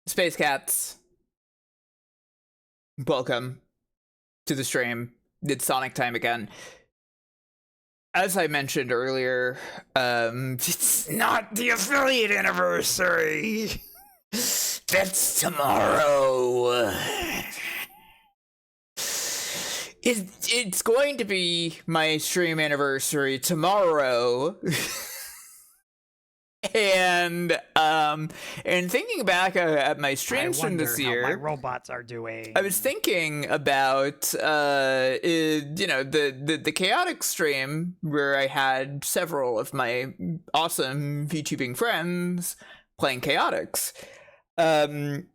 Space Cats, welcome to the stream. It's Sonic time again. As I mentioned earlier, it's not the affiliate anniversary. That's tomorrow. It's going to be my stream anniversary tomorrow. And thinking back at my streams from this year, how my robots are doing. I was thinking about you know, the Chaotix stream where I had several of my awesome VTubing friends playing Chaotix, and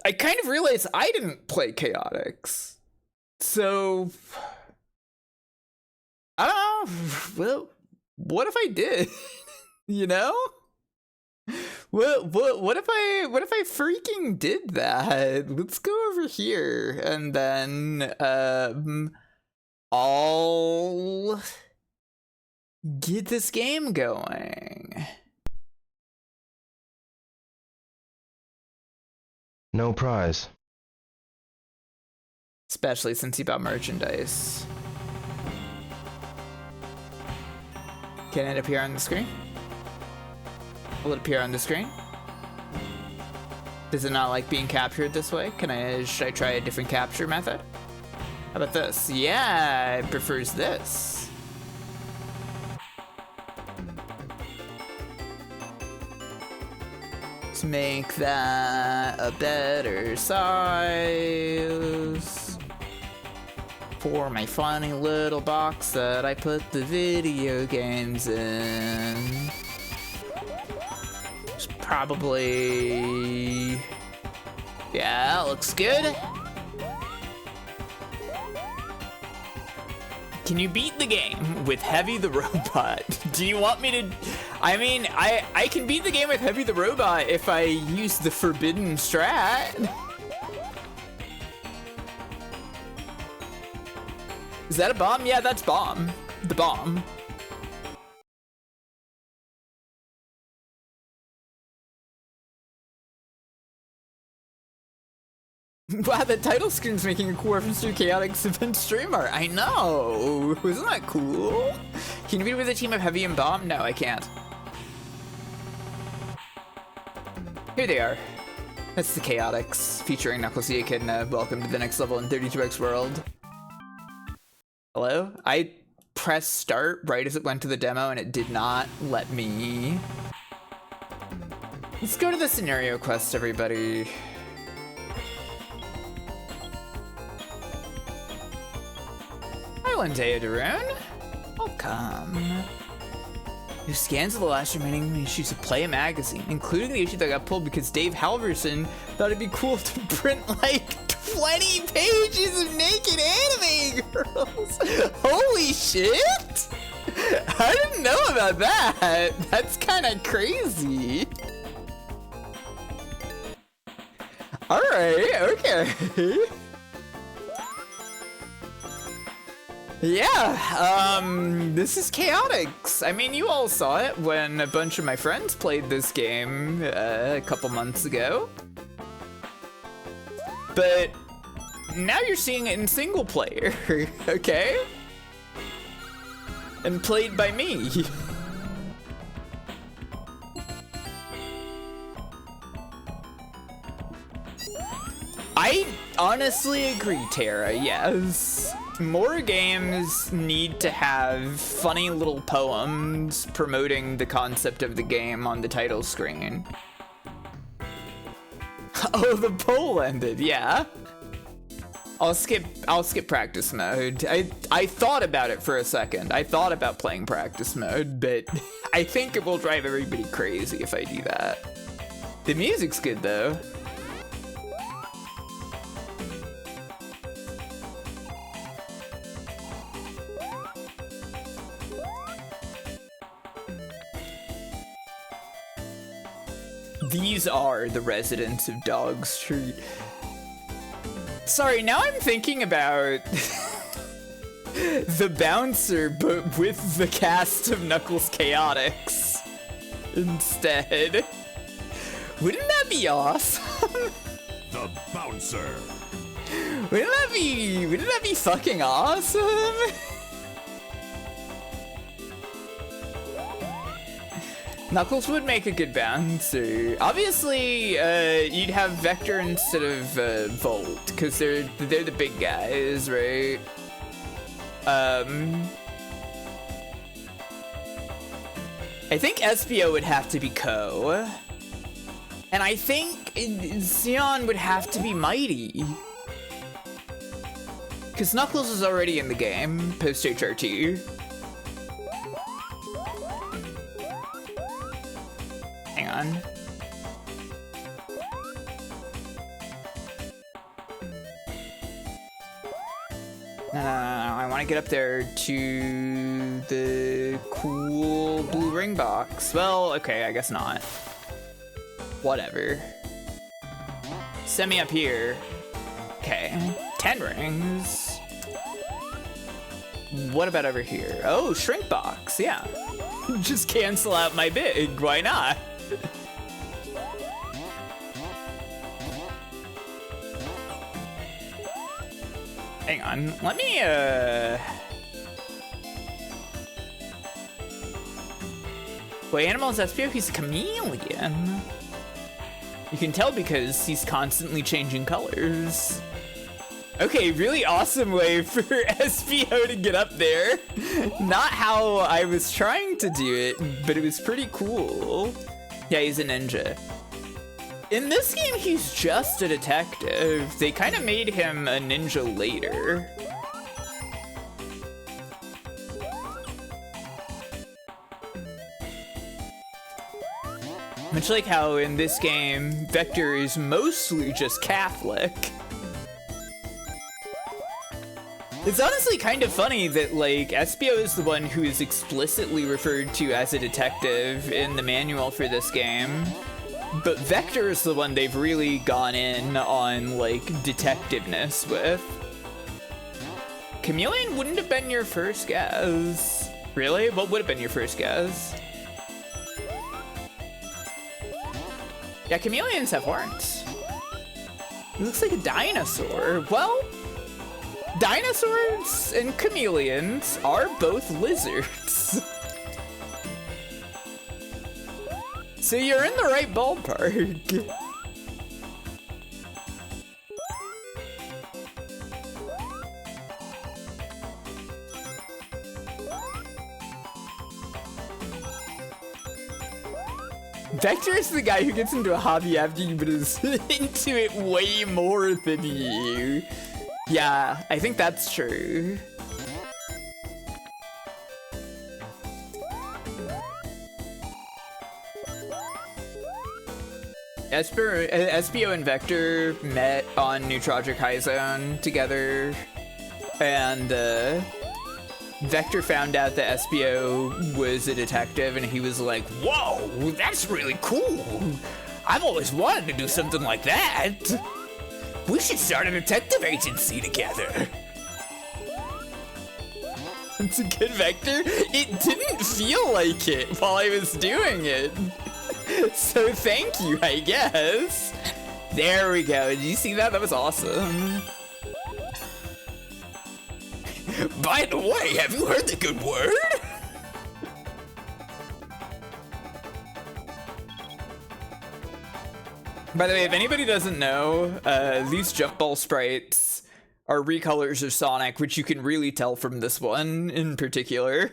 I kind of realized I didn't play Chaotix, so I don't know. Well, what if I did? You know? What if I freaking did that? Let's go over here and then I'll get this game going. No prize. Especially since you bought merchandise. Can it appear on the screen? Will it appear on the screen? Does it not like being captured this way? Should I try a different capture method? How about this? Yeah, it prefers this. Let's make that a better size for my funny little box that I put the video games in. It's probably... yeah, that looks good. Can you beat the game with Heavy the Robot? Do you want me to... I mean, I can beat the game with Heavy the Robot if I use the forbidden strat. Is that a bomb? Yeah, that's bomb. The bomb. Wow, the title screen's making a cool reference to Chaotix event streamer. I know. Isn't that cool? Can you be with a team of Heavy and Bomb? No, I can't. Here they are. That's the Chaotix featuring Knuckles the Echidna. Welcome to the next level in 32X World. Hello? I pressed start right as it went to the demo and it did not let me. Let's go to the scenario quest, everybody. Hi, Lindea Darun. Welcome. New scans of the last remaining issues of Play magazine, including the issue that got pulled because Dave Halverson thought it'd be cool to print like 20 pages of naked anime girls. Holy shit! I didn't know about that. That's kind of crazy. All right, okay. Yeah, this is Chaotix. I mean, you all saw it when a bunch of my friends played this game a couple months ago. But now you're seeing it in single player, okay? And played by me. I honestly agree, Tara, yes. More games need to have funny little poems promoting the concept of the game on the title screen. Oh, the poll ended, yeah. I'll skip practice mode. I thought about it for a second. I thought about playing practice mode, but I think it will drive everybody crazy if I do that. The music's good though. These are the residents of Dog Street. Sorry, now I'm thinking about the bouncer, but with the cast of Knuckles Chaotix instead. Wouldn't that be awesome? The bouncer. Wouldn't that be fucking awesome? Knuckles would make a good bouncer. Obviously, you'd have Vector instead of Volt, because they're the big guys, right? I think Espio would have to be Ko. And I think Xeon would have to be Mighty. Because Knuckles is already in the game, post HRT. Hang on. No, I want to get up there to the cool blue ring box. Well, okay, I guess not. Whatever. Send me up here. Okay, 10 rings. What about over here? Oh, shrink box, yeah. Just cancel out my big, why not? Hang on, let me, Wait, Animal's Espio, he's a chameleon. You can tell because he's constantly changing colors. Okay, really awesome way for Espio to get up there. Not how I was trying to do it, but it was pretty cool. Yeah, he's a ninja. In this game, he's just a detective. They kind of made him a ninja later. Much like how in this game, Vector is mostly just Catholic. It's honestly kind of funny that, like, Espio is the one who is explicitly referred to as a detective in the manual for this game. But Vector is the one they've really gone in on, like, detectiveness with. Chameleon wouldn't have been your first guess. Really? What would have been your first guess? Yeah, chameleons have horns. It looks like a dinosaur. Well, dinosaurs and chameleons are both lizards. So you're in the right ballpark. Vector is the guy who gets into a hobby after you, but is into it way more than you. Yeah, I think that's true. Espio and Vector met on Neutrogic High Zone together, and Vector found out that Espio was a detective, and he was like, "Whoa, that's really cool. I've always wanted to do something like that. We should start a detective agency together." It's a good Vector. It didn't feel like it while I was doing it. So thank you, I guess. There we go. Did you see that? That was awesome. By the way, have you heard the good word? By the way, if anybody doesn't know, these jump ball sprites are recolors of Sonic, which you can really tell from this one in particular.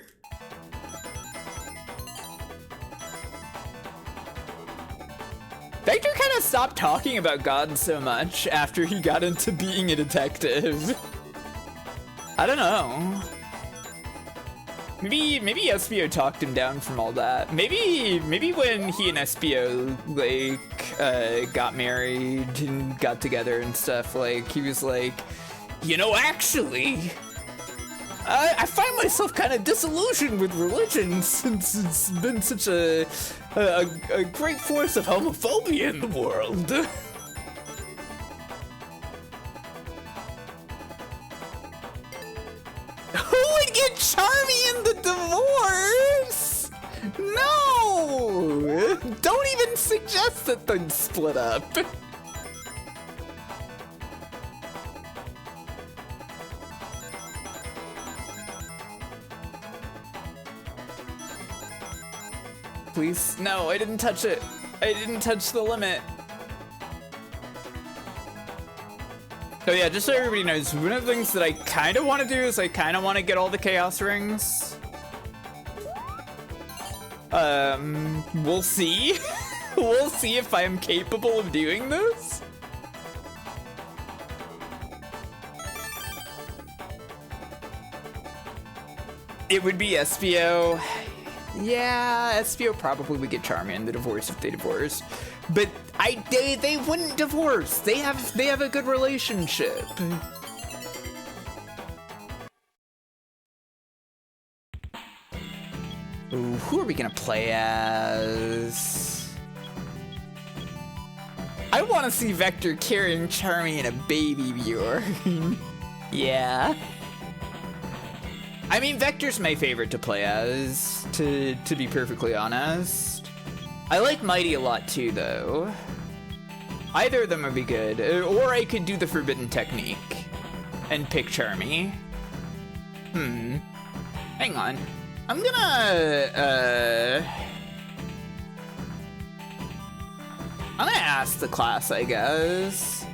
Vector kind of stopped talking about God so much after he got into being a detective. I don't know. Maybe Espio talked him down from all that. Maybe when he and Espio like got married and got together and stuff, like he was like, you know, actually, I find myself kind of disillusioned with religion since it's been such a great force of homophobia in the world. Who would get Charmy in the divorce? No! Don't even didn't suggest that they'd split up. Please, no, I didn't touch it. I didn't touch the limit. Oh yeah, just so everybody knows, one of the things that I kind of want to do is I kind of want to get all the Chaos Rings. We'll see. We'll see if I am capable of doing this. It would be SPO. Yeah, SPO probably would get Charmian the divorce if they divorced. But they wouldn't divorce. They have a good relationship. Ooh, who are we gonna play as? I want to see Vector carrying Charmy and a baby Bjorn. Yeah. I mean, Vector's my favorite to play as, to be perfectly honest. I like Mighty a lot too, though. Either of them would be good, or I could do the Forbidden Technique and pick Charmy. Hang on. I'm gonna ask the class, I guess.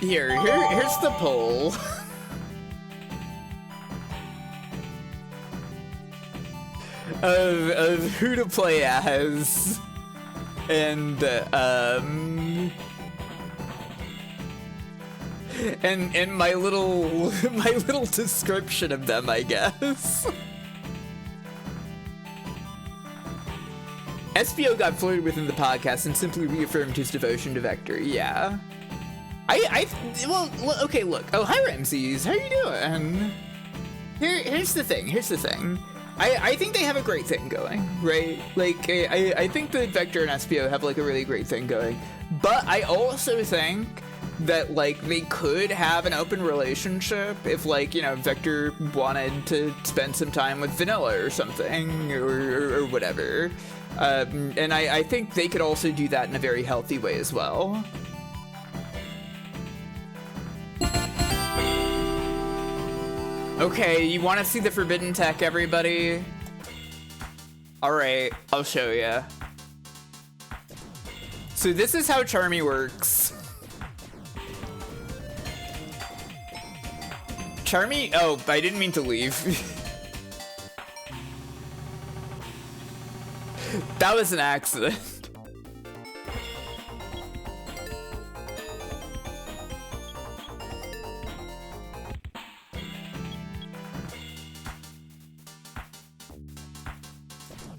Here's the poll. of who to play as, and my little description of them, I guess. SPO got flirted with in the podcast and simply reaffirmed his devotion to Vector. Yeah. Well, okay, look. Oh, hi, Ramses. How you doing? Here's the thing. I think they have a great thing going, right? Like, I think that Vector and SPO have, like, a really great thing going. But I also think that, like, they could have an open relationship if, like, you know, Vector wanted to spend some time with Vanilla or something, or whatever. And I think they could also do that in a very healthy way as well. Okay, you want to see the Forbidden Tech, everybody? Alright, I'll show you. So this is how Charmy works. Charmy? Oh, I didn't mean to leave. That was an accident.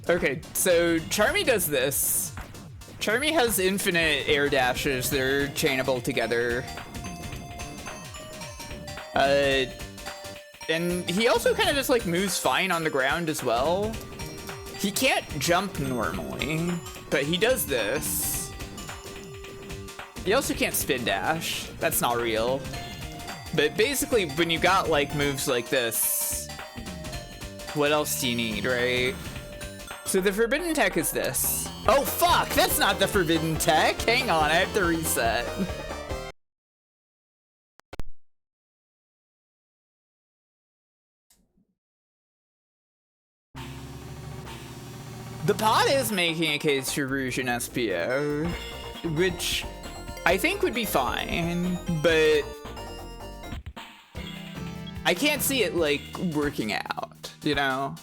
Okay, so Charmy does this. Charmy has infinite air dashes that are chainable together. And he also kind of just like moves fine on the ground as well. He can't jump normally, but he does this. He also can't spin dash. That's not real. But basically, when you got like moves like this, what else do you need, right? So the Forbidden Tech is this. Oh fuck, that's not the Forbidden Tech. Hang on, I have to reset. The pod is making a case for Rouge and SPO, which I think would be fine, but I can't see it like working out, you know?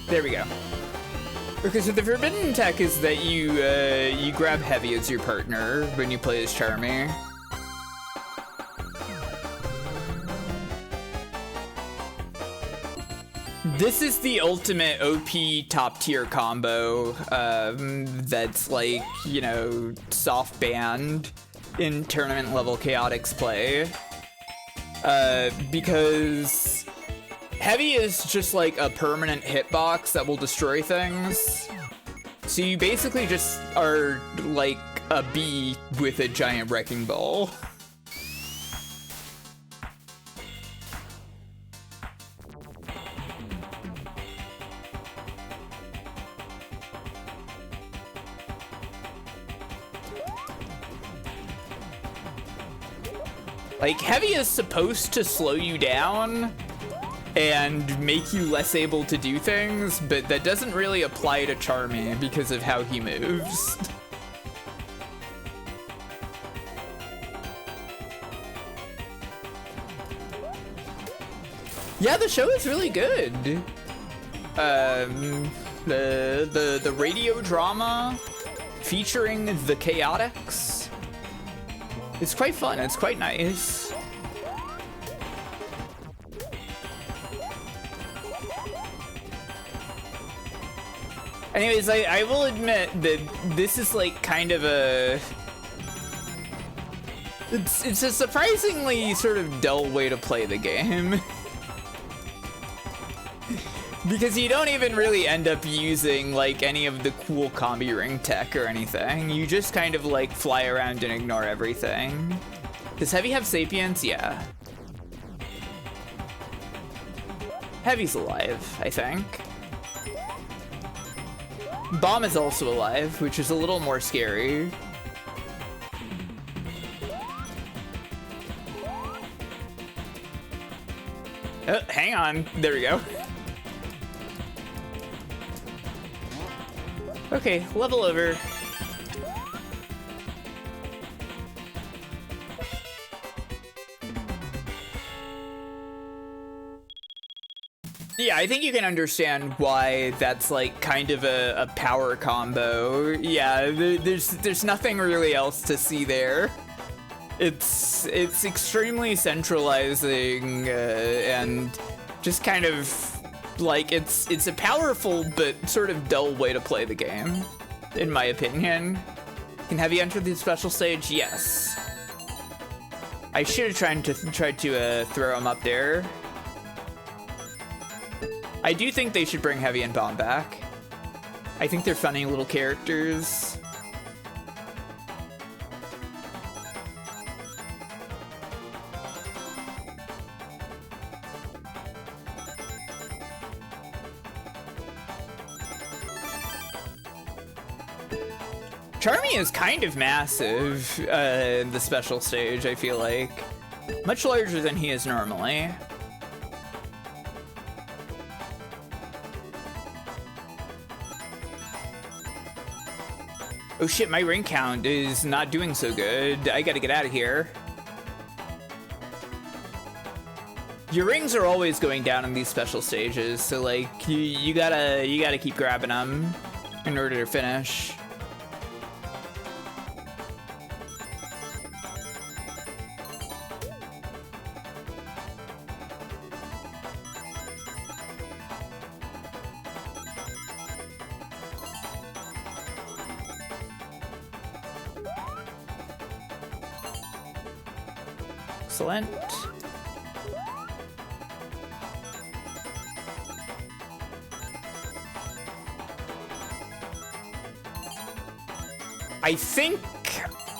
There we go. Okay, so the forbidden tech is that you grab Heavy as your partner when you play as Charmy. This is the ultimate OP top tier combo that's like, you know, soft banned in tournament level Chaotix play. Because Heavy is just like a permanent hitbox that will destroy things. So you basically just are like a bee with a giant wrecking ball. Like, Heavy is supposed to slow you down and make you less able to do things, but that doesn't really apply to Charmy because of how he moves. Yeah, the show is really good. The radio drama featuring the Chaotix. It's quite fun, it's quite nice. Anyways, I will admit that this is like kind of a... It's a surprisingly sort of dull way to play the game. Because you don't even really end up using like any of the cool combi ring tech or anything. You just kind of like fly around and ignore everything. Does Heavy have Sapience? Yeah. Heavy's alive, I think. Bomb is also alive, which is a little more scary. Oh, hang on. There we go. Okay, level over. Yeah, I think you can understand why that's like kind of a power combo. Yeah, there's nothing really else to see there. It's extremely centralizing and just kind of like it's a powerful but sort of dull way to play the game, in my opinion. Can Heavy enter the special stage? Yes. I should have tried to throw him up there. I do think they should bring Heavy and Bomb back. I think they're funny little characters. Charmy is kind of massive in the special stage, I feel like. Much larger than he is normally. Oh shit, my ring count is not doing so good. I gotta get out of here. Your rings are always going down in these special stages, so like you gotta keep grabbing them in order to finish. Excellent. I think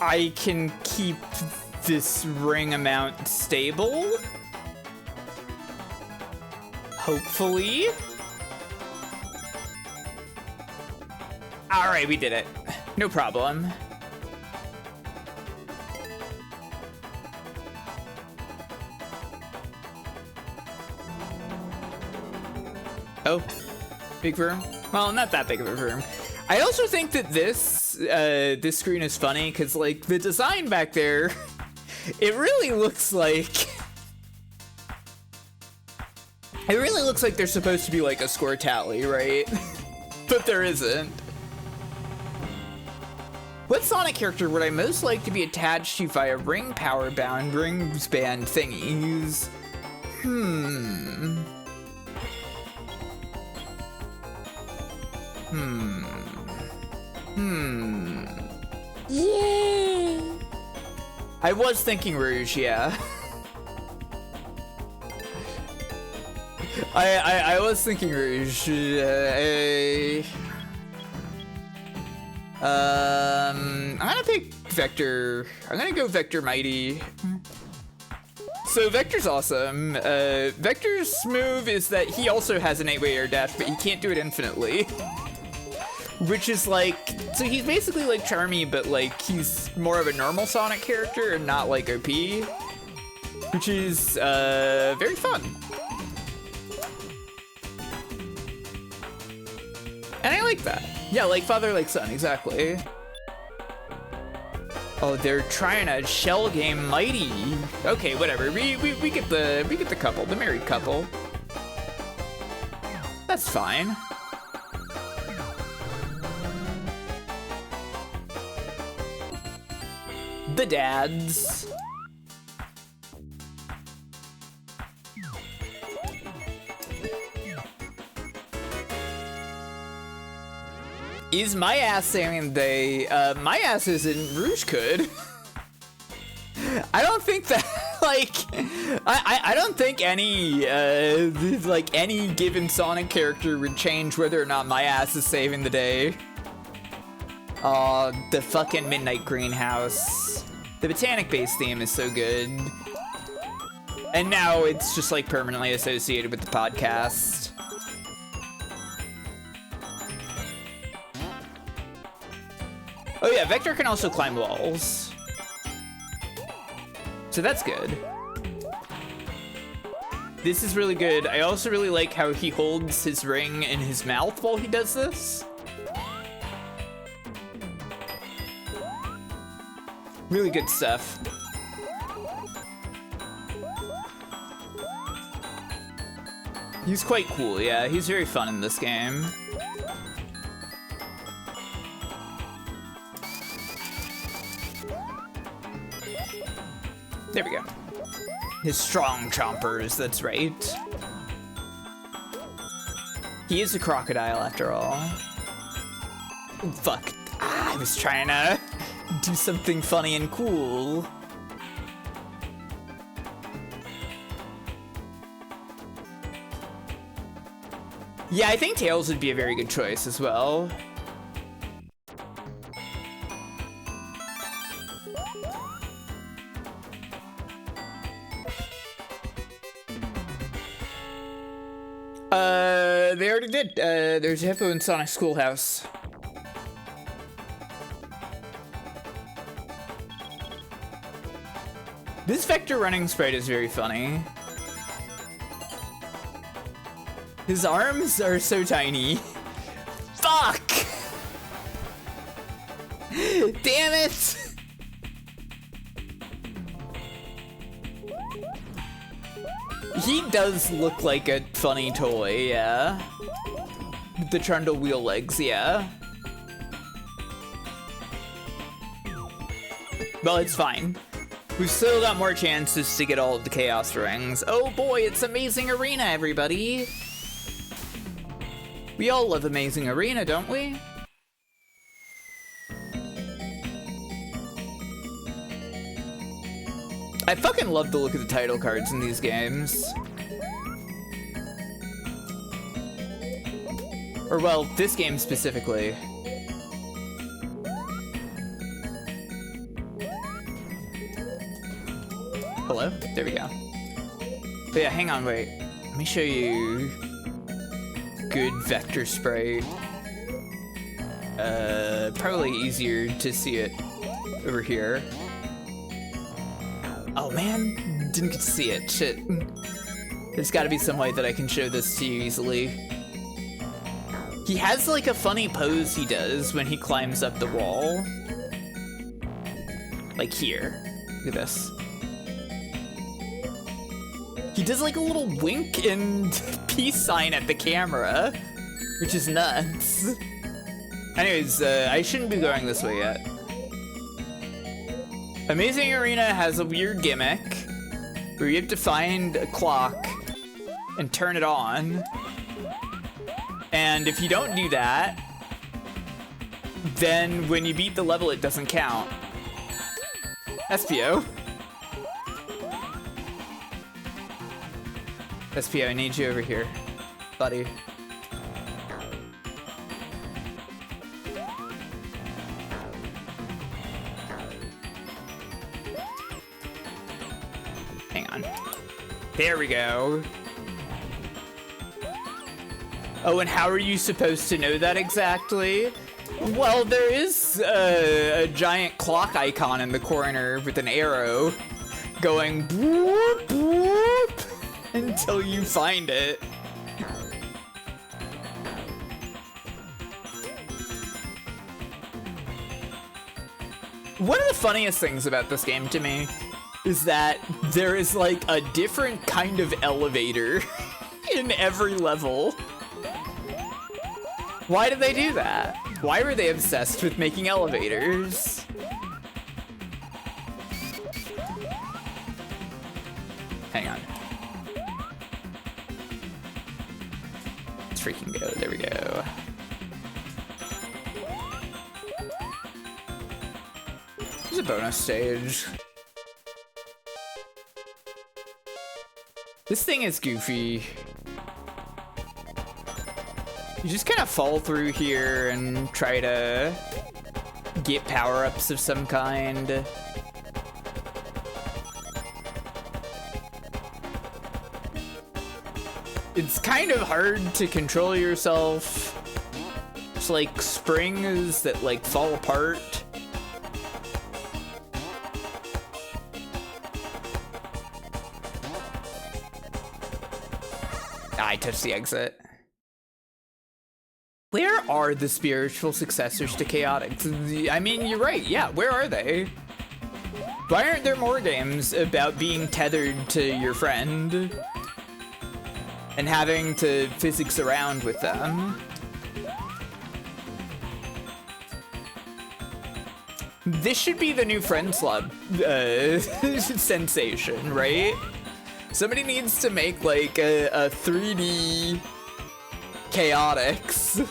I can keep this ring amount stable. Hopefully. All right, we did it. No problem. Oh, big room? Well, not that big of a room. I also think that this screen is funny because, like, the design back there, it really looks like It really looks like there's supposed to be like a score tally, right? But there isn't. What Sonic character would I most like to be attached to via ring power bound rings band thingies? Yeah. I was thinking Rouge, yeah. I was thinking Rouge. I'm gonna pick Vector. I'm gonna go Vector Mighty. So Vector's awesome. Vector's move is that he also has an 8-way air dash, but he can't do it infinitely. Which is like, so he's basically like Charmy, but like he's more of a normal Sonic character and not like OP. Which is very fun. And I like that. Yeah, like father, like son, exactly. Oh, they're trying a shell game Mighty. Okay, whatever. We get the couple, the married couple. That's fine. The dads. Is my ass saving the day? My ass isn't. Rouge could. I don't think that, like, I don't think any, like, any given Sonic character would change whether or not my ass is saving the day. The fucking Midnight Greenhouse. The Botanic Base theme is so good. And now it's just, like, permanently associated with the podcast. Oh yeah, Vector can also climb walls. So that's good. This is really good. I also really like how he holds his ring in his mouth while he does this. Really good stuff. He's quite cool, yeah. He's very fun in this game. There we go. His strong chompers, that's right. He is a crocodile after all. Oh, fuck. Ah, I was trying to do something funny and cool. Yeah, I think Tails would be a very good choice as well. They already did. There's a hippo in Sonic Schoolhouse. This Vector running sprite is very funny. His arms are so tiny. Fuck! Damn it! He does look like a funny toy, yeah. With the trundle wheel legs, yeah. Well, it's fine. We've still got more chances to get all of the Chaos Rings. Oh boy, it's Amazing Arena, everybody! We all love Amazing Arena, don't we? I fucking love the look of the title cards in these games. Or, well, this game specifically. Hello? There we go. But yeah, hang on, wait. Let me show you good Vector sprite. Probably easier to see it over here. Oh man, didn't get to see it, shit. There's gotta be some way that I can show this to you easily. He has like a funny pose he does when he climbs up the wall. Like here, look at this. He does like a little wink and peace sign at the camera, which is nuts. Anyways, I shouldn't be going this way yet. Amazing Arena has a weird gimmick where you have to find a clock and turn it on. And if you don't do that, then when you beat the level, it doesn't count. SPO. SPO, I need you over here, buddy. Hang on. There we go. Oh, and how are you supposed to know that exactly? Well, there is a giant clock icon in the corner with an arrow going boop, boop, until you find it. One of the funniest things about this game to me is that there is like a different kind of elevator in every level. Why did they do that? Why were they obsessed with making elevators? Hang on. Let's freaking go. There we go. There's a bonus stage. This thing is goofy. You just kind of fall through here and try to get power-ups of some kind. It's kind of hard to control yourself. It's like springs that like fall apart. I touched the exit. Where are the spiritual successors to Chaotix? I mean, you're right. Yeah, where are they? Why aren't there more games about being tethered to your friend and having to physics around with them? This should be the new Friends Club sensation, right? Somebody needs to make like a 3D Chaotix.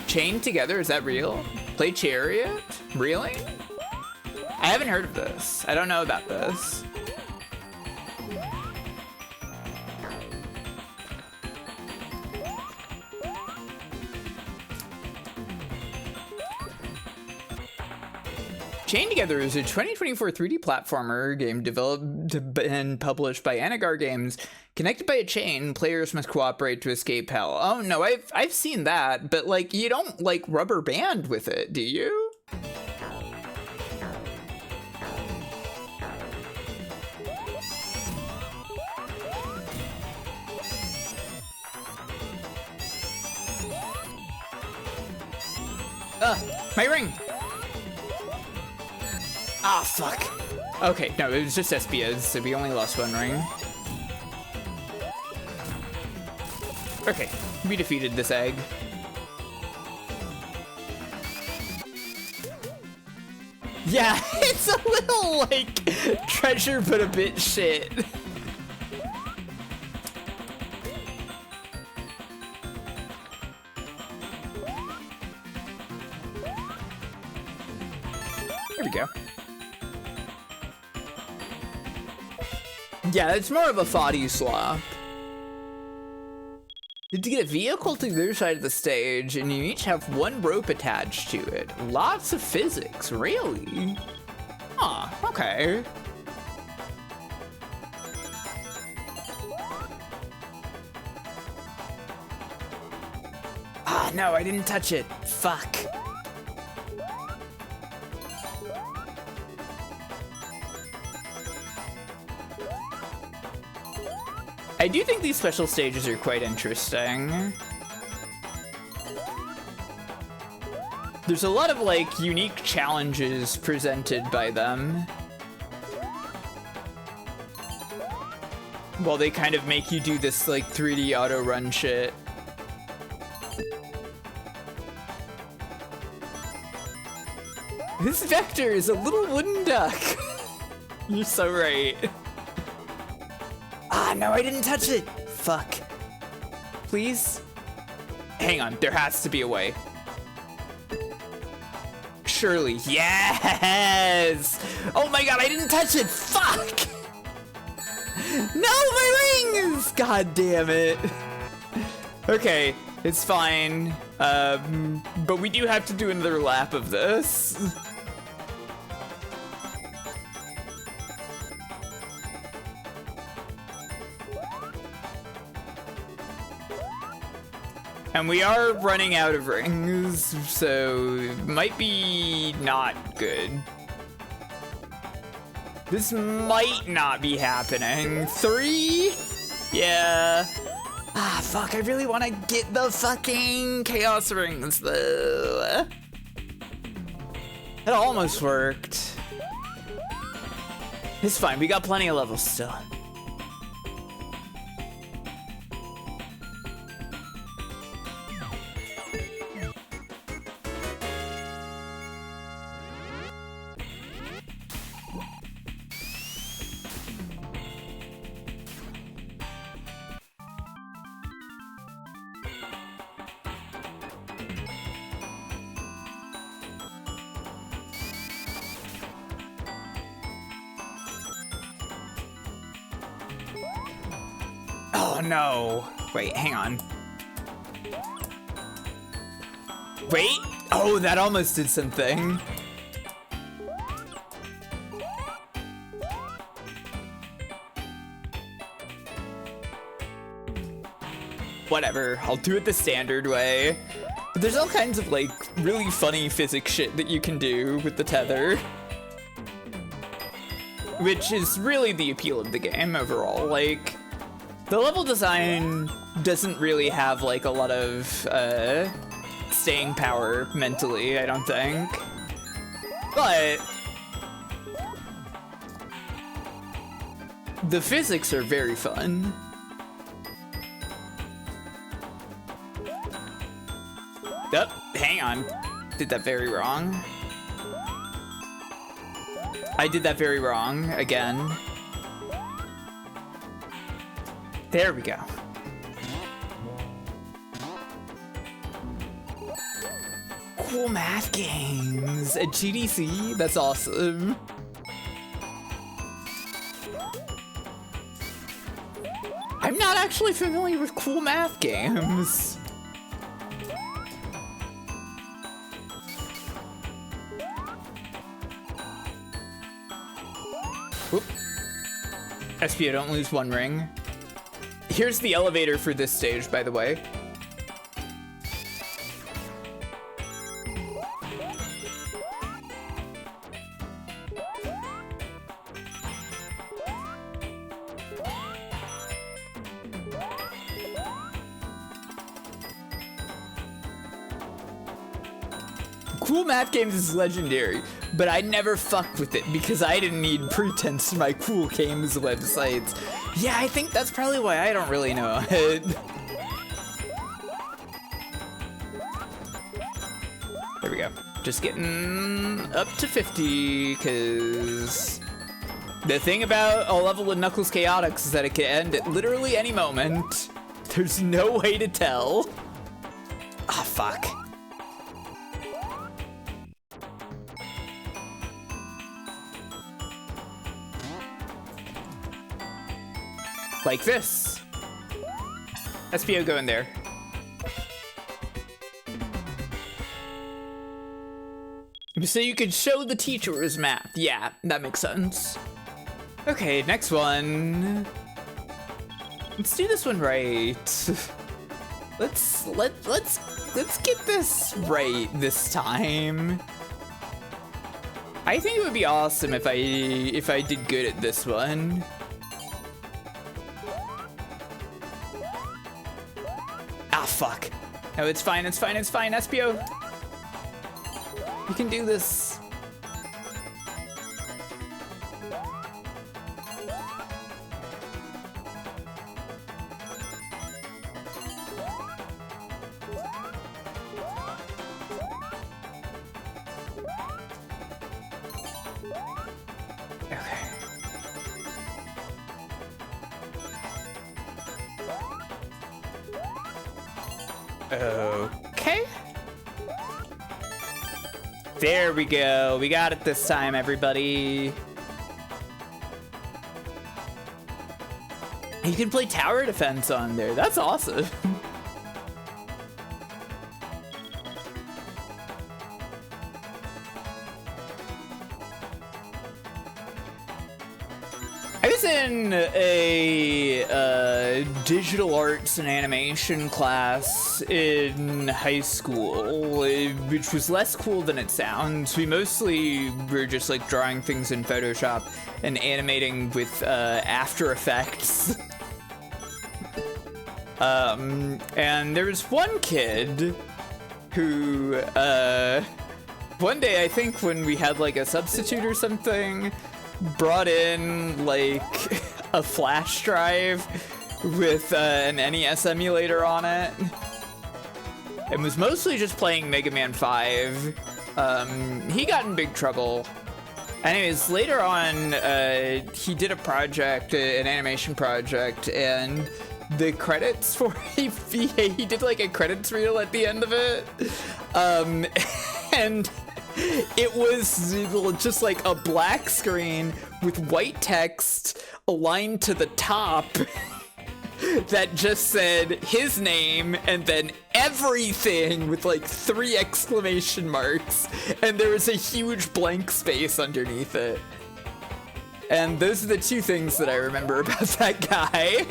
Chained Together, is that real? Play Chariot? Really? I haven't heard of this. I don't know about this. Chained Together is a 2024 3D platformer game developed and published by Anagar Games. Connected by a chain, players must cooperate to escape hell. Oh no, I've seen that, but like you don't like rubber band with it, do you? My ring! Ah, fuck. Okay, no, it was just SPOs, so we only lost one ring. Okay, we defeated this egg. Yeah, it's a little, like, treasure but a bit shit. Here we go. Yeah, it's more of a foddy slop. You have to get a vehicle to the other side of the stage, and you each have one rope attached to it. Lots of physics, really? Huh, okay. Ah, no, I didn't touch it. Fuck. I do think these special stages are quite interesting. There's a lot of like unique challenges presented by them. While they kind of make you do this like 3D auto run shit. This vector is a little wooden duck. You're so right. Ah, no, I didn't touch it. Fuck. Please? Hang on, there has to be a way. Surely. Yes! Oh my god, I didn't touch it. Fuck! No, my rings! God damn it. Okay, it's fine. But we do have to do another lap of this. And we are running out of rings, so it might be not good. This might not be happening. 3? Yeah. Ah, fuck, I really want to get the fucking chaos rings, though. It almost worked. It's fine, we got plenty of levels still. Oh no. Wait, hang on. Wait. Oh, that almost did something. Whatever, I'll do it the standard way. But there's all kinds of like really funny physics shit that you can do with the tether. Which is really the appeal of the game overall. Like, the level design doesn't really have like a lot of staying power mentally, I don't think. But the physics are very fun. Oh, hang on. Did that very wrong. I did that very wrong again. There we go. Cool math games at GDC. That's awesome. I'm not actually familiar with cool math games. Oop. SPO, don't lose one ring. Here's the elevator for this stage, by the way. Cool math games is legendary, but I never fucked with it because I didn't need pretense to my cool games websites. Yeah, I think that's probably why I don't really know it. There we go. Just getting up to 50, because the thing about a level with Knuckles Chaotix is that it can end at literally any moment. There's no way to tell. Ah, fuck. Like this. SPO, go in there. So you could show the teacher his math. Yeah, that makes sense. Okay, next one. Let's do this one right. Let's get this right this time. I think it would be awesome if I did good at this one. Ah, fuck. No, it's fine, it's fine, it's fine, SPO. We can do this. Okay. There we go. We got it this time, everybody. You can play tower defense on there. That's awesome. I was in a digital arts and animation class in high school, which was less cool than it sounds. We mostly were just like drawing things in Photoshop and animating with After Effects. And there was one kid who, one day I think when we had like a substitute or something, brought in like a flash drive with an NES emulator on it and was mostly just playing Mega Man 5. He got in big trouble. Anyways, later on, he did a project, an animation project, and the credits for he did like a credits reel at the end of it. And it was just like a black screen with white text aligned to the top that just said his name and then everything with like 3 exclamation marks, and there was a huge blank space underneath it. And those are the 2 things that I remember about that guy.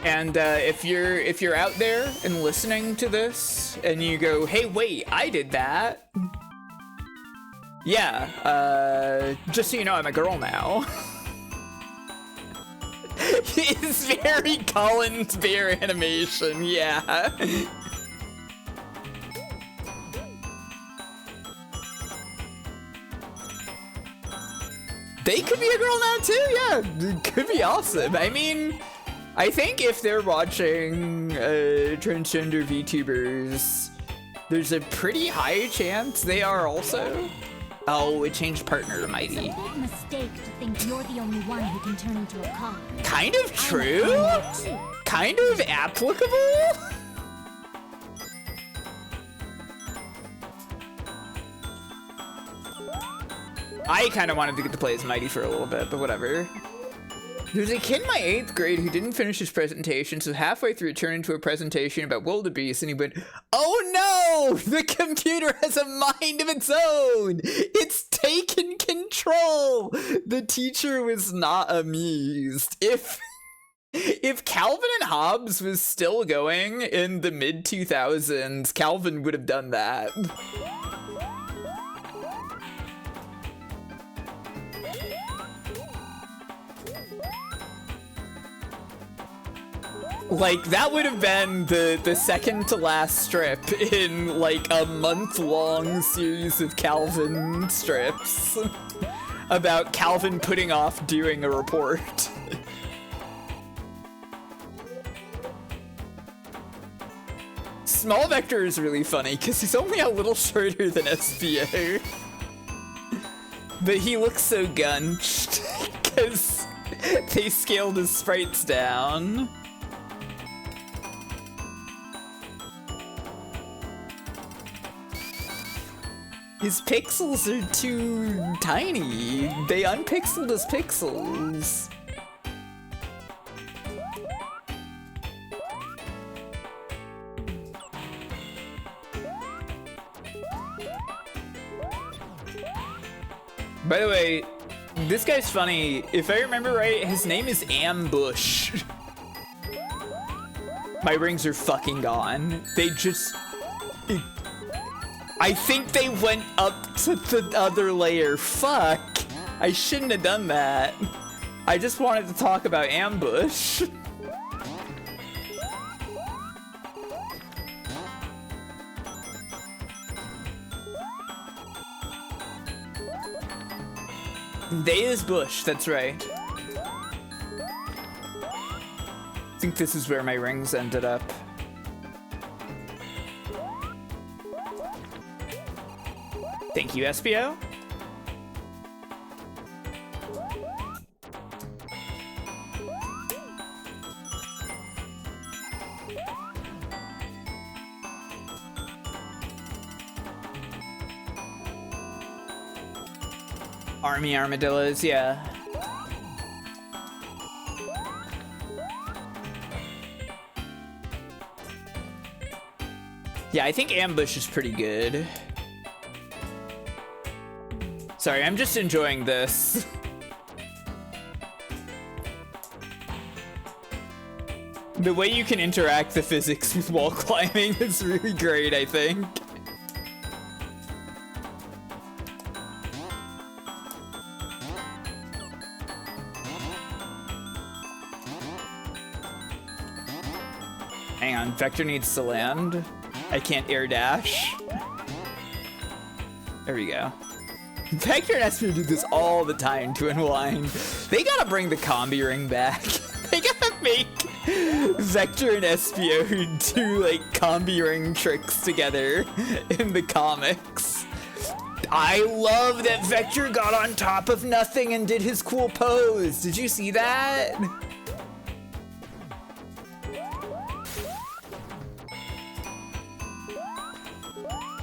And if you're out there and listening to this and you go, hey, wait, I did that. Yeah, just so you know, I'm a girl now. It's very Collins Bear animation, yeah. They could be a girl now too, yeah. It could be awesome. I mean, I think if they're watching transgender VTubers, there's a pretty high chance they are also. Oh, it changed partner to Mighty. It's a big mistake to think you're the only one who can turn into a cop. Kind of true. Kind of applicable. I kind of wanted to get to play as Mighty for a little bit, but whatever. There's a kid in my 8th grade who didn't finish his presentation, so halfway through it turned into a presentation about wildebeest, and he went, "Oh no! The computer has a mind of its own! It's taken control!" The teacher was not amused. If Calvin and Hobbes was still going in the mid-2000s, Calvin would have done that. Like, that would have been the second to last strip in, like, a month-long series of Calvin strips about Calvin putting off doing a report. Small Vector is really funny, because he's only a little shorter than SBO. But he looks so gunched, because they scaled his sprites down. His pixels are too tiny. They unpixeled his pixels. By the way, this guy's funny. If I remember right, his name is Ambush. My rings are fucking gone. They just... I think they went up to the other layer. Fuck. I shouldn't have done that. I just wanted to talk about ambush. They is bush, that's right. I think this is where my rings ended up. Thank you, SBO. Army armadillos, yeah. Yeah, I think ambush is pretty good. Sorry, I'm just enjoying this. The way you can interact the physics with wall climbing is really great, I think. Hang on, Vector needs to land. I can't air dash. There we go. Vector and SPO do this all the time to unwind. They gotta bring the combi ring back. They gotta make Vector and SPO do like combi ring tricks together in the comics. I love that Vector got on top of nothing and did his cool pose. Did you see that?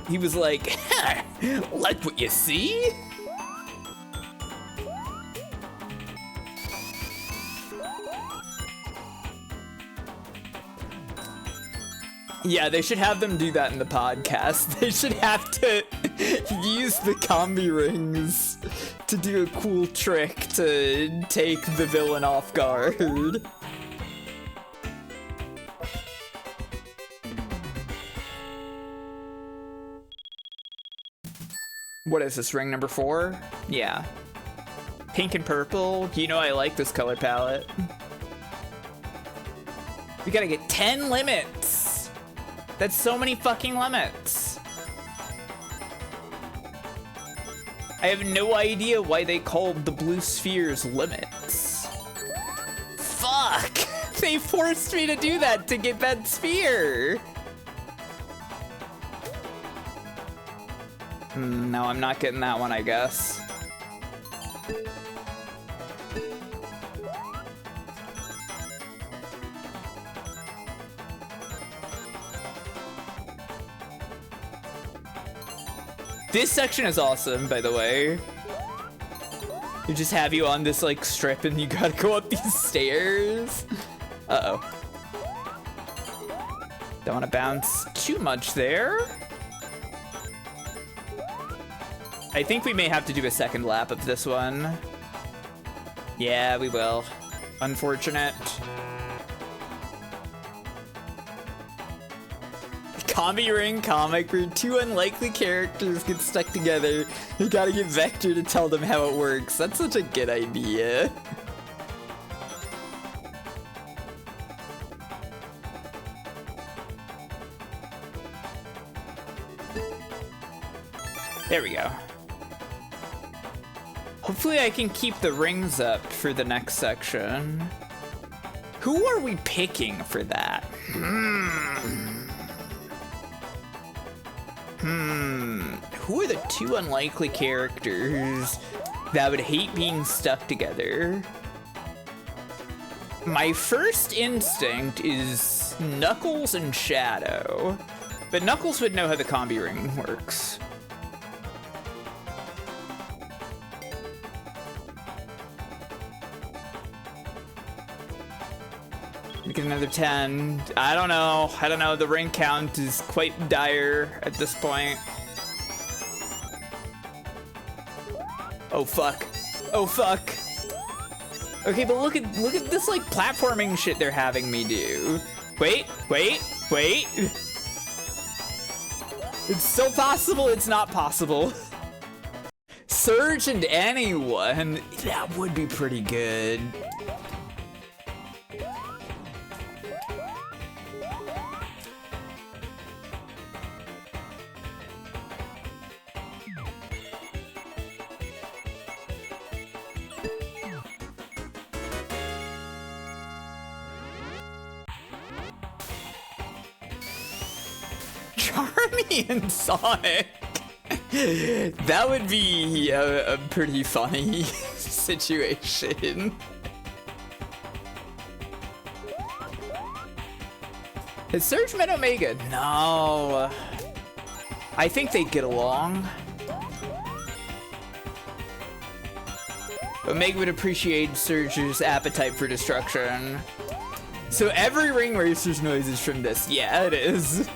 He was like, huh, like what you see? Yeah, they should have them do that in the podcast. They should have to use the combi rings to do a cool trick to take the villain off guard. What is this, ring number 4? Yeah. Pink and purple. You know I like this color palette. We gotta get 10 limits. That's so many fucking limits. I have no idea why they called the blue spheres limits. Fuck! They forced me to do that to get that sphere. No, I'm not getting that one, I guess. This section is awesome, by the way. They just have you on this like strip and you gotta go up these stairs. Uh-oh. Don't want to bounce too much there. I think we may have to do a second lap of this one. Yeah, we will. Unfortunate. Combi ring comic where two unlikely characters get stuck together. You gotta get Vector to tell them how it works. That's such a good idea. There we go. Hopefully I can keep the rings up for the next section. Who are we picking for that? Who are the two unlikely characters that would hate being stuck together? My first instinct is Knuckles and Shadow, but Knuckles would know how the combi ring works. Get another 10. I don't know. The ring count is quite dire at this point. Oh fuck. Oh fuck. Okay, but look at this like platforming shit they're having me do. Wait. It's so possible it's not possible. Surge and anyone, that would be pretty good. Charmy and Sonic. That would be a pretty funny situation. Has Surge met Omega? No. I think they'd get along. Omega would appreciate Surge's appetite for destruction. So every Ring Racer's noise is from this. Yeah, it is.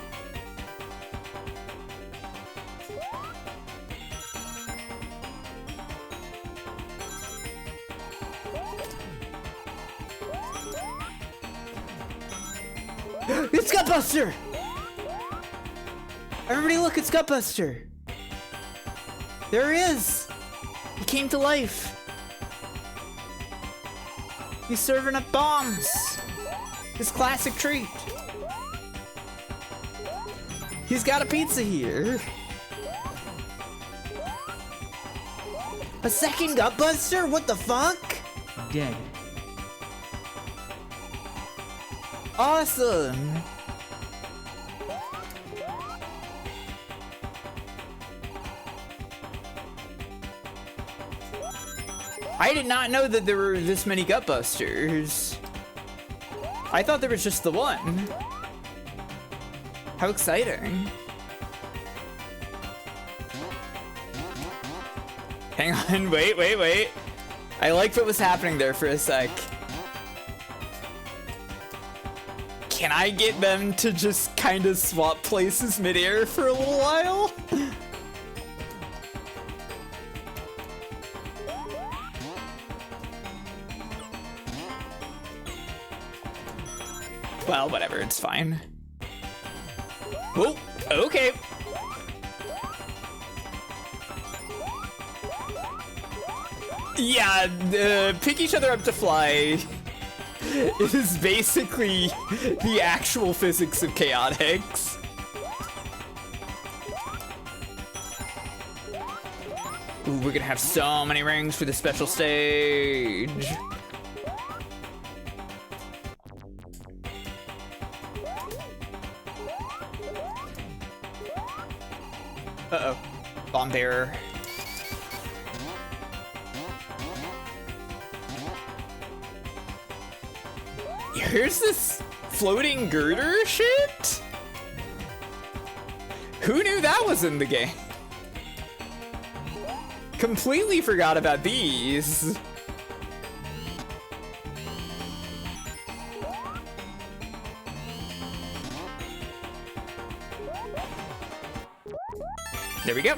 It's Gutbuster! Everybody look, it's Gutbuster! There he is! He came to life! He's serving up bombs! His classic treat! He's got a pizza here! A second Gutbuster? What the fuck? Dead. Awesome! I did not know that there were this many Gutbusters. I thought there was just the one. How exciting. Hang on, wait. I liked what was happening there for a sec. Can I get them to just kind of swap places midair for a little while? Well, whatever, it's fine. Whoa, okay. Yeah, pick each other up to fly. It is basically the actual physics of Chaotix. Ooh, we're gonna have so many rings for the special stage. Uh-oh. Bomb bearer. Here's this floating girder shit? Who knew that was in the game? Completely forgot about these. There we go.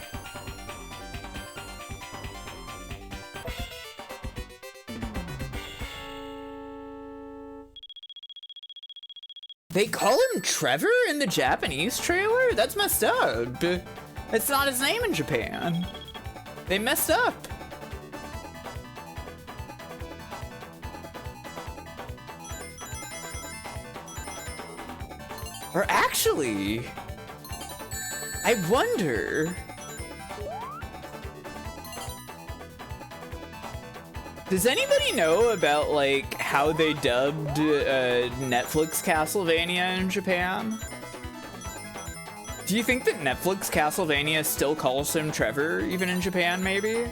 They call him Trevor in the Japanese trailer? That's messed up. It's not his name in Japan. They messed up. Or actually, I wonder. Does anybody know about like how they dubbed Netflix Castlevania in Japan? Do you think that Netflix Castlevania still calls him Trevor even in Japan, maybe?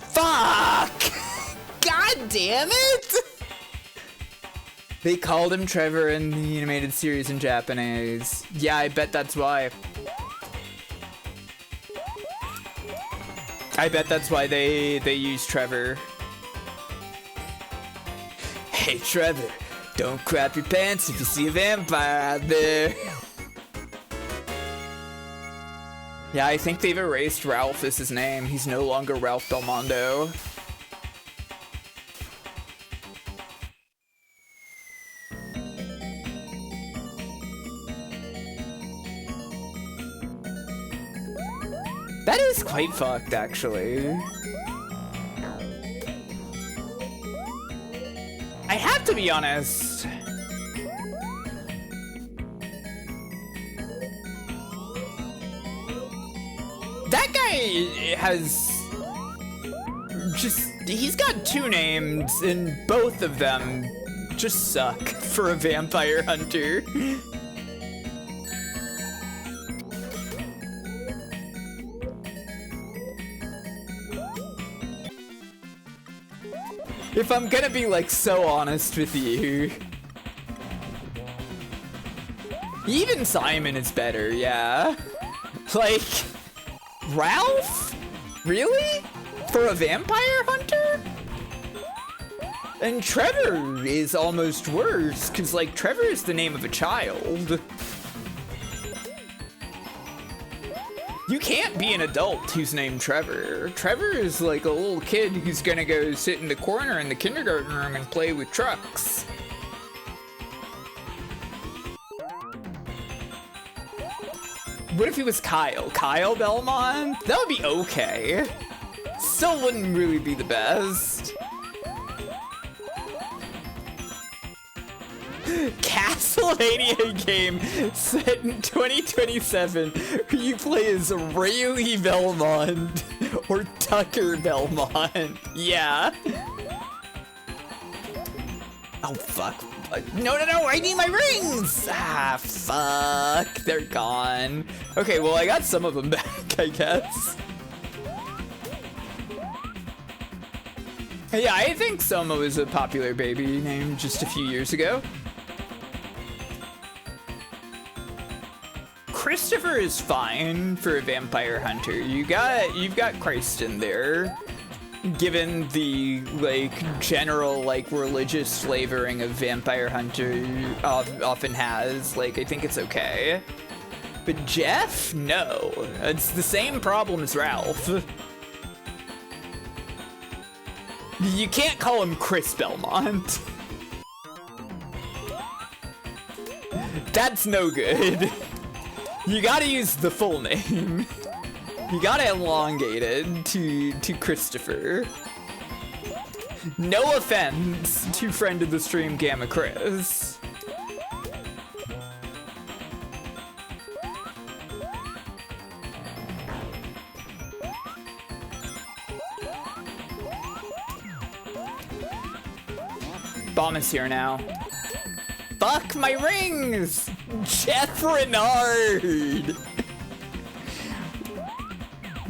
Fuck! God damn it! They called him Trevor in the animated series in Japanese. Yeah, I bet that's why. I bet that's why they use Trevor. Hey Trevor, don't crap your pants if you see a vampire out there. Yeah, I think they've erased Ralph as his name. He's no longer Ralph Belmondo. That is quite fucked, actually. I have to be honest. That guy has he's got 2 names, and both of them just suck for a vampire hunter. If I'm gonna be like so honest with you, even Simon is better, yeah. Like, Ralph? Really? For a vampire hunter? And Trevor is almost worse, because, like, Trevor is the name of a child. You can't be an adult who's named Trevor. Trevor is like a little kid who's gonna go sit in the corner in the kindergarten room and play with trucks. What if he was Kyle? Kyle Belmont? That would be okay. Still wouldn't really be the best. Castlevania game set in 2027 where you play as Rayleigh Belmont or Tucker Belmont. Yeah. Oh, fuck. No, I need my rings! Ah, fuck. They're gone. Okay, well, I got some of them back, I guess. Yeah, I think Soma was a popular baby name just a few years ago. Christopher is fine for a vampire hunter. You've got Kristen there. Given the, like, general, like, religious flavoring of vampire hunter often has, like, I think it's okay. But Jeff? No. It's the same problem as Ralph. You can't call him Chris Belmont. That's no good. You gotta use the full name. You gotta elongate it to Christopher. No offense to friend of the stream Gamma Chris. Bomb is here now. Fuck my rings! Jeff Renard!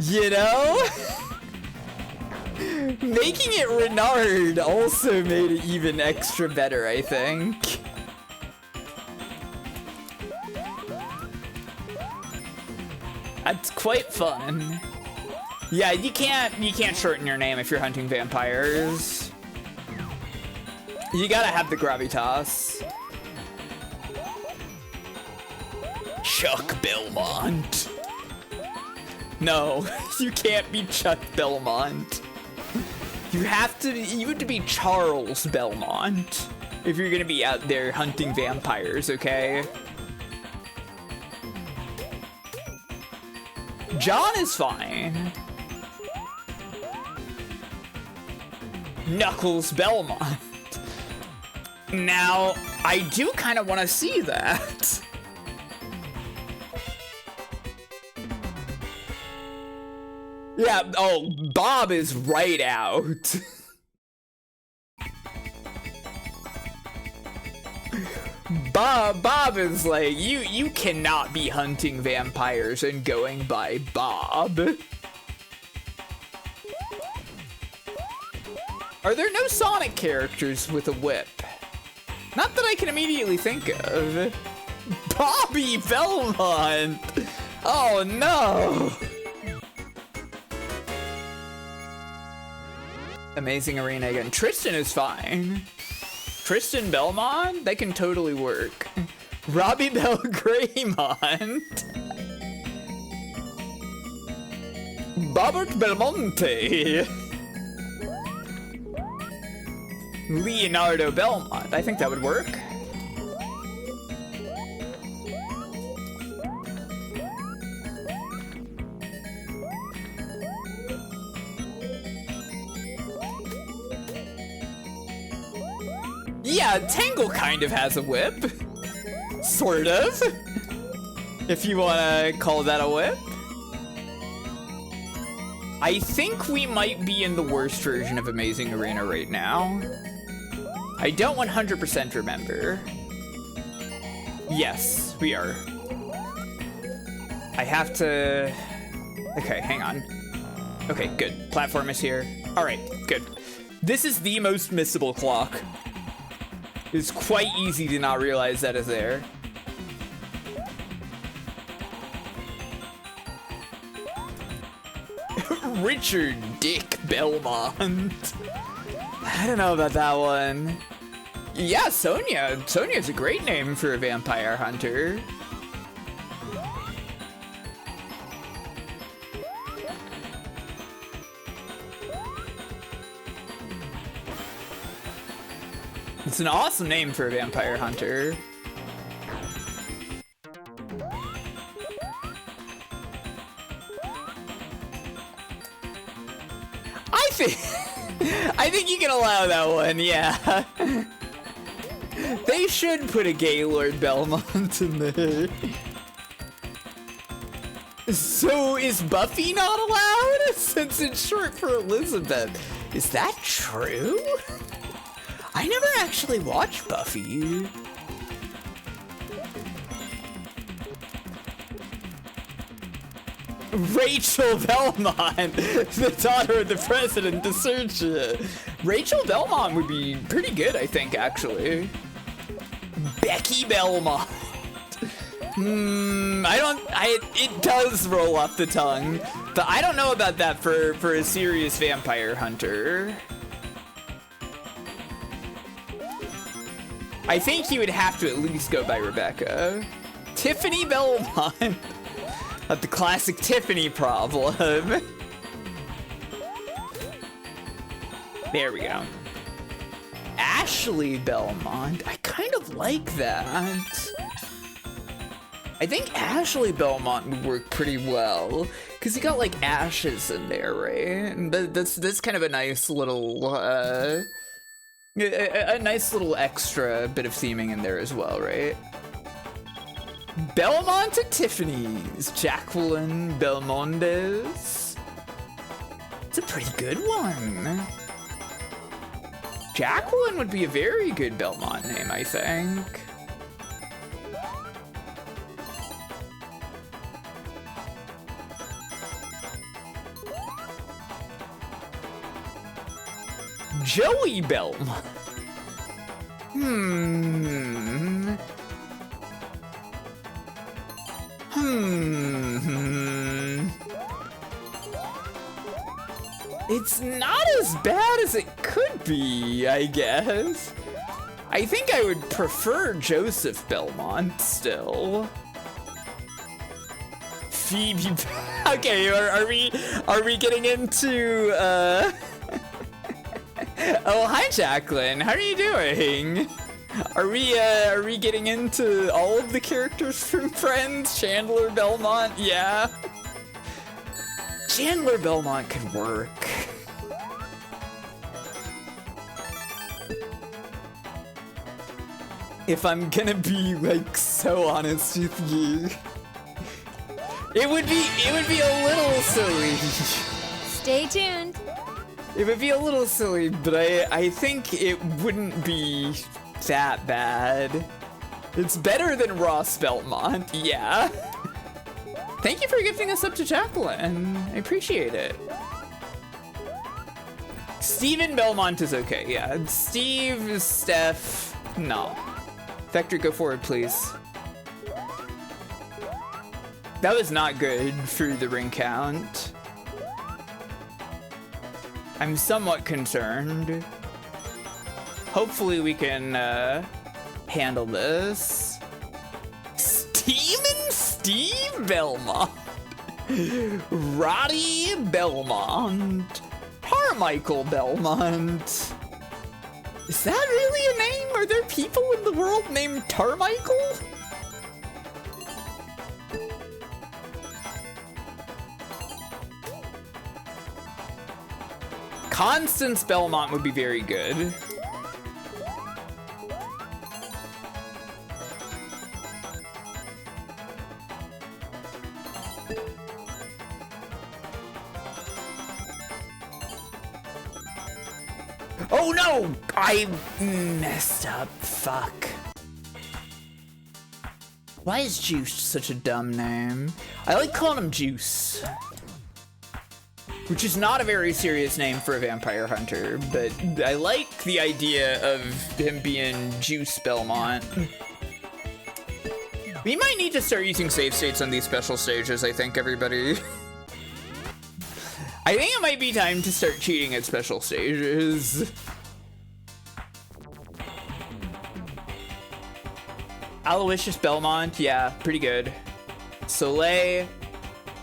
You know? Making it Renard also made it even extra better, I think. That's quite fun. Yeah, you can't shorten your name if you're hunting vampires. You gotta have the gravitas. Chuck Belmont. No, you can't be Chuck Belmont. You have to be Charles Belmont if you're gonna be out there hunting vampires, okay? John is fine. Knuckles Belmont. Now, I do kind of want to see that. Yeah, oh, Bob is right out. Bob is like, you cannot be hunting vampires and going by Bob. Are there no Sonic characters with a whip? Not that I can immediately think of. Bobby Belmont! Oh no! Amazing arena again. Tristan is fine. Tristan Belmont? That can totally work. Robbie Belgraymont. Robert Belmonte. Leonardo Belmont. I think that would work. Yeah, Tangle kind of has a whip. Sort of. If you want to call that a whip. I think we might be in the worst version of Amazing Arena right now. I don't 100% remember. Yes, we are. I have to... Okay, hang on. Okay, good. Platform is here. All right, good. This is the most missable clock. It's quite easy to not realize that is there. Richard Dick Belmont. I don't know about that one. Yeah, Sonia. Sonia's a great name for a vampire hunter. It's an awesome name for a vampire hunter. I think you can allow that one, yeah. They should put a Gaylord Belmont in there. So is Buffy not allowed? Since it's short for Elizabeth. Is that true? I never actually watched Buffy. Rachel Belmont, the daughter of the president to search it. Rachel Belmont would be pretty good, I think, actually. Becky Belmont. It does roll off the tongue, but I don't know about that for a serious vampire hunter. I think you would have to at least go by Rebecca. Tiffany Belmont. The classic Tiffany problem. There we go. Ashley Belmont. I kind of like that. I think Ashley Belmont would work pretty well because you got like ashes in there, right? And that's kind of a nice little a nice little extra bit of theming in there as well, right? Belmont to Tiffany's. Jacqueline Belmondes. It's a pretty good one. Jacqueline would be a very good Belmont name, I think. Joey Belmont. It's not as bad as it could be, I guess. I think I would prefer Joseph Belmont still. Phoebe. Okay, are we getting into Oh, hi Jacqueline. How are you doing? Are we getting into all of the characters from Friends? Chandler Belmont, yeah. Chandler Belmont could work. If I'm gonna be like so honest with you, it would be a little silly. Stay tuned. It would be a little silly, but I think it wouldn't be that bad. It's better than Ross Belmont, yeah. Thank you for gifting us up to Jacqueline. I appreciate it. Steven Belmont is okay, yeah. Steve, Steph, no. Vector, go forward, please. That was not good for the ring count. I'm somewhat concerned. Hopefully we can handle this. Steve Belmont. Roddy Belmont. Carmichael Belmont. Is that really a name? Are there people in the world named Carmichael? Constance Belmont would be very good. Oh no! I messed up. Fuck. Why is Juice such a dumb name? I like calling him Juice. Which is not a very serious name for a vampire hunter, but I like the idea of him being Juice Belmont. We might need to start using save states on these special stages, I think, everybody. I think it might be time to start cheating at special stages. Aloysius Belmont, yeah, pretty good. Soleil.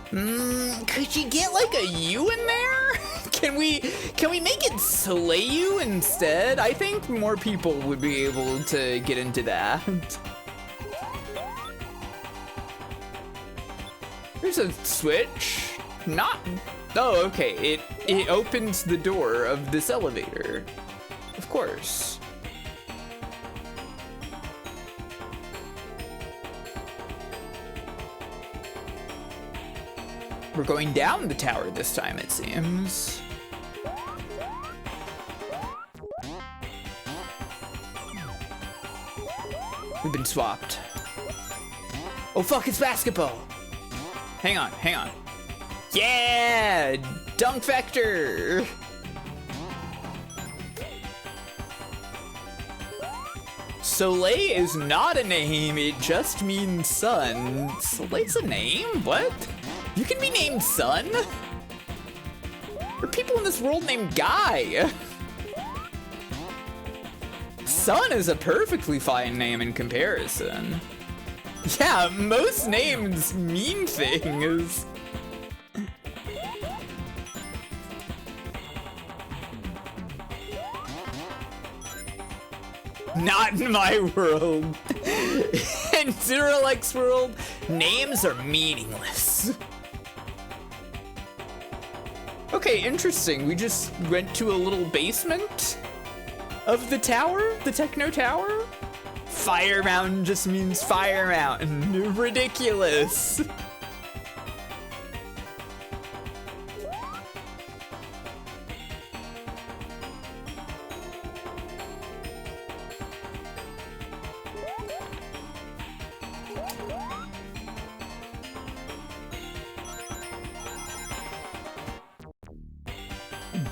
Could you get like a U in there? Can we make it Soleil instead? I think more people would be able to get into that. There's a switch. Not. Oh, okay. It opens the door of this elevator. Of course. We're going down the tower this time, it seems. We've been swapped. Oh fuck, it's basketball. Hang on, hang on. Yeah! Dunk Vector! Soleil is not a name, it just means sun. Soleil's a name? What? You can be named Sun? There are people in this world named Guy. Sun is a perfectly fine name in comparison. Yeah, most names mean things. Not in my world. In Zeralek's world, names are meaningless. Okay, interesting. We just went to a little basement of the tower, the Techno Tower. Fire Mountain just means Fire Mountain. Ridiculous.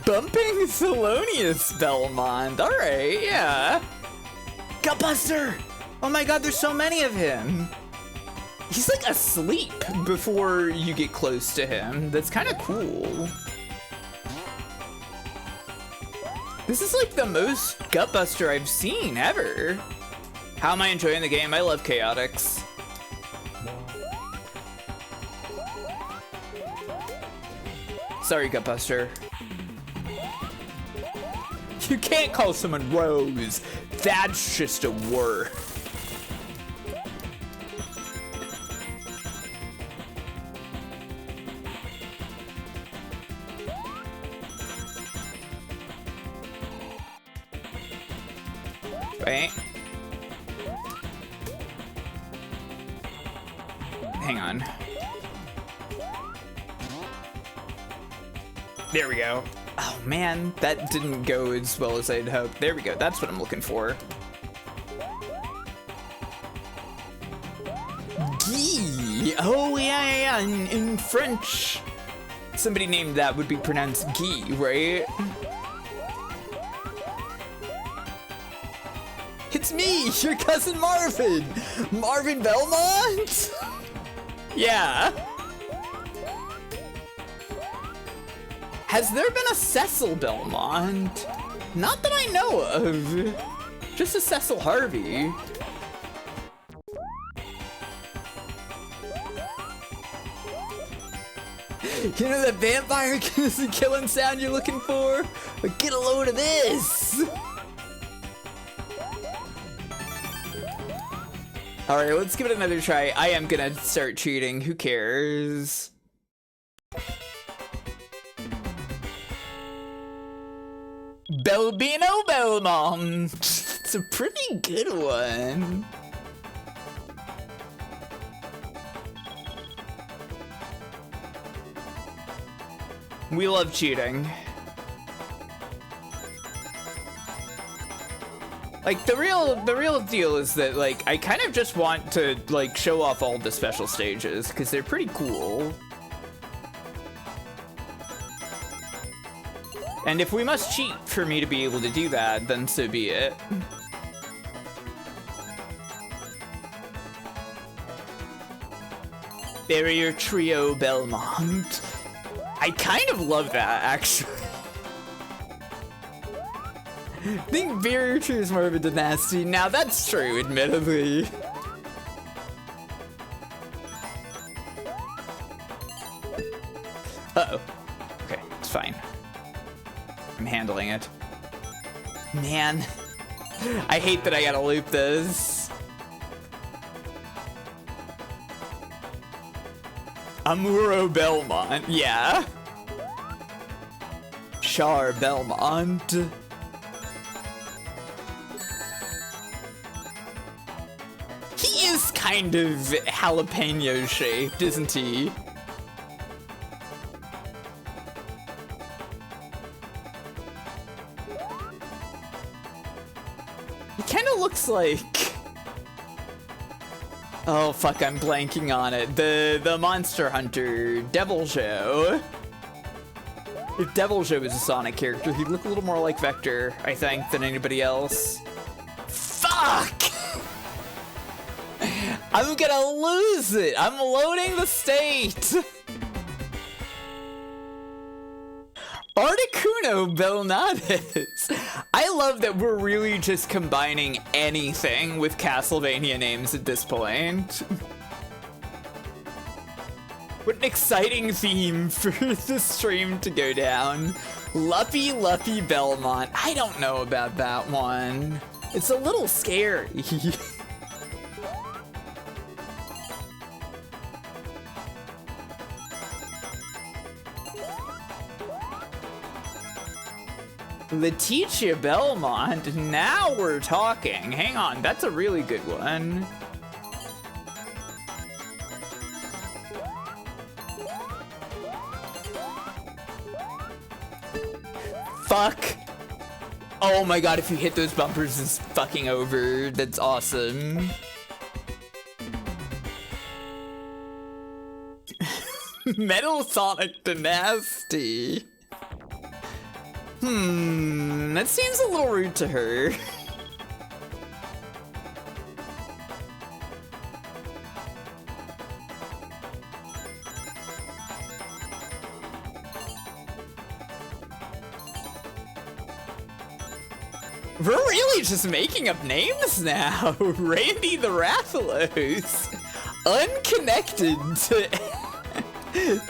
Bumping Thelonious Belmont. All right, yeah. Gutbuster! Oh my god, there's so many of him. He's like asleep before you get close to him. That's kind of cool. This is like the most Gutbuster I've seen ever. How am I enjoying the game? I love Chaotix. Sorry, Gutbuster. You can't call someone Rose. That's just a word. Wait. Hang on. There we go. Oh man, that didn't go as well as I'd hoped. There we go, that's what I'm looking for. Guy. Oh yeah. In French, somebody named that would be pronounced Guy, right? It's me, your cousin Marvin. Marvin Belmont? Yeah. Has there been a Cecil Belmont? Not that I know of. Just a Cecil Harvey. You know that vampire killing sound you're looking for? But get a load of this. All right, let's give it another try. I am gonna start cheating. Who cares? Belbino Belmont. It's a pretty good one. We love cheating. Like, the real deal is that, like, I kind of just want to, like, show off all the special stages, because they're pretty cool. And if we must cheat for me to be able to do that, then so be it. Barrier Trio Belmont. I kind of love that, actually. I think Barrier Trio is more of a dynasty. Now, that's true, admittedly. Uh-oh. Okay, it's fine. I'm handling it. Man. I hate that I gotta loop this. Amuro Belmont, yeah. Char Belmont. He is kind of jalapeno shaped, isn't he? He kind of looks like... Oh fuck, I'm blanking on it. The Monster Hunter, Deviljho. If Deviljho was a Sonic character, he'd look a little more like Vector, I think, than anybody else. Fuck! I'm gonna lose it! I'm loading the state! Articuno Belnades. I love that we're really just combining anything with Castlevania names at this point. What an exciting theme for the stream to go down. Luppy Belmont. I don't know about that one. It's a little scary. Letitia Belmont, now we're talking. Hang on, that's a really good one. Fuck. Oh my god, if you hit those bumpers, it's fucking over. That's awesome. Metal Sonic Dynasty. That seems a little rude to her. We're really just making up names now. Randy the Rathalos. Unconnected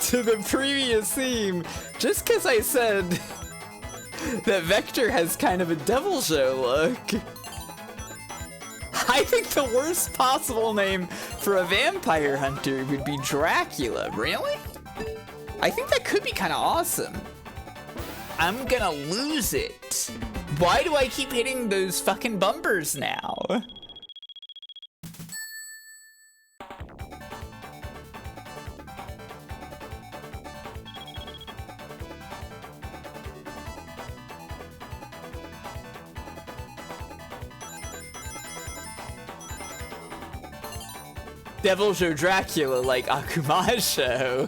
to the previous theme. Just because I said that Vector has kind of a Deviljho look. I think the worst possible name for a vampire hunter would be Dracula. Really? I think that could be kind of awesome. I'm gonna lose it. Why do I keep hitting those fucking bumpers now? Deviljho Dracula like Akumasho.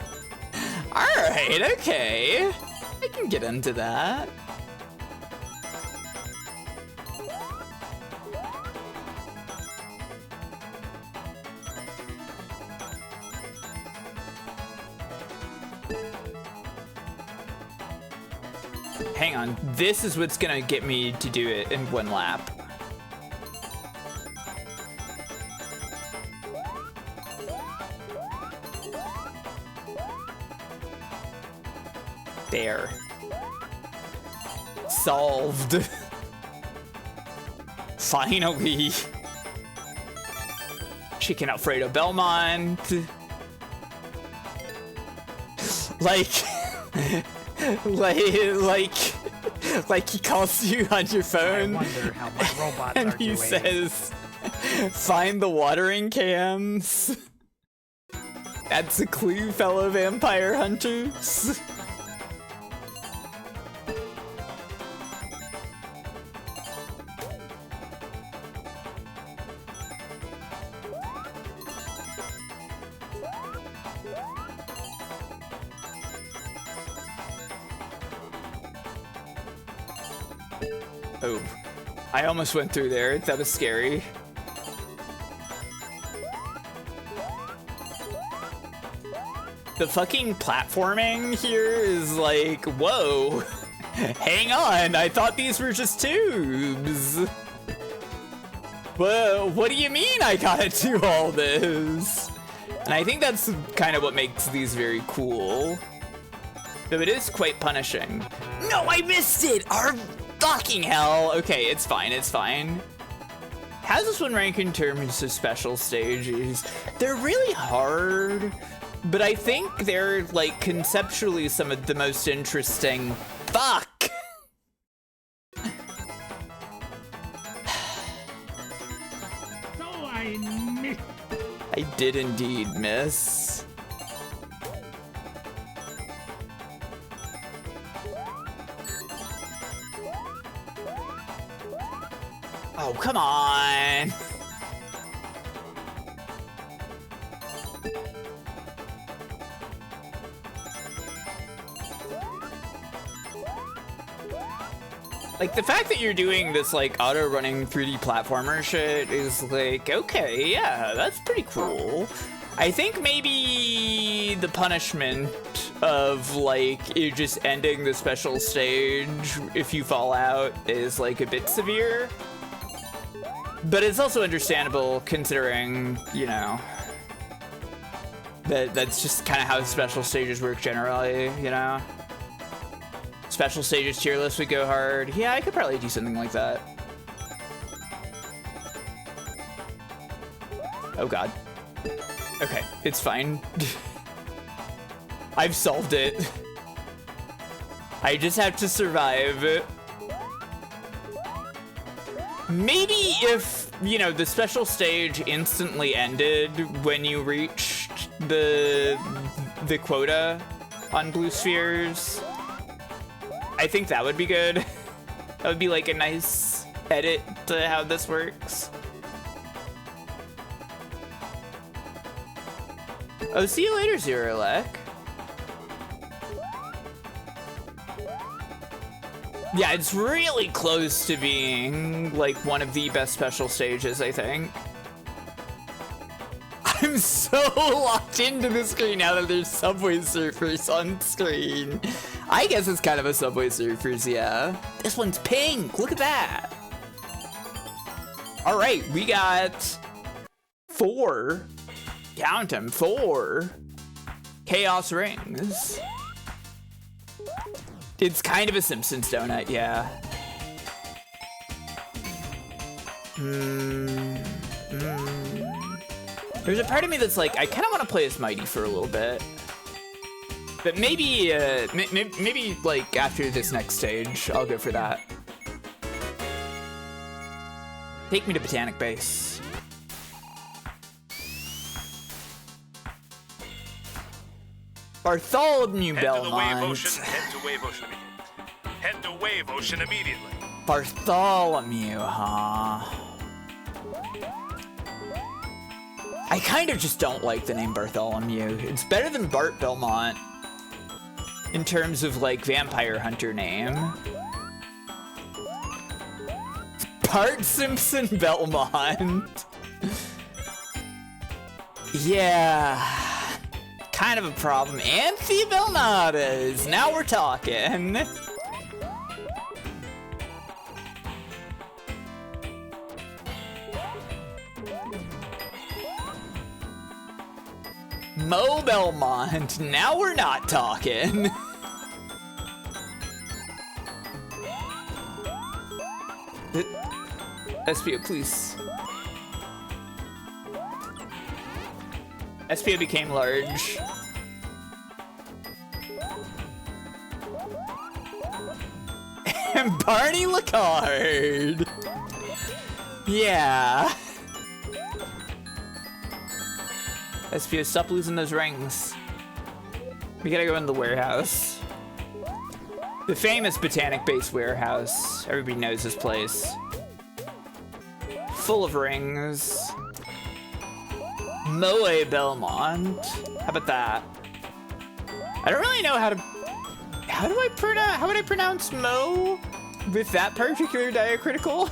Alright, okay. I can get into that. Hang on, this is what's gonna get me to do it in one lap. There. Solved. Finally. Chicken Alfredo Belmont. Like he calls you on your phone. I wonder how my robots and are he doing. says, find the watering cans. That's a clue, fellow vampire hunters. Oh, I almost went through there. That was scary. The fucking platforming here is like, whoa. Hang on, I thought these were just tubes. Well, what do you mean I gotta do all this? And I think that's kind of what makes these very cool. Though it is quite punishing. No, I missed it! Our fucking hell! Okay, it's fine, it's fine. How's this one rank in terms of special stages? They're really hard, but I think they're, like, conceptually some of the most interesting. Fuck! I did indeed miss. Oh, come on. Like, the fact that you're doing this, like, auto-running 3D platformer shit is, like, okay, yeah, that's pretty cool. I think maybe the punishment of, like, it just ending the special stage if you fall out is, like, a bit severe. But it's also understandable considering, you know, that's just kind of how special stages work generally, you know? Special stages tier list would go hard. Yeah, I could probably do something like that. Oh god. Okay, it's fine. I've solved it. I just have to survive. Maybe if, you know, the special stage instantly ended when you reached the quota on blue spheres, I think that would be good. That would be like a nice edit to how this works. Oh, see you later, Zerolek. Yeah, it's really close to being like one of the best special stages, I think. I'm so locked into the screen now that there's Subway Surfers on screen. I guess it's kind of a Subway Surfers, yeah. This one's pink, look at that. All right, we got 4, count them, 4 Chaos Rings. It's kind of a Simpsons donut, yeah. There's a part of me that's like, I kind of want to play as Mighty for a little bit. But maybe, maybe like after this next stage, I'll go for that. Take me to Botanic Base. Bartholomew Belmont. Head to the Wave Ocean, head to Wave Ocean immediately. Head to Wave Ocean immediately. Bartholomew, huh? I kind of just don't like the name Bartholomew. It's better than Bart Belmont in terms of, like, vampire hunter name. Bart Simpson Belmont. Yeah. Kind of a problem. Anthe Belnadas. Now we're talking. Mo Belmont. Now we're not talking. SPO, please. SPO became large. And Barney Lacard. Yeah. SPO, stop losing those rings. We gotta go in the warehouse. The famous Botanic Base warehouse. Everybody knows this place. Full of rings. Moe Belmont. How about that? I don't really know how to... How would I pronounce Mo? with that particular diacritical.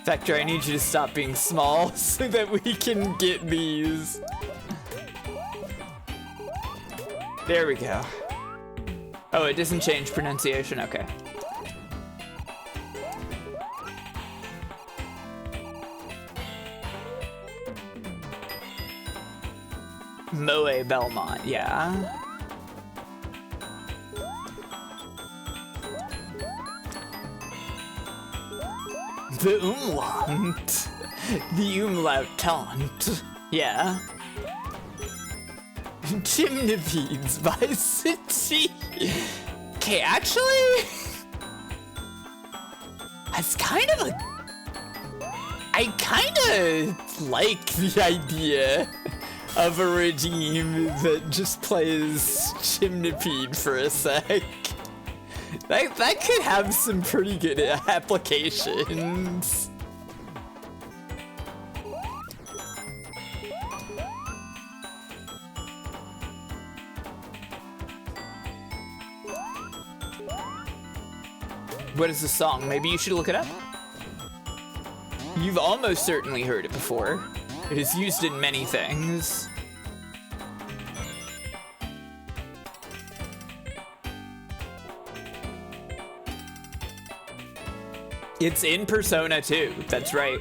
Vector, I need you to stop being small so that we can get these. There we go. Oh, it doesn't change pronunciation, okay. Moe Belmont, yeah. The umlaut. The umlaut taunt. Yeah. Gymnopedes by City. Okay, actually, that's kind of a... I kind of like the idea of a regime that just plays Gymnopede for a sec. That could have some pretty good applications. What is the song? Maybe you should look it up. You've almost certainly heard it before. It is used in many things. It's in Persona 2, that's right.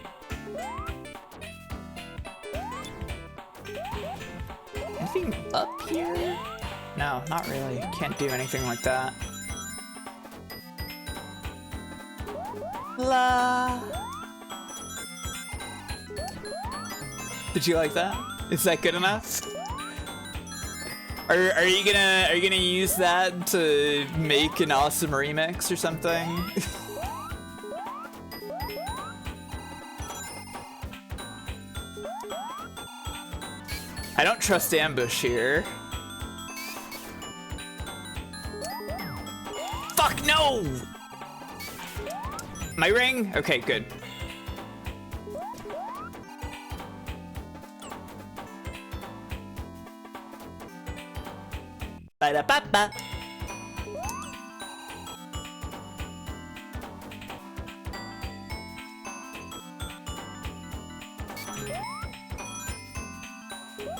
Anything up here? No, not really. Can't do anything like that. La. Did you like that? Is that good enough? Are you gonna use that to make an awesome remix or something? I don't trust ambush here. Fuck no! My ring? Okay, good. Ba-da-ba-ba.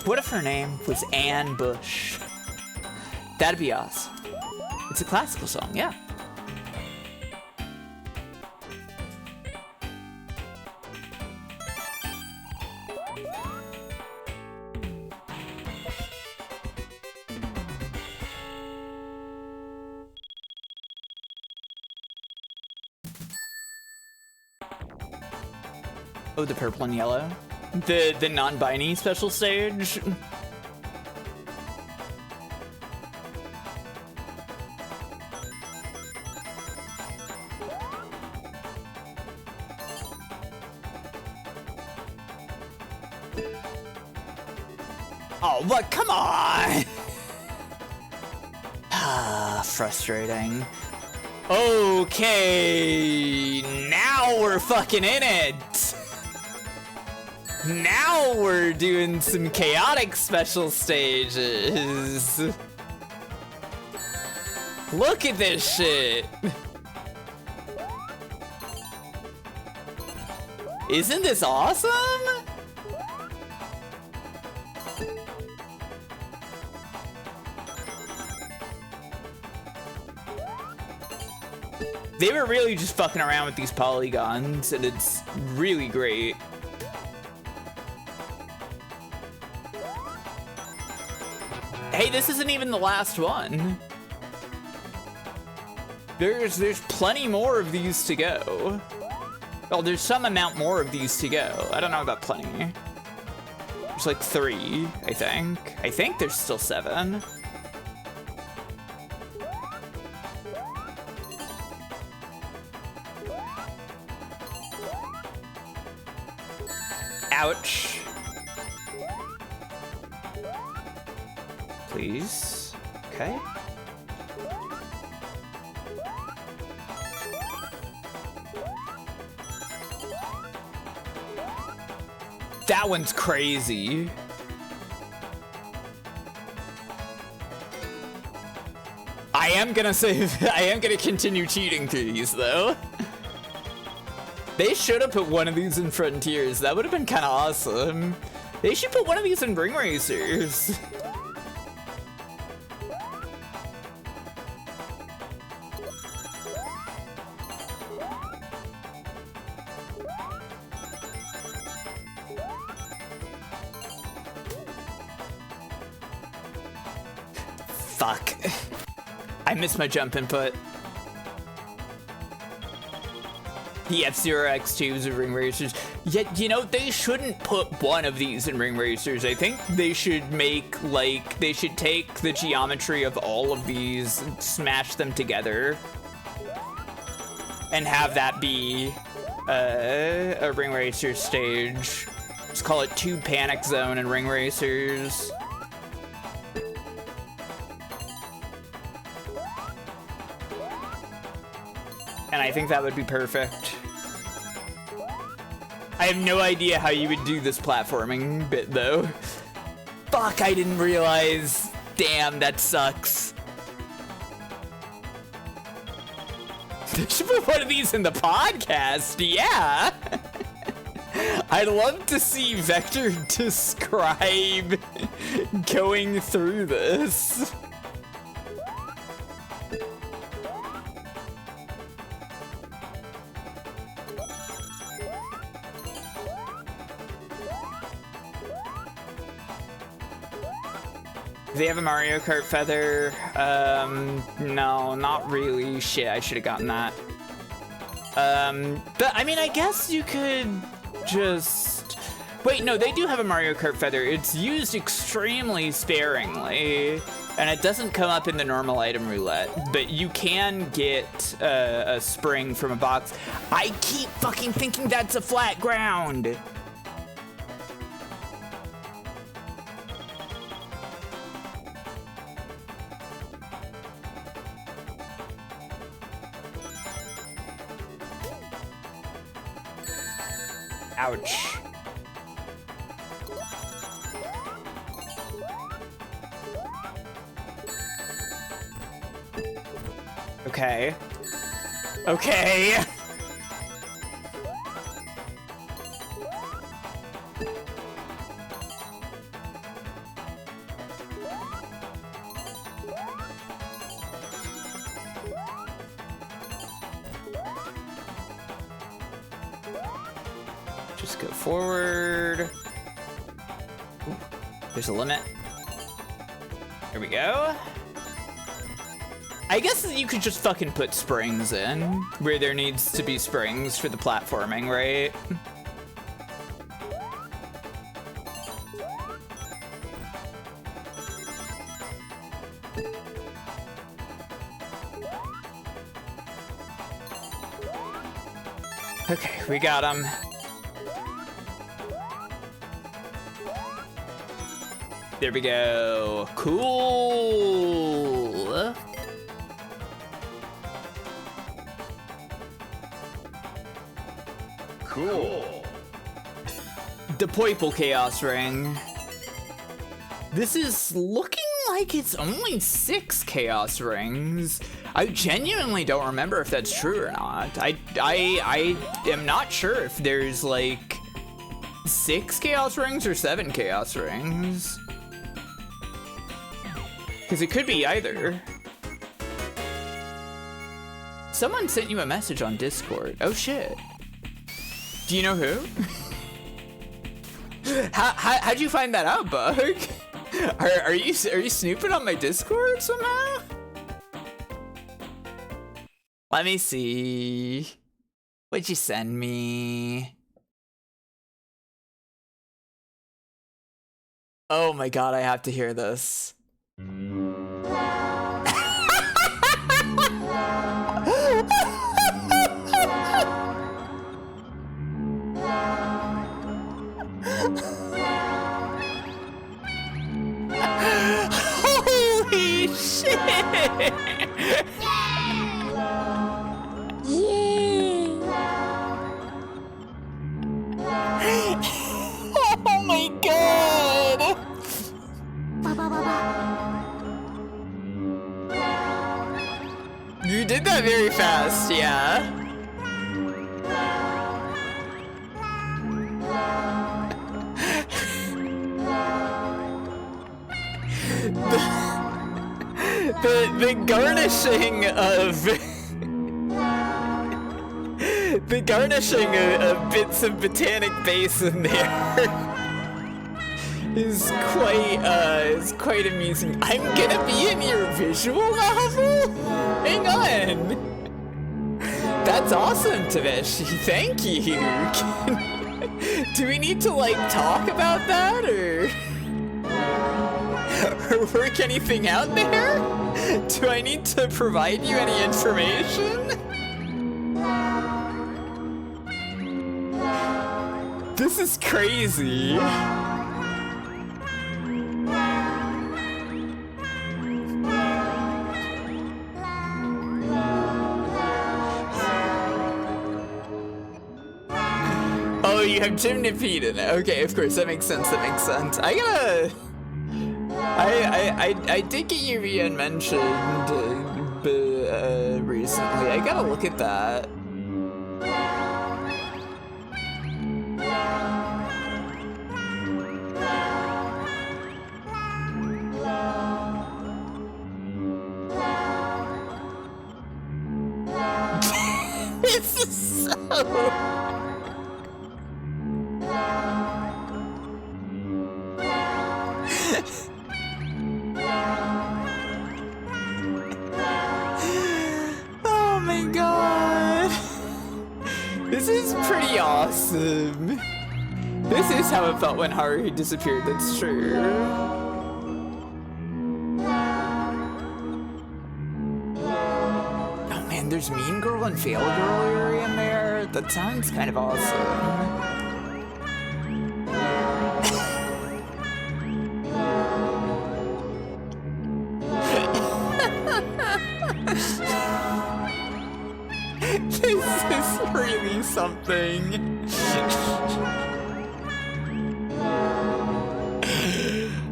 What if her name was Anne Bush? That'd be awesome. It's a classical song, yeah. Oh, the purple and yellow. The non-binary special stage. Oh, what? Come on! Ah, frustrating. Okay, now we're fucking in it. Now we're doing some chaotic special stages. Look at this shit. Isn't this awesome? They were really just fucking around with these polygons, and it's really great. Hey, this isn't even the last one. There's plenty more of these to go. Well, there's some amount more of these to go. I don't know about plenty. There's like 3, I think. I think there's still 7. Ouch. Please. Okay. That one's crazy. I am gonna save. I am gonna continue cheating through these though. They should have put one of these in Frontiers. That would have been kind of awesome. They should put one of these in Ring Racers. Fuck. I missed my jump input. The F-Zero X2s of Ring Racers. Yet, you know, they shouldn't put one of these in Ring Racers. I think they should make, like, they should take the geometry of all of these and smash them together. And have that be a Ring Racer stage. Let's call it 2 Panic Zone and Ring Racers. And I think that would be perfect. I have no idea how you would do this platforming bit, though. Fuck, I didn't realize. Damn, that sucks. They should put one of these in the podcast, yeah. I'd love to see Vector describe going through this. Do they have a Mario Kart feather? No, not really. Shit, I should have gotten that. But I mean, I guess you could just... Wait, no, they do have a Mario Kart feather. It's used extremely sparingly, and it doesn't come up in the normal item roulette, but you can get a spring from a box. I keep fucking thinking that's a flat ground. Ouch. Okay. Okay. Just go forward. Ooh, there's a limit. There we go. I guess you could just fucking put springs in where there needs to be springs for the platforming, right? Okay, we got him. There we go. Cool. Cool. The Poiple Chaos Ring. This is looking like it's only 6 Chaos Rings. I genuinely don't remember if that's true or not. I am not sure if there's like 6 Chaos Rings or 7 Chaos Rings. Because it could be either. Someone sent you a message on Discord. Oh shit. Do you know who? How'd you find that out, Bug? Are you snooping on my Discord somehow? Let me see. What'd you send me? Oh my god, I have to hear this. Holy shit! Oh my god! that very fast, yeah. The garnishing of the garnishing of bits of botanic base in there is quite amusing. I'm gonna be in your visual novel? Hang on. That's awesome, Taveshi. Thank you. Do we need to like talk about that or work anything out there? Do I need to provide you any information? This is crazy. Oh, you have Gymnopedon. Okay, of course, that makes sense, that makes sense. I did get UVN mentioned recently. I gotta look at that. This is so... Oh my god. This is pretty awesome. This is how it felt when Haruhi disappeared, that's true. Oh man, there's Mean Girl and Fail Girl area in there? That sounds kind of awesome. This is really something.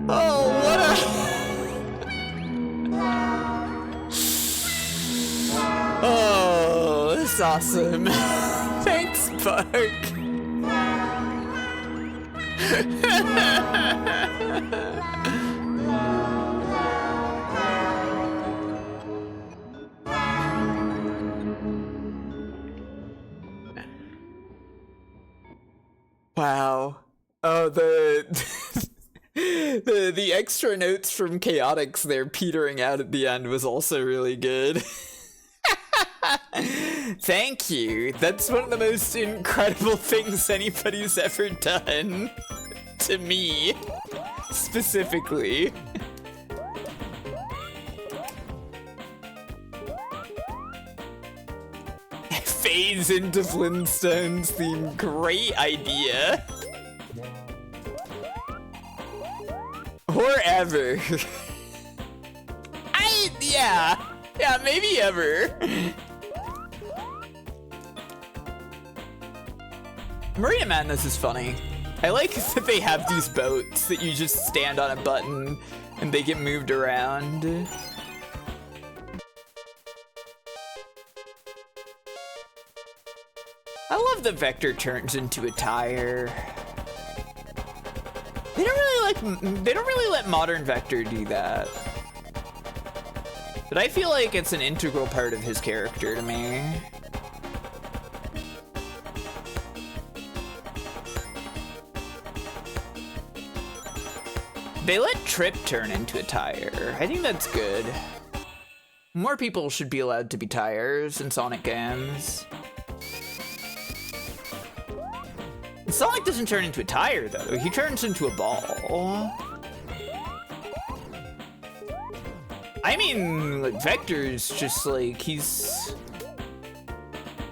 Oh, what a... Oh, this is awesome. Thanks, Buck. Wow. Oh, the extra notes from Chaotix there petering out at the end was also really good. Thank you. That's one of the most incredible things anybody's ever done. To me. Specifically. Phase into Flintstones theme. Great idea. Or ever. Yeah, maybe ever. Marina Madness is funny. I like that they have these boats that you just stand on a button and they get moved around. I love that Vector turns into a tire. They don't really let modern Vector do that. But I feel like it's an integral part of his character to me. They let Trip turn into a tire. I think that's good. More people should be allowed to be tires in Sonic games. Sonic doesn't turn into a tire, though. He turns into a ball. I mean, like, Vector's just like, he's...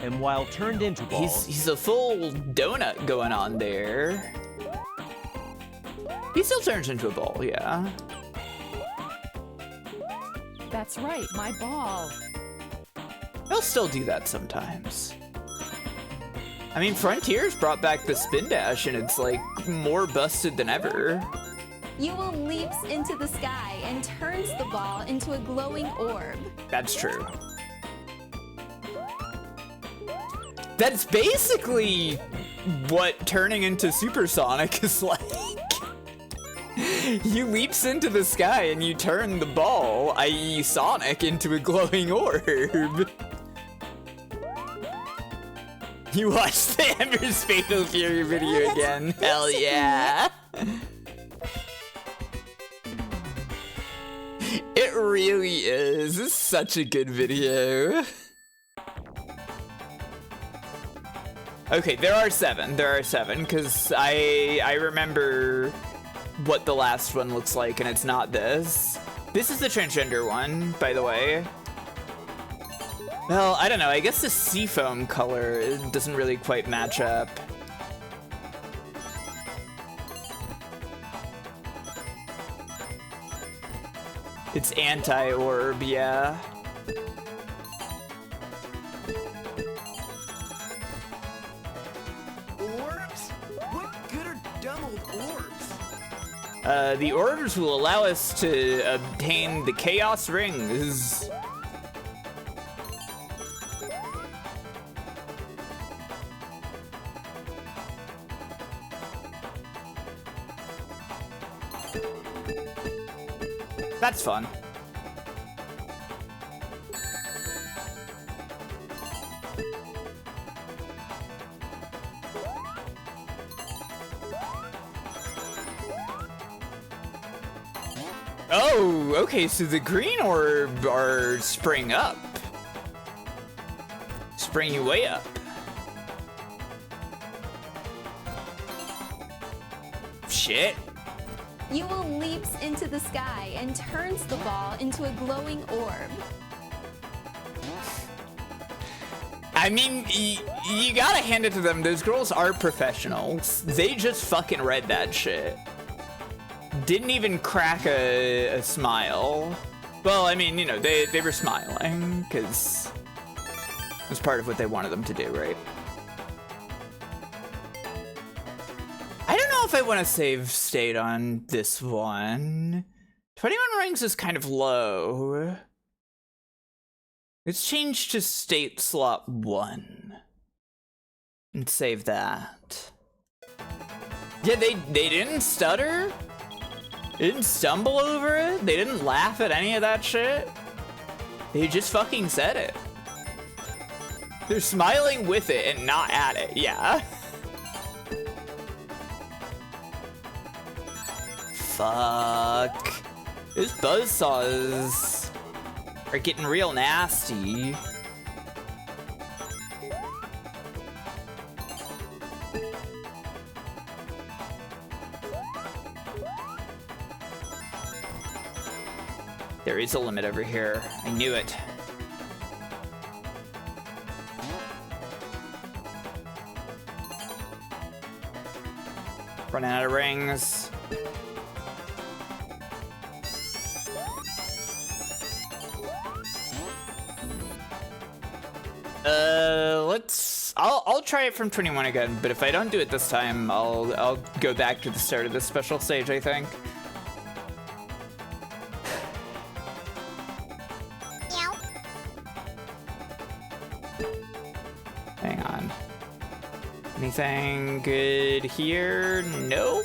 And while turned into balls... He's a full donut going on there. He still turns into a ball, yeah. That's right, my ball. He'll still do that sometimes. I mean, Frontiers brought back the spin dash, and it's like more busted than ever. Yule leaps into the sky and turns the ball into a glowing orb. That's true. That's basically what turning into Supersonic is like. You leaps into the sky and you turn the ball, i.e. Sonic, into a glowing orb. You watched the Ember's Fatal Fury video again. Hell yeah. It really is. It's such a good video. Okay, there are 7. There are 7, because I remember what the last one looks like, and it's not this. This is the transgender one, by the way. Well, I don't know. I guess the seafoam color doesn't really quite match up. It's anti-orb, yeah. Orbs? What good are dumb old orbs? The orbs will allow us to obtain the Chaos Rings. That's fun. Oh, okay, so the green orb are spring up. Spring you way up. Shit. You will leaps into the sky and turns the ball into a glowing orb. I mean, you gotta hand it to them. Those girls are professionals. They just fucking read that shit. Didn't even crack a smile. Well, I mean, you know, they were smiling because it was part of what they wanted them to do, right? I don't know if I want to save state on this one. 21 rings is kind of low. Let's change to state slot 1 and save that. Yeah, they didn't stutter. They didn't stumble over it. They didn't laugh at any of that shit. They just fucking said it. They're smiling with it and not at it, yeah. Fuck. Those buzzsaws are getting real nasty. There is a limit over here. I knew it. Running out of rings. I'll try it from 21 again, but if I don't do it this time, I'll go back to the start of this special stage, I think. Hang on. Anything good here? Nope.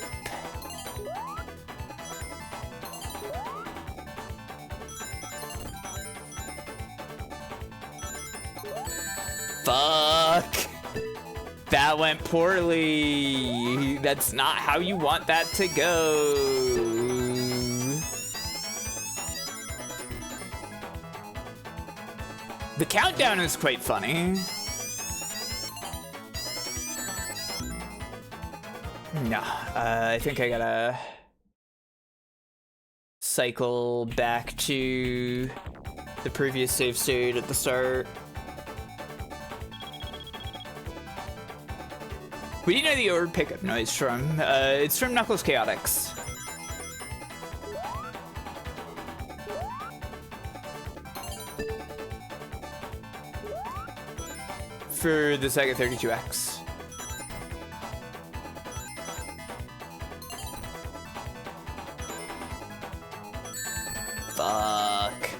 Fuck. That went poorly. That's not how you want that to go. The countdown is quite funny. No, I think I gotta cycle back to the previous save state at the start. We do know the orb pickup noise from. It's from Knuckles Chaotix. For the Sega 32X. Fuck.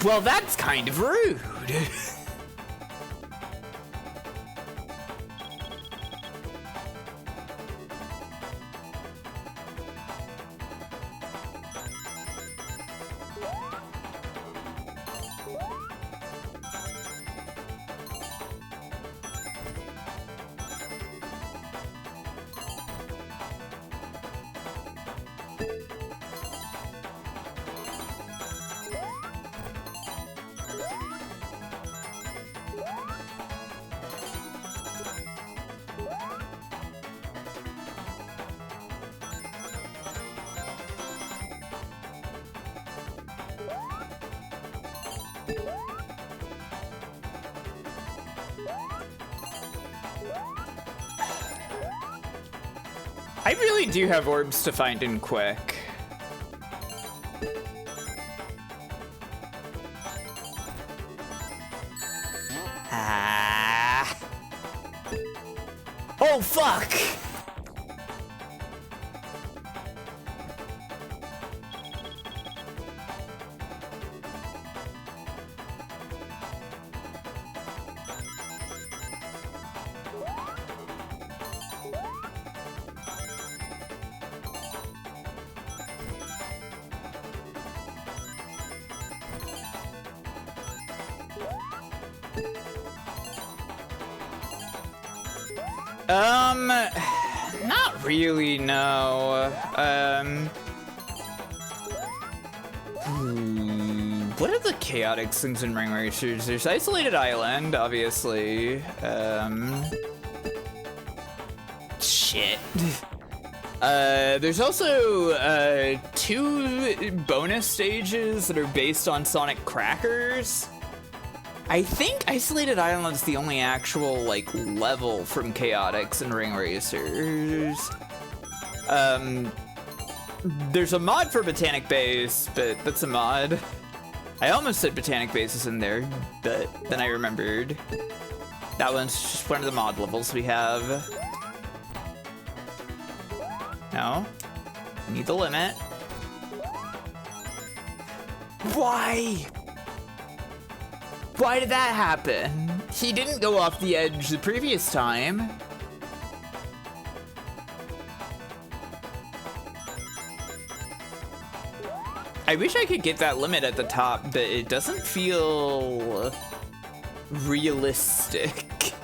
Well, that's kind of rude. I really do have orbs to find in quick. Ah. Oh, fuck! Not really, no. What are the chaotic things in Ring Racers? There's Isolated Island, obviously. Shit. There's also, 2 bonus stages that are based on Sonic Crackers. I think Isolated Island is the only actual, like, level from Chaotix and Ring Racers. There's a mod for Botanic Base, but that's a mod. I almost said Botanic Base is in there, but then I remembered. That one's just one of the mod levels we have. No. Need the limit. Why? Why did that happen? He didn't go off the edge the previous time. I wish I could get that limit at the top, but it doesn't feel realistic.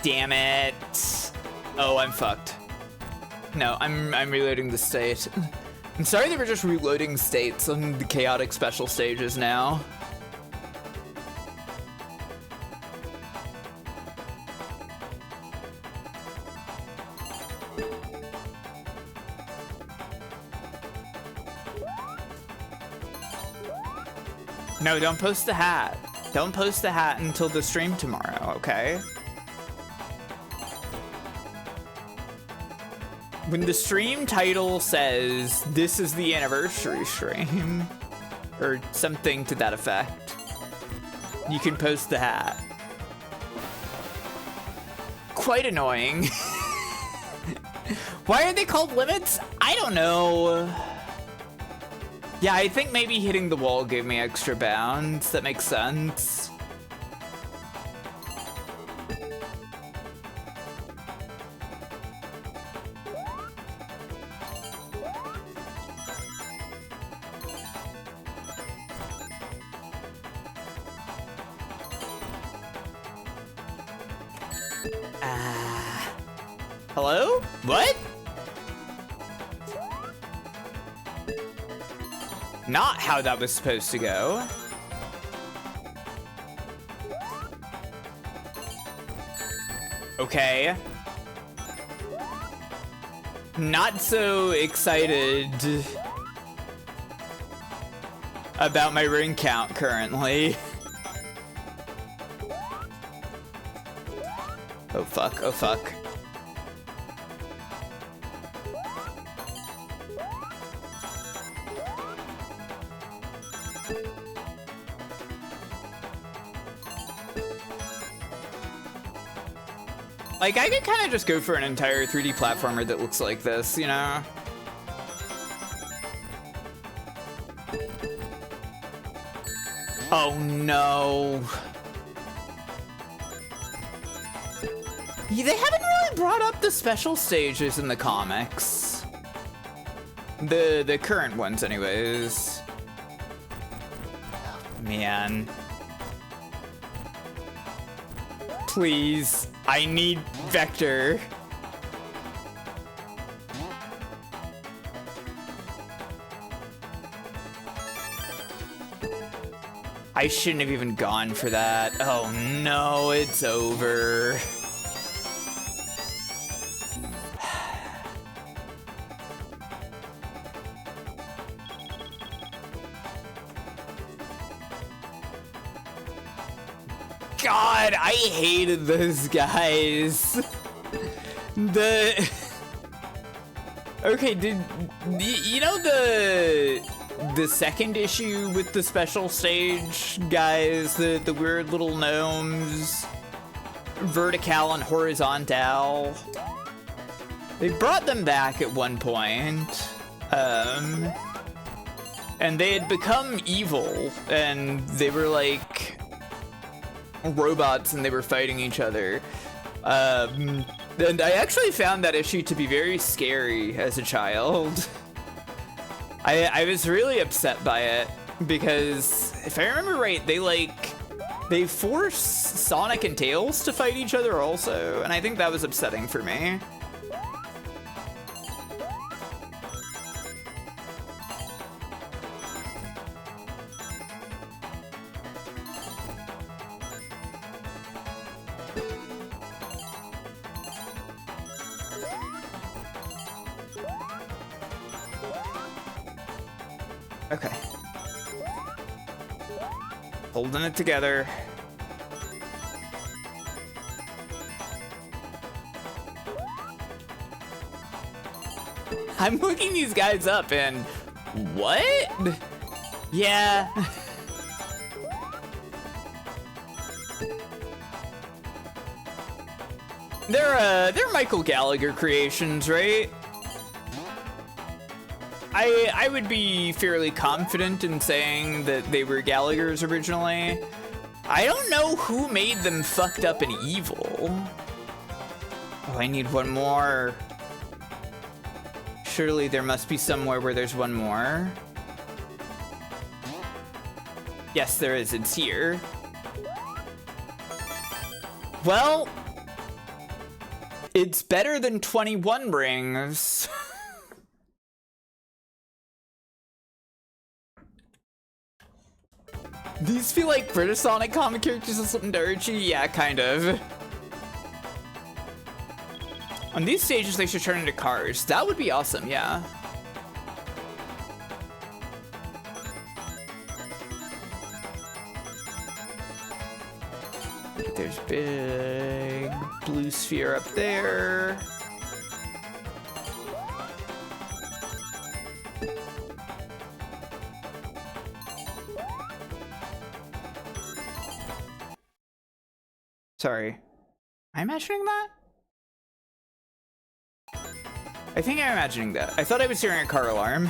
Damn it. Oh, I'm fucked. No, I'm reloading the state. I'm sorry that we're just reloading states on the chaotic special stages now. No, don't post the hat. Don't post the hat until the stream tomorrow, okay? When the stream title says, this is the anniversary stream, or something to that effect, you can post the hat. Quite annoying. Why are they called limits? I don't know. Yeah, I think maybe hitting the wall gave me extra bounds. That makes sense. Hello? What? Not how that was supposed to go. Okay. Not so excited about my ring count currently. Oh fuck, oh fuck. Like, I could kind of just go for an entire 3D platformer that looks like this, you know? Oh no. Yeah, they haven't really brought up the special stages in the comics. The current ones anyways. Man. Please, I need Vector. I shouldn't have even gone for that. Oh no, it's over. God, I hated those guys. Okay, you know the second issue with the special stage guys, the weird little gnomes, vertical and horizontal? They brought them back at one point, and they had become evil, and they were like robots, and they were fighting each other. And I actually found that issue to be very scary as a child. I was really upset by it because if I remember right, they force Sonic and Tails to fight each other also, and I think that was upsetting for me. Okay. Holding it together. I'm looking these guys up and what? Yeah. They're Michael Gallagher creations, right? I would be fairly confident in saying that they were Gallagher's originally. I don't know who made them fucked up and evil. Oh, I need one more. Surely there must be somewhere where there's one more. Yes, there is. It's here. Well, it's better than 21 rings. These feel like British Sonic comic characters or something to Archie? Yeah, kind of. On these stages, they should turn into cars. That would be awesome, yeah. There's big blue sphere up there. Sorry. Am I imagining that? I think I'm imagining that. I thought I was hearing a car alarm.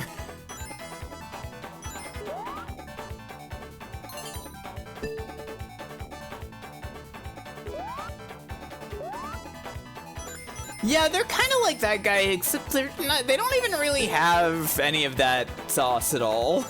Yeah, they're kind of like that guy, except they don't even really have any of that sauce at all.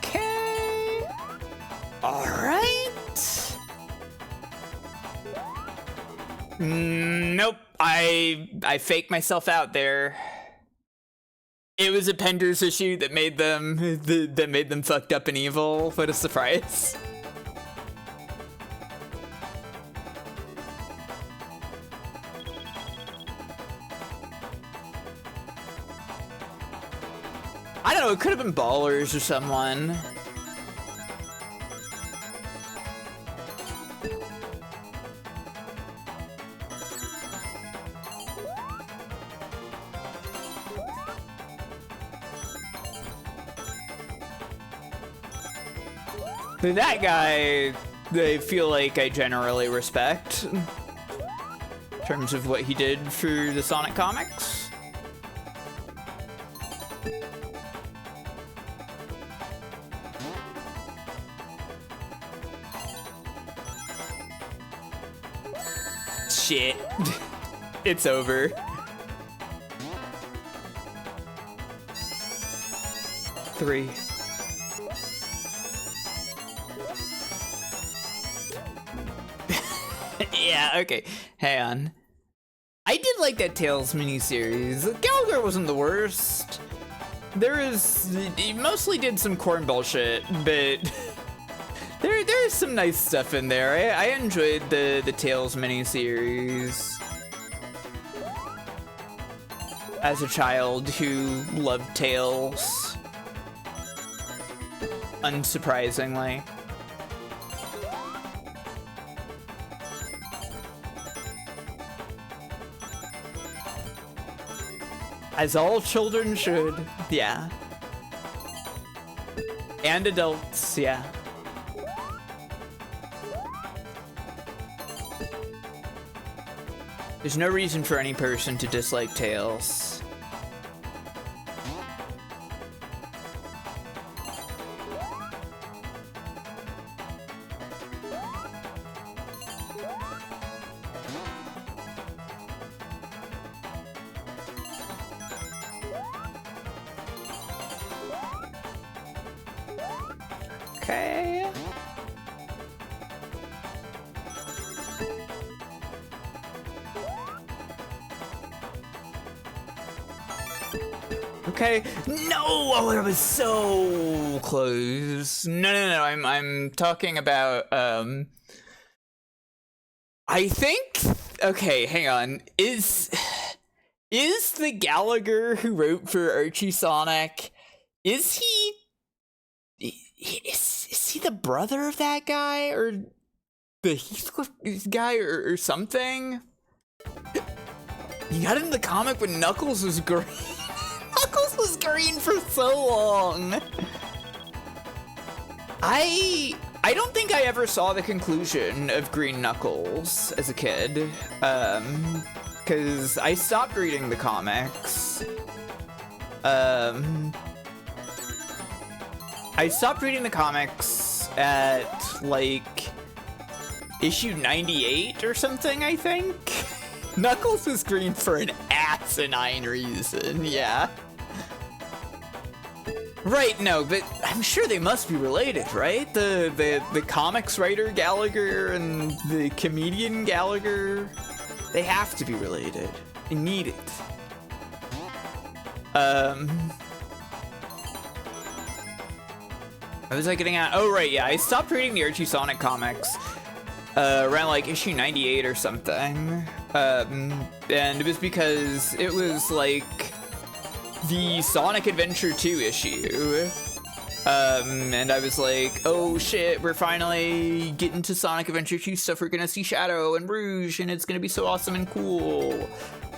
Okay. All right. Nope. I faked myself out there. It was a Penders issue that made them fucked up and evil. What a surprise. I don't know, it could have been Ballers or someone. That guy, I feel like I generally respect in terms of what he did for the Sonic comics. Shit. It's over. Three. Yeah, okay. Hang on. I did like that Tails miniseries. Gallagher wasn't the worst. He mostly did some corn bullshit, but there's some nice stuff in there. I enjoyed the Tails miniseries. As a child who loved Tails. Unsurprisingly. As all children should, yeah. And adults, yeah. There's no reason for any person to dislike Tails. Okay. Okay. No! Oh, it was so close. No. I'm talking about I think. Okay, hang on. Is the Gallagher who wrote for Archie Sonic? Is he the brother of that guy, or the Heathcliff guy, or something? You got in the comic when Knuckles was green. Knuckles was green for so long. I don't think I ever saw the conclusion of Green Knuckles as a kid, because I stopped reading the comics. I stopped reading the comics at, like, issue 98 or something, I think? Knuckles was green for an asinine reason, yeah. Right, no, but I'm sure they must be related, right? The comics writer Gallagher and the comedian Gallagher, they have to be related. They need it. What was I getting at? Oh, right, yeah. I stopped reading the Archie Sonic comics around, like, issue 98 or something. And it was because it was, like, the Sonic Adventure 2 issue. And I was like, oh, shit, we're finally getting to Sonic Adventure 2 stuff. We're gonna see Shadow and Rouge, and it's gonna be so awesome and cool.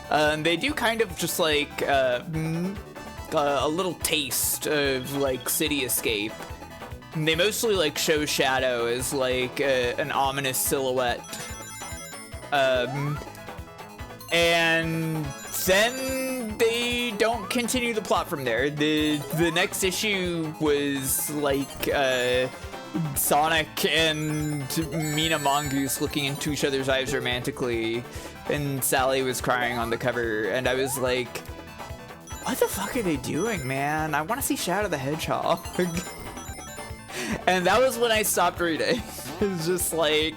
They do kind of just, like, a little taste of, like, City Escape. They mostly, like, show Shadow as, like, an ominous silhouette. And then they don't continue the plot from there. The next issue was, like, Sonic and Mina Mongoose looking into each other's eyes romantically, and Sally was crying on the cover, and I was like, what the fuck are they doing, man? I want to see Shadow the Hedgehog. And that was when I stopped reading. It was just like,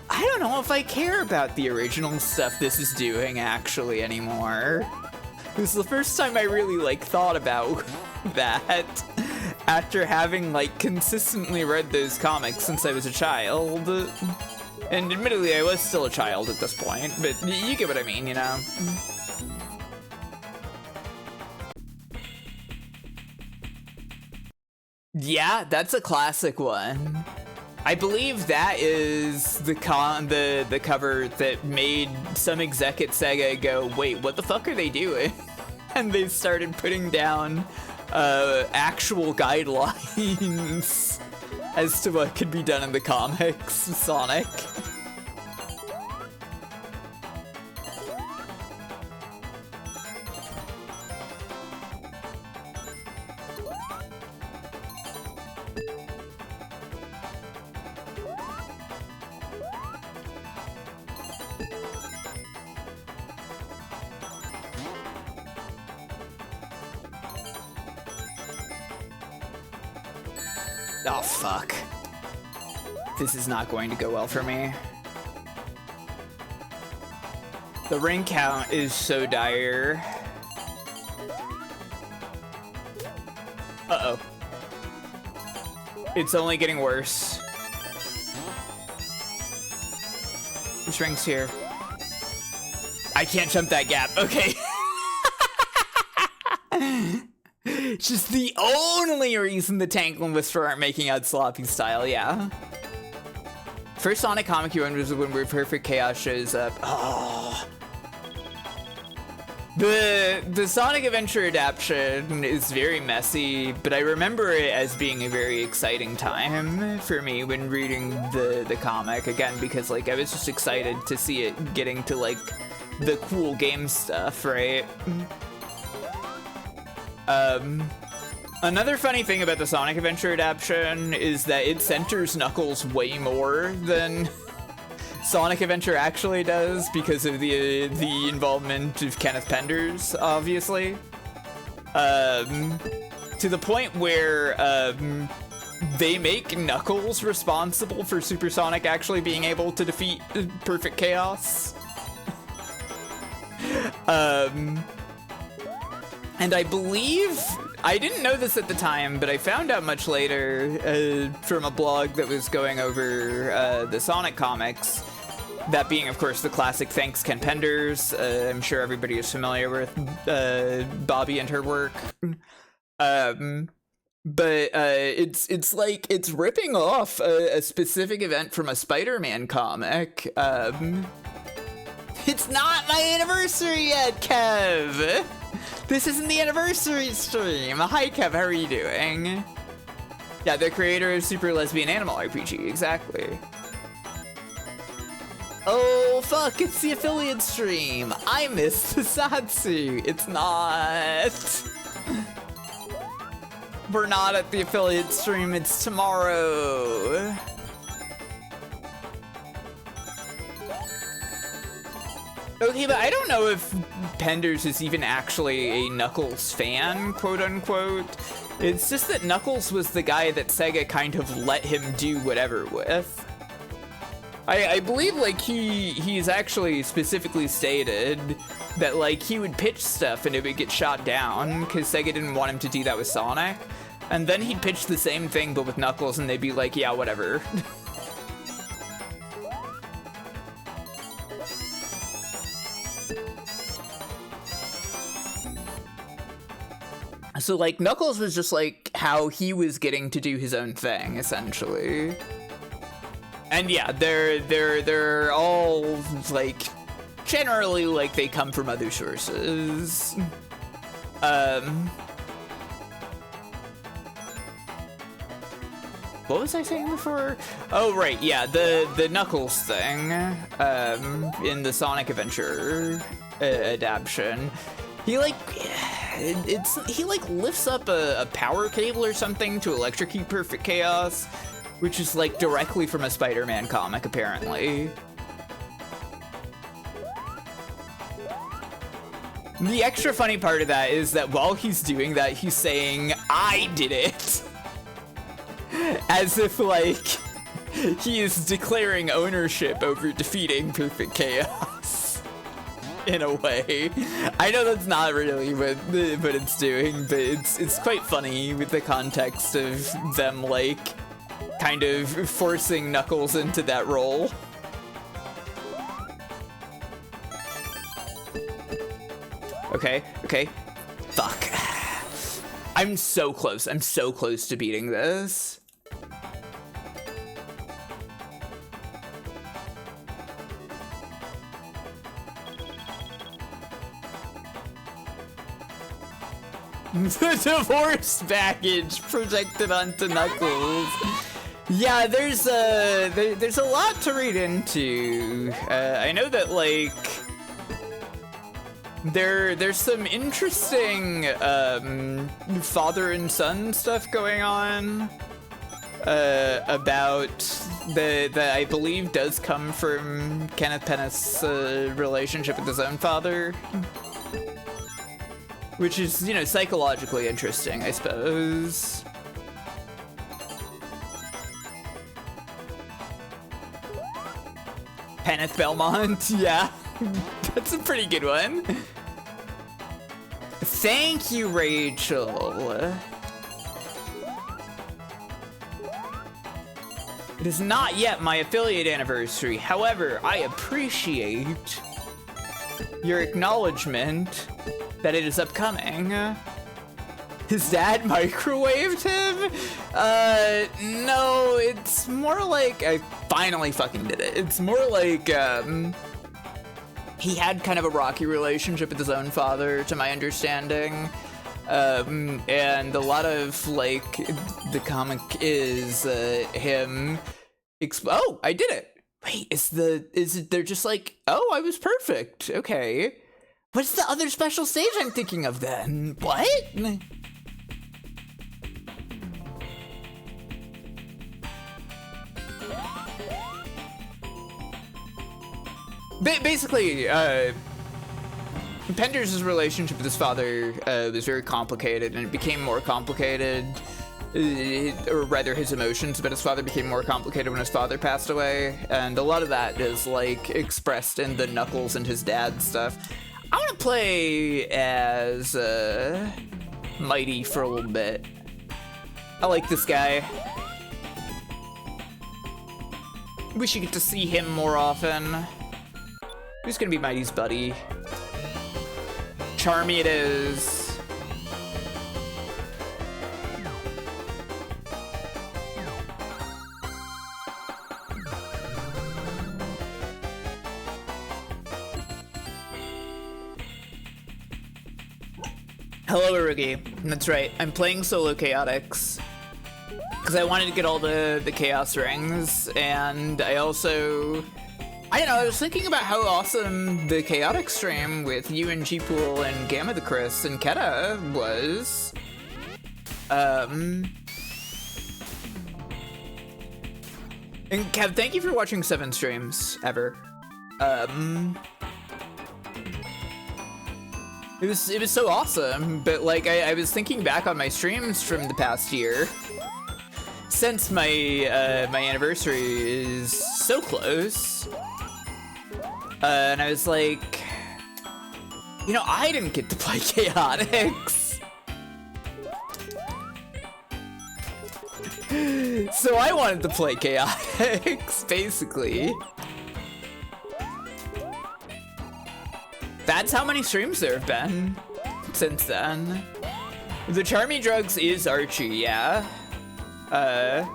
I don't know if I care about the original stuff this is doing actually anymore. It was the first time I really, like, thought about that after having, like, consistently read those comics since I was a child. And admittedly, I was still a child at this point, but you get what I mean, you know? Yeah, that's a classic one. I believe that is the cover that made some exec at Sega go, wait, what the fuck are they doing? And they started putting down actual guidelines as to what could be done in the comics, Sonic. Oh, fuck. This is not going to go well for me. The ring count is so dire. Uh-oh. It's only getting worse. Which ring's here? I can't jump that gap. Okay. Just the only reason the Tank and Whisper aren't making out sloppy style, yeah. First Sonic comic you was when where Perfect Chaos shows up. Oh. The Sonic Adventure adaptation is very messy, but I remember it as being a very exciting time for me when reading the comic, again, because like I was just excited to see it getting to like the cool game stuff, right? Another funny thing about the Sonic Adventure adaptation is that it centers Knuckles way more than Sonic Adventure actually does because of the involvement of Kenneth Penders, obviously. To the point where they make Knuckles responsible for Super Sonic actually being able to defeat Perfect Chaos. And I believe, I didn't know this at the time, but I found out much later from a blog that was going over the Sonic comics, that being, of course, the classic Thanks Ken Penders. I'm sure everybody is familiar with Bobby and her work. But it's like, it's ripping off a specific event from a Spider-Man comic. It's not my anniversary yet, Kev! This isn't the anniversary stream! Hi, Kev, how are you doing? Yeah, the creator of Super Lesbian Animal RPG, exactly. Oh, fuck, it's the affiliate stream! I missed the Satsu! It's not! We're not at the affiliate stream, it's tomorrow! Okay, but I don't know if Penders is even actually a Knuckles fan, quote-unquote. It's just that Knuckles was the guy that Sega kind of let him do whatever with. I believe, like, he's actually specifically stated that, like, he would pitch stuff and it would get shot down because Sega didn't want him to do that with Sonic. And then he'd pitch the same thing but with Knuckles and they'd be like, yeah, whatever. So, like, Knuckles was just, like, how he was getting to do his own thing, essentially. And yeah, they're all, like, generally, like, they come from other sources. What was I saying before? Oh, right, yeah, the Knuckles thing, in the Sonic Adventure adaptation. He, like, he like lifts up a power cable or something to electrocute Perfect Chaos, which is like directly from a Spider-Man comic, apparently. The extra funny part of that is that while he's doing that, he's saying, I did it! As if, like, he is declaring ownership over defeating Perfect Chaos. In a way. I know that's not really what it's doing, but it's quite funny with the context of them, like, kind of forcing Knuckles into that role. Okay, fuck. I'm so close to beating this. The divorce baggage projected onto Knuckles. Yeah, there's a lot to read into. I know that like there's some interesting father and son stuff going on about that I believe does come from Kenneth Peneth's relationship with his own father, which is, you know, psychologically interesting, I suppose. Peneth Belmont, yeah. That's a pretty good one. Thank you, Rachel. It is not yet my affiliate anniversary. However, I appreciate your acknowledgement that it is upcoming. His dad microwaved him? No, it's more like I finally fucking did it. It's more like, he had kind of a rocky relationship with his own father, to my understanding. And a lot of, like, the comic is, him oh, I did it! Wait, they're just like, oh, I was perfect, okay. What's the other special stage I'm thinking of then? What? Basically, Pender's relationship with his father was very complicated, and it became more complicated, or rather his emotions about his father became more complicated when his father passed away, and a lot of that is, like, expressed in the Knuckles and his dad stuff. I want to play as Mighty for a little bit. I like this guy. Wish you get to see him more often. Who's gonna be Mighty's buddy? Charmy it is. Hello, Arugi. That's right, I'm playing solo Chaotix because I wanted to get all the Chaos Rings, and I also... I don't know, I was thinking about how awesome the Chaotix stream with you and G-Pool and Gamma the Chris and Keta was. And Kev, thank you for watching 7 streams ever. It was so awesome, but like I was thinking back on my streams from the past year. Since my my anniversary is so close. And I was like, you know, I didn't get to play Chaotix. So I wanted to play Chaotix, basically. That's how many streams there have been since then. The Charmy Drugs is Archie, yeah. Though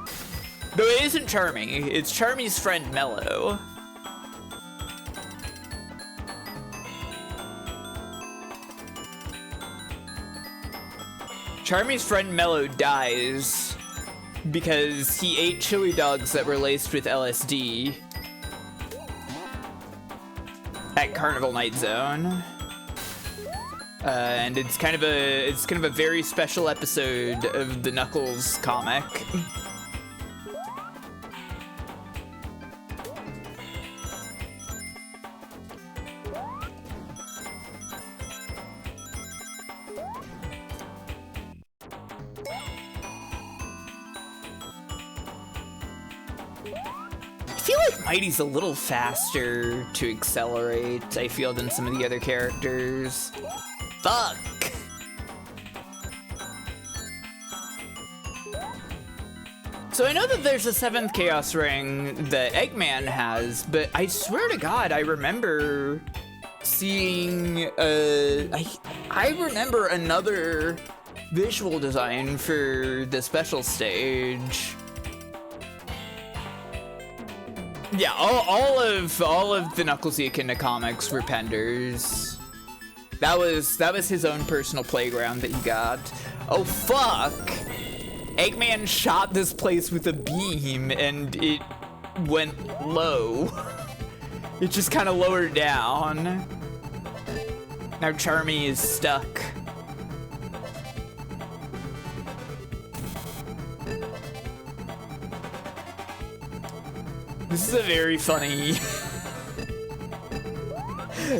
it isn't Charmy, it's Charmy's friend Mello. Charmy's friend Mello dies because he ate chili dogs that were laced with LSD at Carnival Night Zone. And it's kind of a very special episode of the Knuckles comic. I feel like Mighty's a little faster to accelerate, I feel, than some of the other characters. Fuck! So I know that there's a 7th Chaos Ring that Eggman has, but I swear to God, I remember seeing, I remember another visual design for the special stage. Yeah, all of the Knuckles the Echidna comics were Pender's. That was his own personal playground that he got. Oh fuck! Eggman shot this place with a beam and it went low. It just kind of lowered down. Now Charmy is stuck. This is a very funny...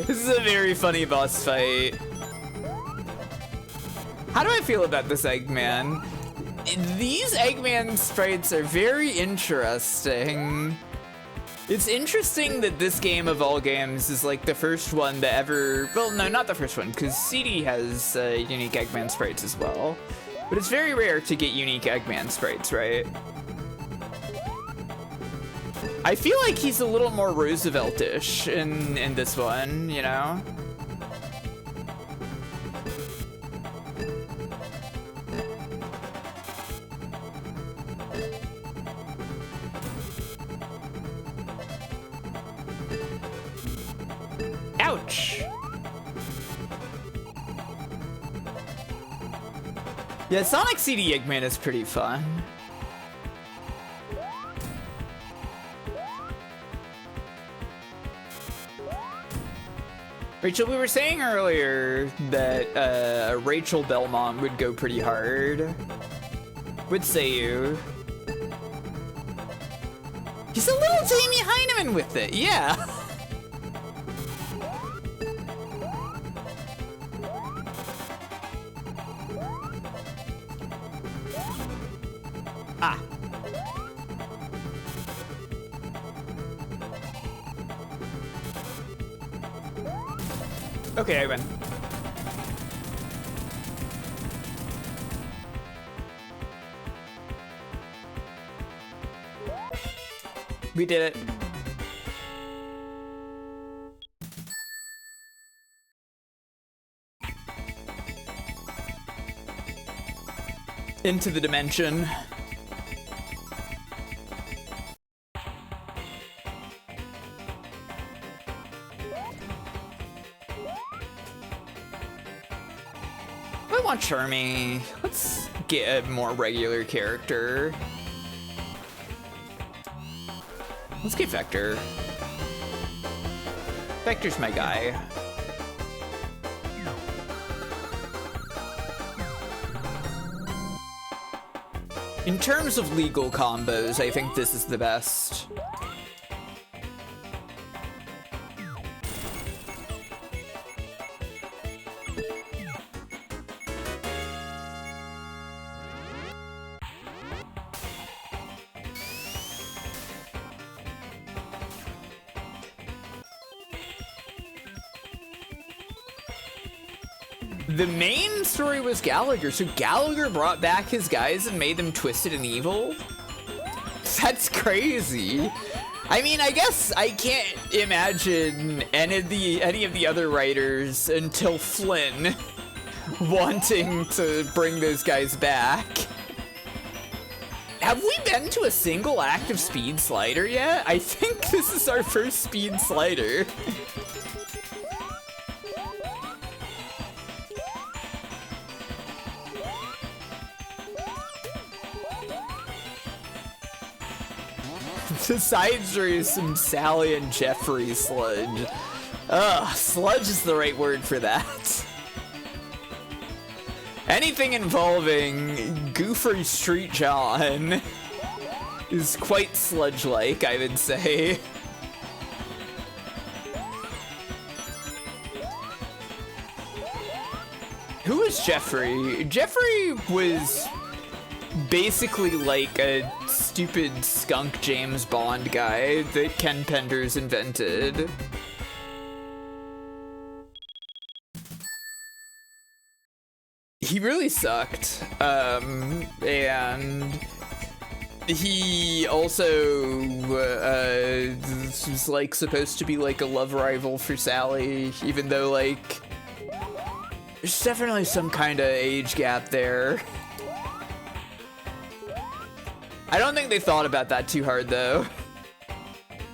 This is a very funny boss fight. How do I feel about this Eggman? These Eggman sprites are very interesting. It's interesting that this game of all games is like the first one that ever... Well, no, not the first one, because CD has unique Eggman sprites as well. But it's very rare to get unique Eggman sprites, right? I feel like he's a little more Roosevelt-ish in this one, you know? Ouch! Yeah, Sonic CD Eggman is pretty fun. Rachel, we were saying earlier that Rachel Belmont would go pretty hard. Would say you. He's a little Jamie Heineman with it, yeah. Ah. Okay, I win. We did it. Into the dimension. I want Charmy. Let's get a more regular character. Let's get Vector. Vector's my guy. In terms of legal combos, I think this is the best. The main story was Gallagher, so Gallagher brought back his guys and made them twisted and evil? That's crazy. I mean, I guess I can't imagine any of the other writers until Flynn wanting to bring those guys back. Have we been to a single active speed slider yet? I think this is our first speed slider. Besides, there is some Sally and Jeffrey sludge. Ugh, sludge is the right word for that. Anything involving Goofer Street John is quite sludge-like, I would say. Who is Jeffrey? Jeffrey was basically like a stupid skunk James Bond guy that Ken Penders invented. He really sucked. And he also was like supposed to be like a love rival for Sally, even though like there's definitely some kind of age gap there. I don't think they thought about that too hard, though.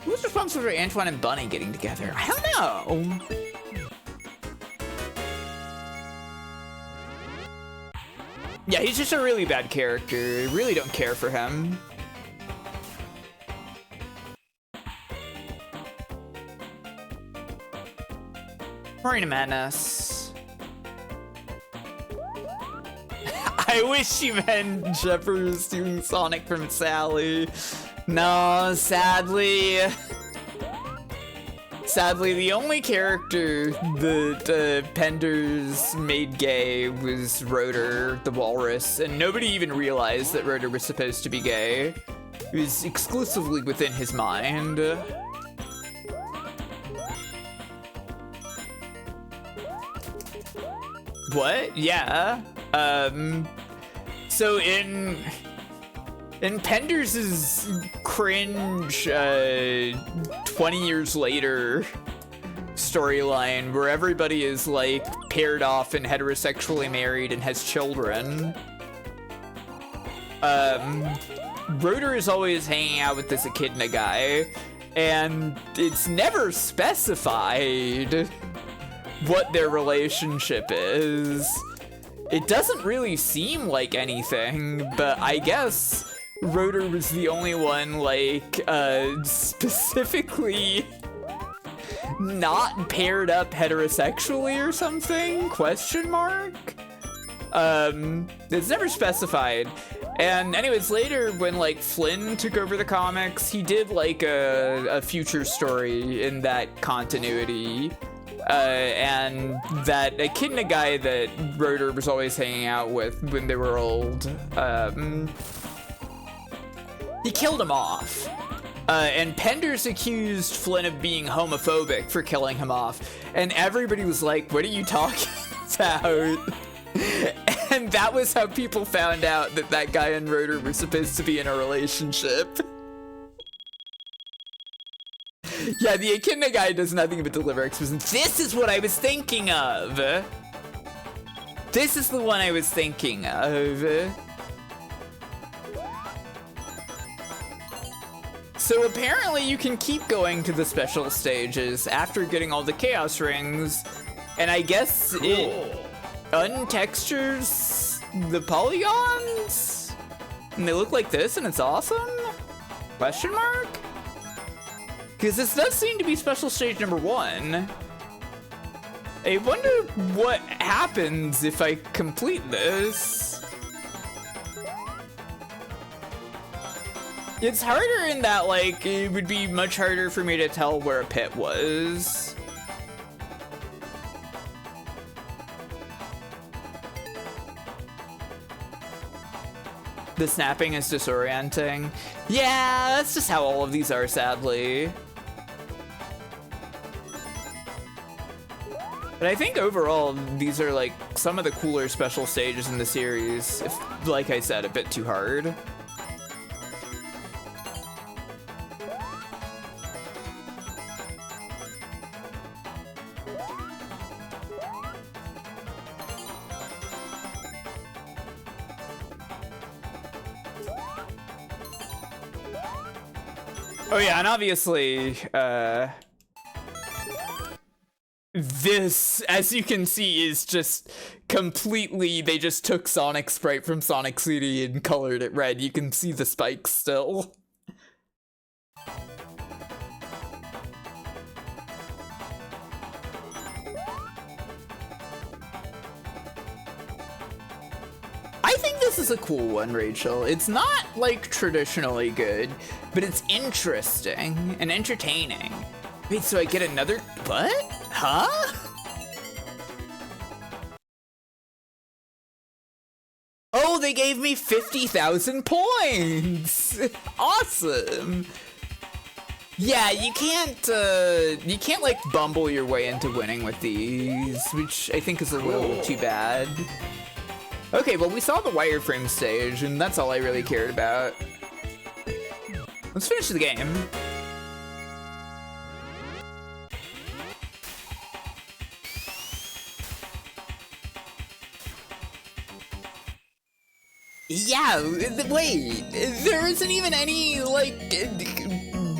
Who's responsible for Antoine and Bunny getting together? I don't know. Yeah, he's just a really bad character. I really don't care for him. Marina Madness. I wish you meant Shepard's doing Sonic from Sally. No, sadly. Sadly, the only character that Penders made gay was Rotor, the walrus, and nobody even realized that Rotor was supposed to be gay. It was exclusively within his mind. What? Yeah. So in Penders' cringe 20 years later storyline where everybody is like paired off and heterosexually married and has children, Rotor is always hanging out with this echidna guy, and it's never specified what their relationship is. It doesn't really seem like anything, but I guess Rotor was the only one, like, specifically not paired up heterosexually or something? Question mark? It's never specified. And anyways, later when, like, Flynn took over the comics, he did, like, a future story in that continuity. And that echidna guy that Rotor was always hanging out with when they were old, he killed him off. And Penders accused Flynn of being homophobic for killing him off. And everybody was like, what are you talking about? And that was how people found out that that guy and Rotor were supposed to be in a relationship. Yeah, the echidna guy does nothing but deliver exposition. This is what I was thinking of. This is the one I was thinking of. So apparently you can keep going to the special stages after getting all the chaos rings, and I guess it untextures the polygons? And they look like this and it's awesome? Question mark? Because this does seem to be special stage number 1. I wonder what happens if I complete this. It's harder in that, like, it would be much harder for me to tell where a pit was. The snapping is disorienting. Yeah, that's just how all of these are, sadly. But I think overall, these are like some of the cooler special stages in the series. If, like I said, a bit too hard. Oh yeah, and obviously, this, as you can see, is just completely, they just took Sonic Sprite from Sonic CD and colored it red. You can see the spikes still. I think this is a cool one, Rachel. It's not, like, traditionally good, but it's interesting and entertaining. Wait, so I get another... What? Huh? Oh, they gave me 50,000 points! Awesome! Yeah, you can't, like, bumble your way into winning with these, which I think is a little too bad. Okay, well, we saw the wireframe stage, and that's all I really cared about. Let's finish the game. Yeah, wait, there isn't even any, like,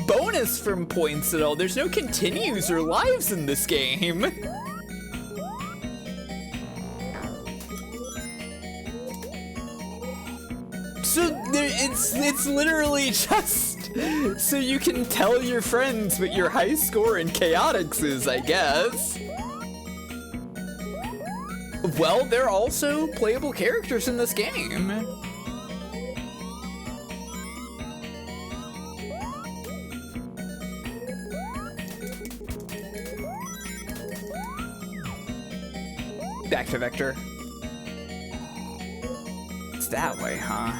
bonus from points at all. There's no continues or lives in this game. So it's literally just so you can tell your friends what your high score in Chaotix is, I guess. Well, they're also playable characters in this game. Back to Vector. It's that way, huh?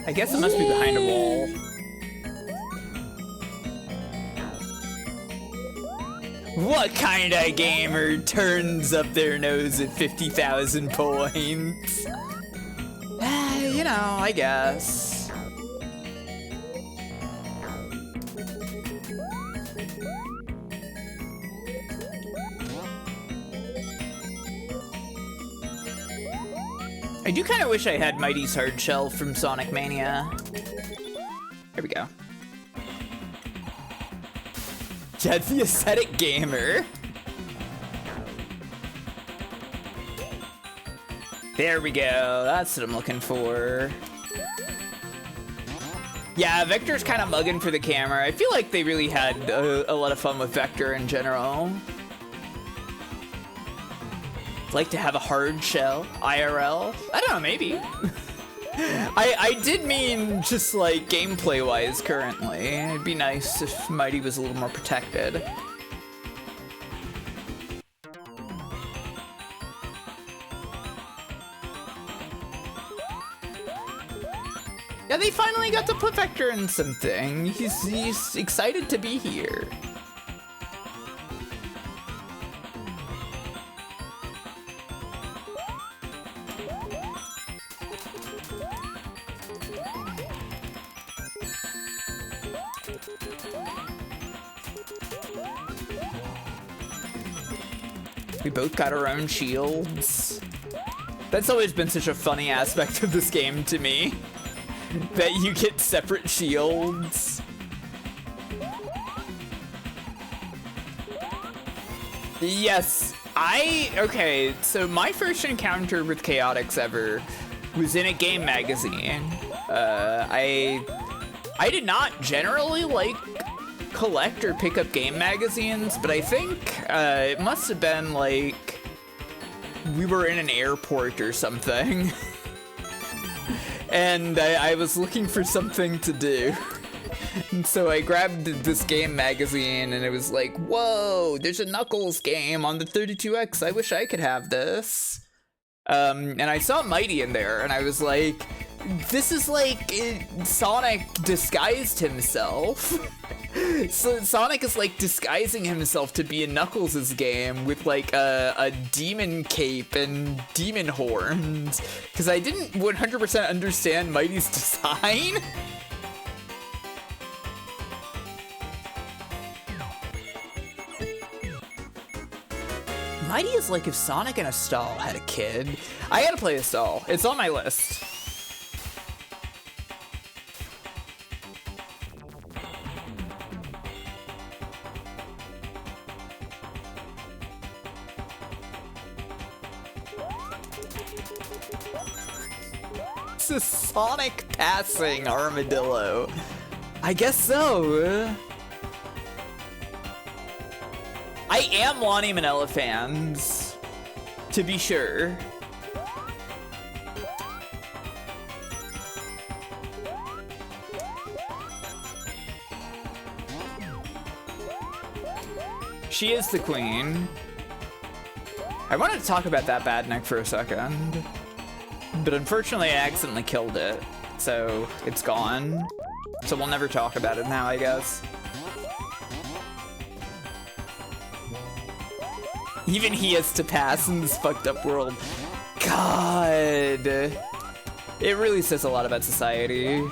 I guess it must be behind a wall. What kind of gamer turns up their nose at 50,000 points? You know, I guess. I do kind of wish I had Mighty's hard shell from Sonic Mania. There we go. Jed the aesthetic gamer. There we go. That's what I'm looking for. Yeah, Vector's kind of mugging for the camera. I feel like they really had a lot of fun with Vector in general. Like to have a hard shell, IRL? I don't know, maybe. I did mean just like gameplay wise currently. It'd be nice if Mighty was a little more protected. Yeah, they finally got to put Vector in something. He's excited to be here. We both got our own shields. That's always been such a funny aspect of this game to me. That you get separate shields. Yes, okay, so my first encounter with Chaotix ever was in a game magazine. I did not generally like collect or pick up game magazines, but I think it must have been like we were in an airport or something. And I was looking for something to do. And so I grabbed this game magazine and it was like, whoa, there's a Knuckles game on the 32X. I wish I could have this. And I saw Mighty in there and I was like, this is like Sonic disguised himself. So Sonic is like disguising himself to be in Knuckles' game with like a demon cape and demon horns. Because I didn't 100% understand Mighty's design. Mighty is like if Sonic and Astal had a kid. I gotta play Astal. It's on my list. It's a Sonic passing armadillo. I guess so. I am Lonnie Manila fans, to be sure. She is the queen. I wanted to talk about that Badnik for a second, but unfortunately I accidentally killed it, so it's gone. So we'll never talk about it now, I guess. Even he has to pass in this fucked up world. God. It really says a lot about society.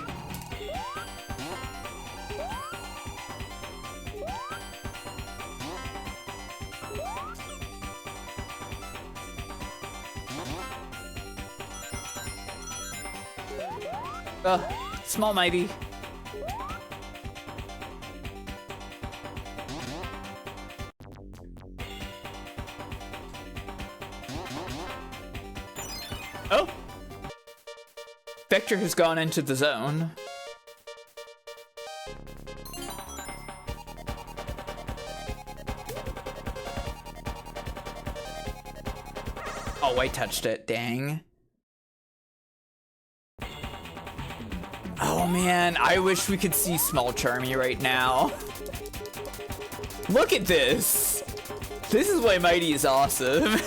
Small Mighty. Oh! Vector has gone into the zone. Oh, I touched it, dang. Oh man, I wish we could see Small Charmy right now. Look at this! This is why Mighty is awesome.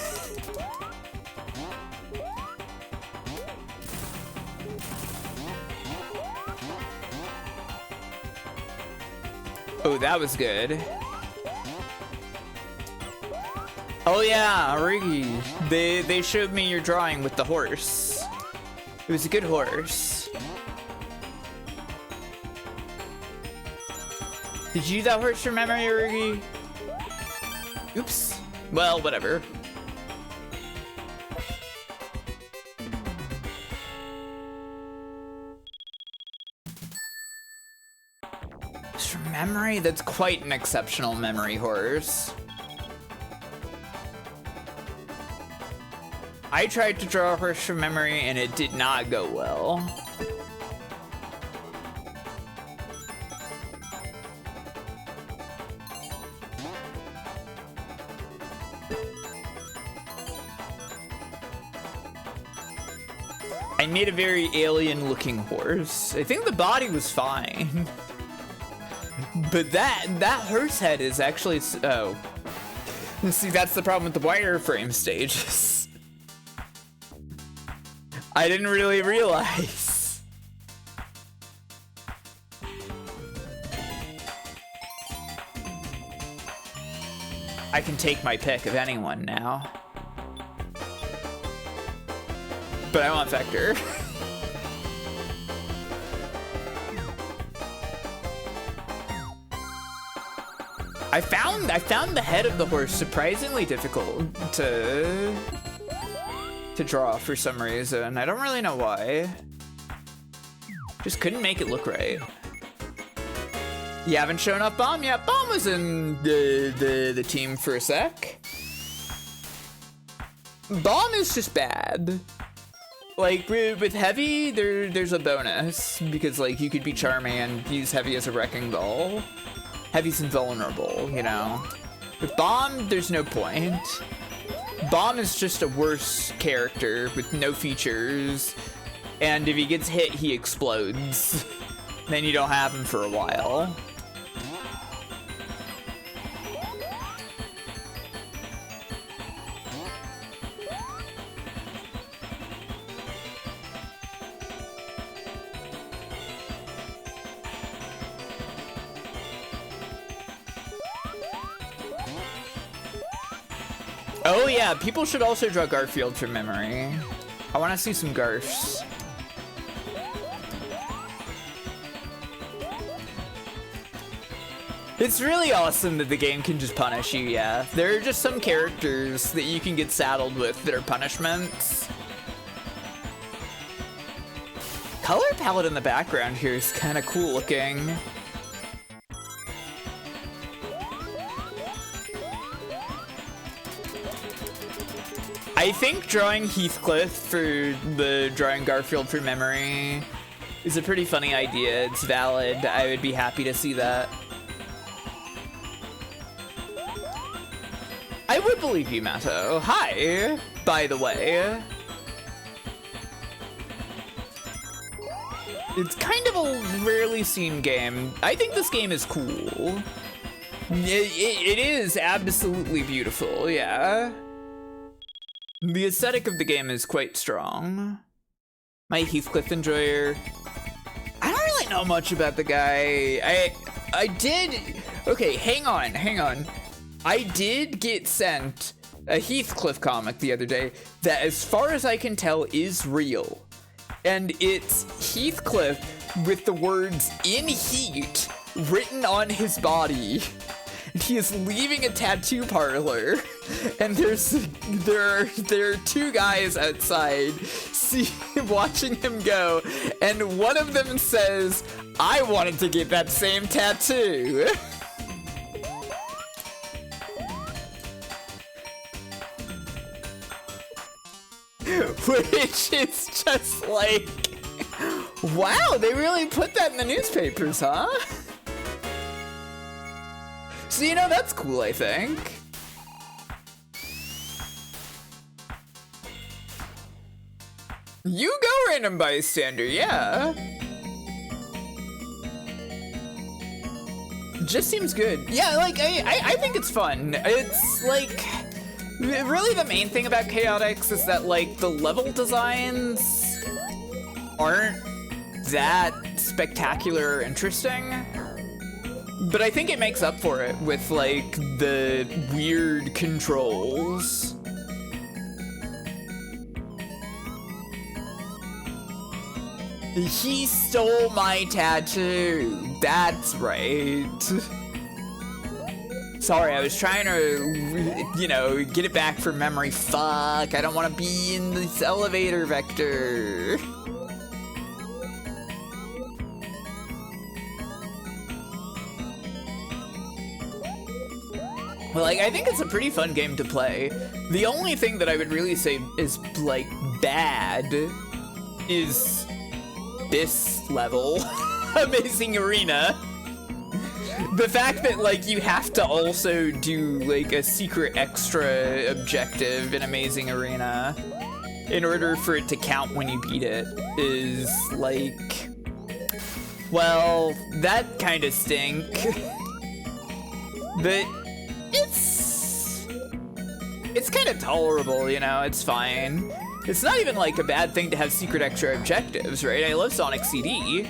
Oh, that was good. Oh yeah, Riggy. They showed me your drawing with the horse. It was a good horse. Did you use that horse from memory, Riggy? Oops. Well, whatever. From memory? That's quite an exceptional memory horse. I tried to draw a horse from memory and it did not go well. I made a very alien-looking horse. I think the body was fine. But that horse head is actually... Oh. See, that's the problem with the wireframe stages. I didn't really realize. I can take my pick of anyone now. But I want Vector. I found the head of the horse surprisingly difficult to draw for some reason. I don't really know why. Just couldn't make it look right. You haven't shown up Bomb yet. Bomb was in the team for a sec. Bomb is just bad. Like, with Heavy, there's a bonus, because, like, you could be charming and use Heavy as a wrecking ball. Heavy's invulnerable, you know? With Bomb, there's no point. Bomb is just a worse character with no features, and if he gets hit, he explodes. Then you don't have him for a while. Oh yeah, people should also draw Garfield from memory. I want to see some Garfs. It's really awesome that the game can just punish you, yeah. There are just some characters that you can get saddled with that are punishments. Color palette in the background here is kind of cool looking. I think drawing Heathcliff for the drawing Garfield from memory is a pretty funny idea. It's valid. I would be happy to see that. I would believe you, Matto. Hi, by the way. It's kind of a rarely seen game. I think this game is cool. It is absolutely beautiful, yeah. The aesthetic of the game is quite strong. My Heathcliff enjoyer. I don't really know much about the guy. I did. Okay, hang on. I did get sent a Heathcliff comic the other day that, as far as I can tell, is real. And it's Heathcliff with the words "in heat" written on his body. He is leaving a tattoo parlor, and there are two guys outside watching him go, and one of them says, "I wanted to get that same tattoo." Which is just like Wow, they really put that in the newspapers, huh? So, you know, that's cool, I think. You go, random bystander, yeah. Just seems good. Yeah, like, I think it's fun. It's, like, really the main thing about Chaotix is that, like, the level designs aren't that spectacular or interesting. But I think it makes up for it with, like, the weird controls. He stole my tattoo. That's right. Sorry, I was trying to, you know, get it back from memory. Fuck, I don't want to be in this elevator vector. Well, like, I think it's a pretty fun game to play. The only thing that I would really say is, like, bad is this level. Amazing Arena. The fact that, like, you have to also do, like, a secret extra objective in Amazing Arena in order for it to count when you beat it is, like, well, that kind of stink. But it's kind of tolerable, you know, it's fine. It's not even, like, a bad thing to have secret extra objectives, right? I love Sonic CD.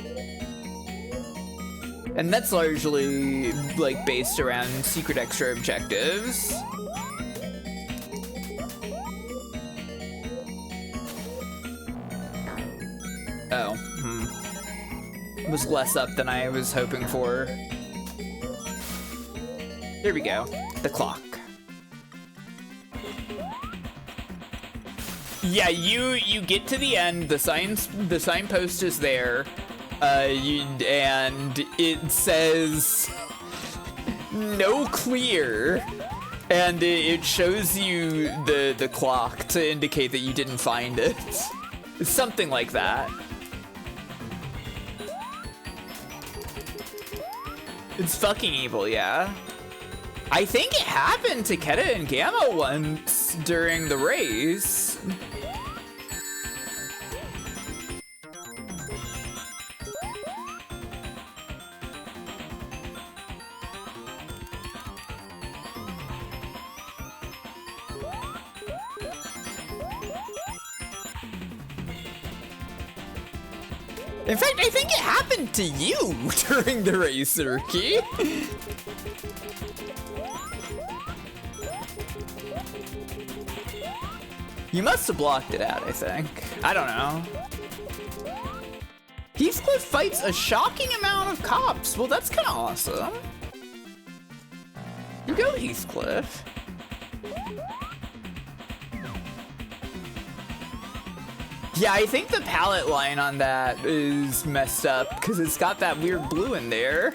And that's largely, like, based around secret extra objectives. Oh, It was less up than I was hoping for. Here we go, the clock. Yeah, you get to the end, the signpost is there, and it says no clear, and it shows you the clock to indicate that you didn't find it. It's something like that. It's fucking evil, yeah. I think it happened to Keta and Gamma once during the race. In fact, I think it happened to you during the race, Urki. You must have blocked it out, I think. I don't know. Heathcliff fights a shocking amount of cops. Well, that's kind of awesome. You go, Heathcliff. Yeah, I think the palette line on that is messed up because it's got that weird blue in there.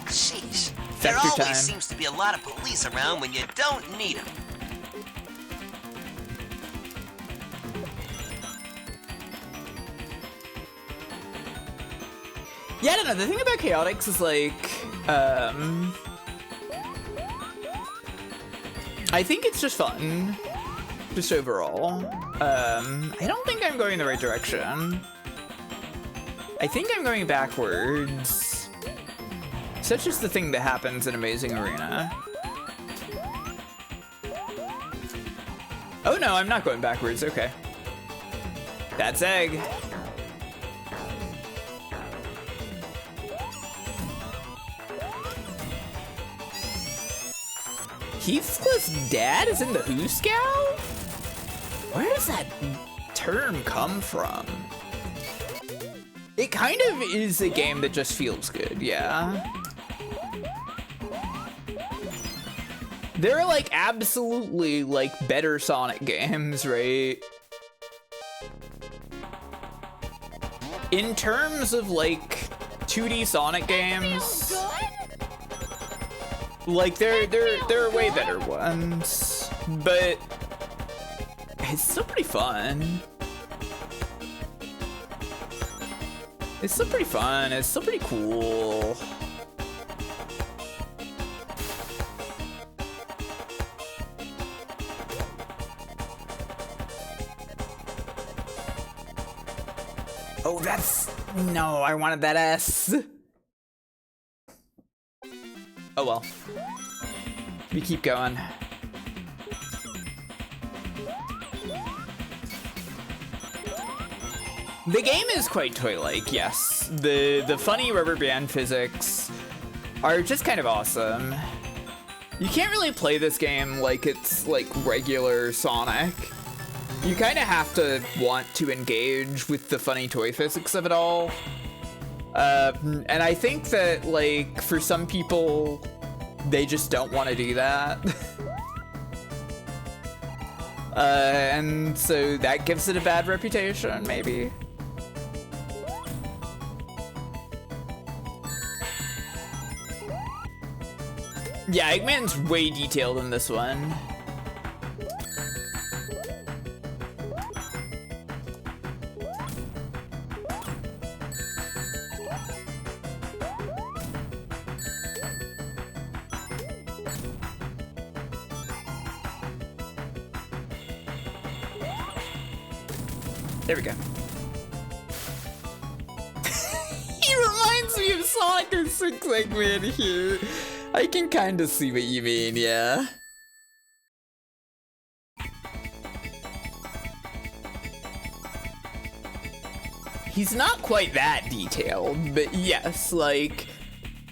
Sheesh. There always seems to be a lot of police around when you don't need them. Yeah, I don't know. The thing about Chaotix is, like, I think it's just fun. Just overall. I don't think I'm going the right direction. I think I'm going backwards. Such is the thing that happens in Amazing Arena. Oh no, I'm not going backwards. Okay. That's egg. Heathcliff's dad is in the Who Scout? Where does that term come from? It kind of is a game that just feels good, yeah. There are, like, absolutely, like, better Sonic games, right? In terms of, like, 2D Sonic games, like, there are way better ones, but it's still pretty fun. It's still pretty fun. It's still pretty cool. Oh, that's... No, I wanted that S. Oh well. We keep going. The game is quite toy-like, yes. The funny rubber band physics are just kind of awesome. You can't really play this game like it's like regular Sonic. You kind of have to want to engage with the funny toy physics of it all. And I think that, like, for some people, they just don't want to do that. And so that gives it a bad reputation, maybe. Yeah, Eggman's way detailed in this one. There we go. He reminds me of Sonic 06 Eggman here. I can kind of see what you mean, yeah. He's not quite that detailed, but yes, like,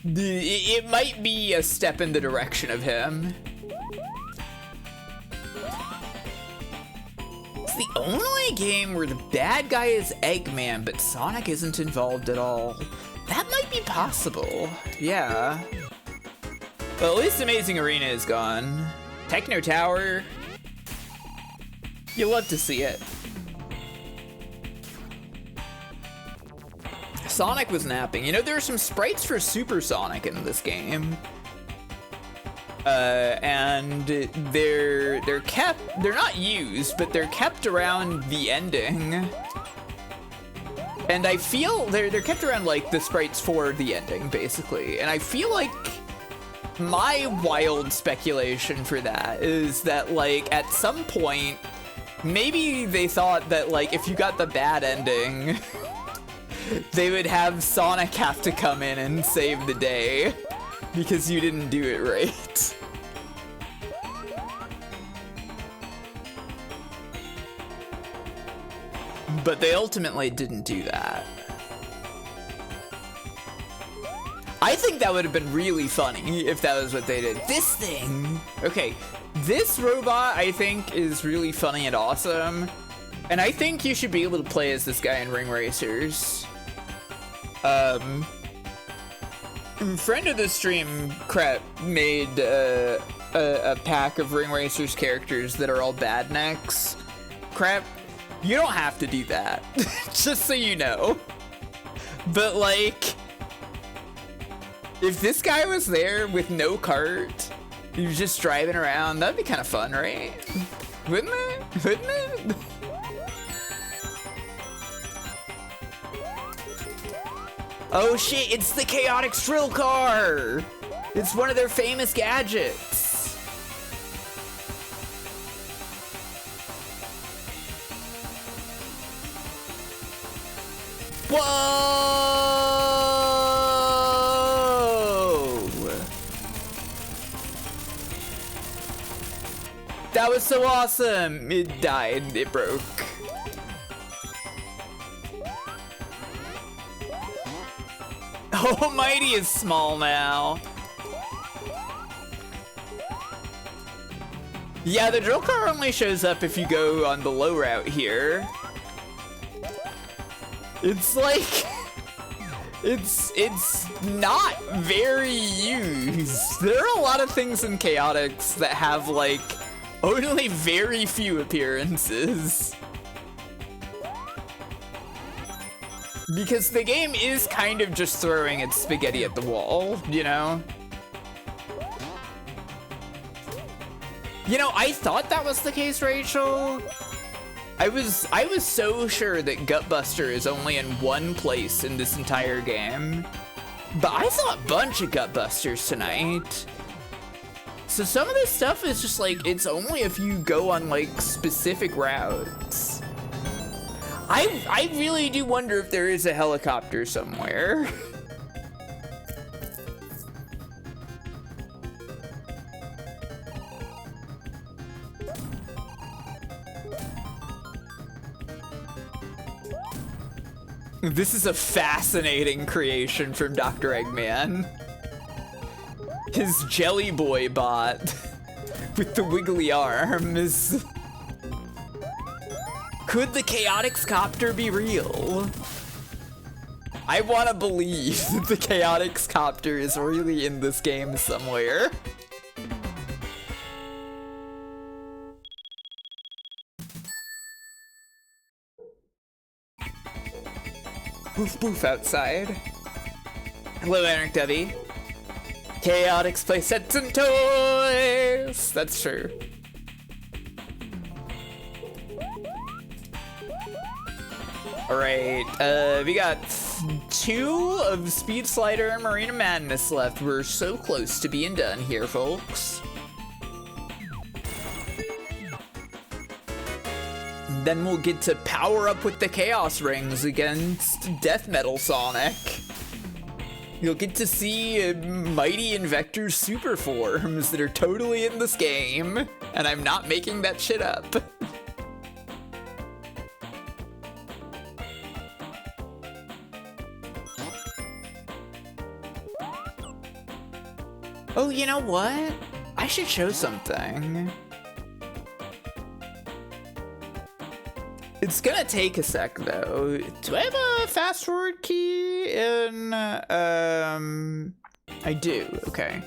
it might be a step in the direction of him. It's the only game where the bad guy is Eggman, but Sonic isn't involved at all. That might be possible, yeah. Well, at least Amazing Arena is gone. Techno Tower. You'll love to see it. Sonic was napping. You know, there are some sprites for Super Sonic in this game. And they're not used, but they're kept around the ending. And I feel they're kept around like the sprites for the ending, basically. And I feel like my wild speculation for that is that, like, at some point, maybe they thought that, like, if you got the bad ending, they would have Sonic have to come in and save the day because you didn't do it right. But they ultimately didn't do that. I think that would have been really funny if that was what they did. This thing! Okay, this robot, I think, is really funny and awesome. And I think you should be able to play as this guy in Ring Racers. Friend of the stream, Crep, made a pack of Ring Racers characters that are all badniks. Crep, you don't have to do that, just so you know. But, like, if this guy was there with no cart, he was just driving around, that'd be kind of fun, right? Wouldn't it? Wouldn't it? Oh shit, it's the Chaotix drill car! It's one of their famous gadgets. Whoa! That was so awesome! It died, it broke. Almighty is small now. Yeah, the drill car only shows up if you go on the low route here. It's like, it's not very used. There are a lot of things in Chaotix that have, like, only very few appearances. Because the game is kind of just throwing its spaghetti at the wall, you know? You know, I thought that was the case, Rachel. I was so sure that Gutbuster is only in one place in this entire game, but I saw a bunch of Gutbusters tonight. So some of this stuff is just like, it's only if you go on like specific routes. I really do wonder if there is a helicopter somewhere. This is a fascinating creation from Dr. Eggman. His Jelly Boy bot with the wiggly arms. Could the Chaotix Copter be real? I want to believe that the Chaotix Copter is really in this game somewhere. Boof boof outside. Hello, Eric Debbie. Chaotix play sets and toys! That's true. Alright, we got 2 of Speed Slider and Marina Madness left. We're so close to being done here, folks. Then we'll get to power up with the Chaos Rings against Death Metal Sonic. You'll get to see Mighty Invector's super forms that are totally in this game, and I'm not making that shit up. Oh, you know what? I should show something. It's gonna take a sec though. Do I have a fast forward key in, I do, okay.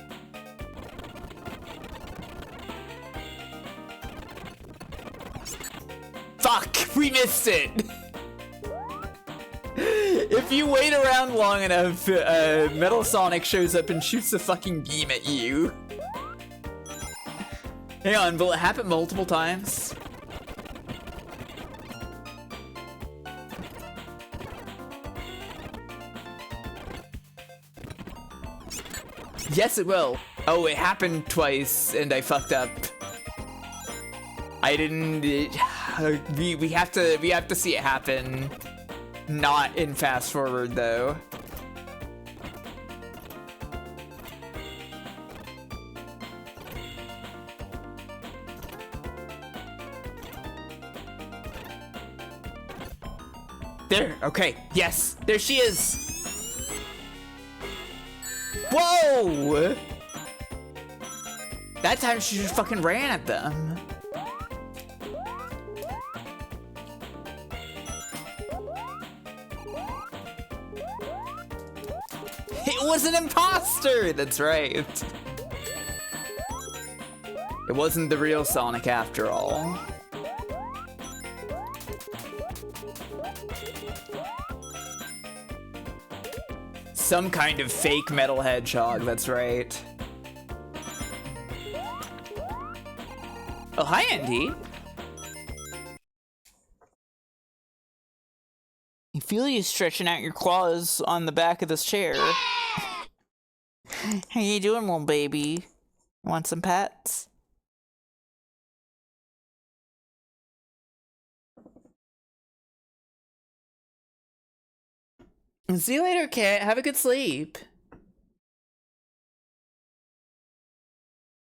Fuck, we missed it! If you wait around long enough, Metal Sonic shows up and shoots a fucking beam at you. Hang on, will it happen multiple times? Yes, it will. Oh, it happened twice, and I fucked up. I didn't. We have to see it happen. Not in fast forward though. There. Okay. Yes. There she is. Whoa! That time she just fucking ran at them. It was an imposter! That's right. It wasn't the real Sonic after all. Some kind of fake metal hedgehog, that's right. Oh, hi, Andy. I feel you stretching out your claws on the back of this chair. How you doing, little baby? Want some pets? See you later, cat. Have a good sleep.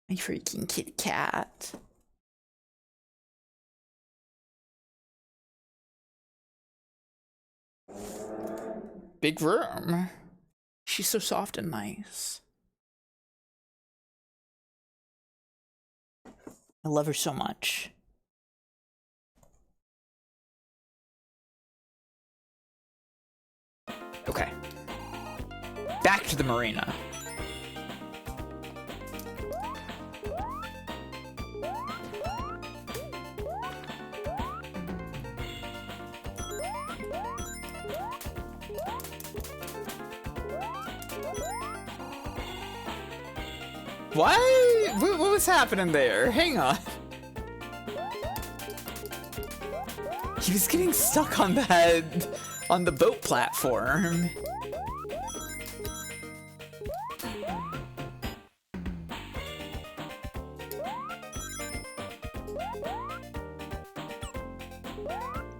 My freaking kitty cat. Big room. She's so soft and nice. I love her so much. Okay. Back to the marina. Why? What was happening there? Hang on. He was getting stuck on the boat platform.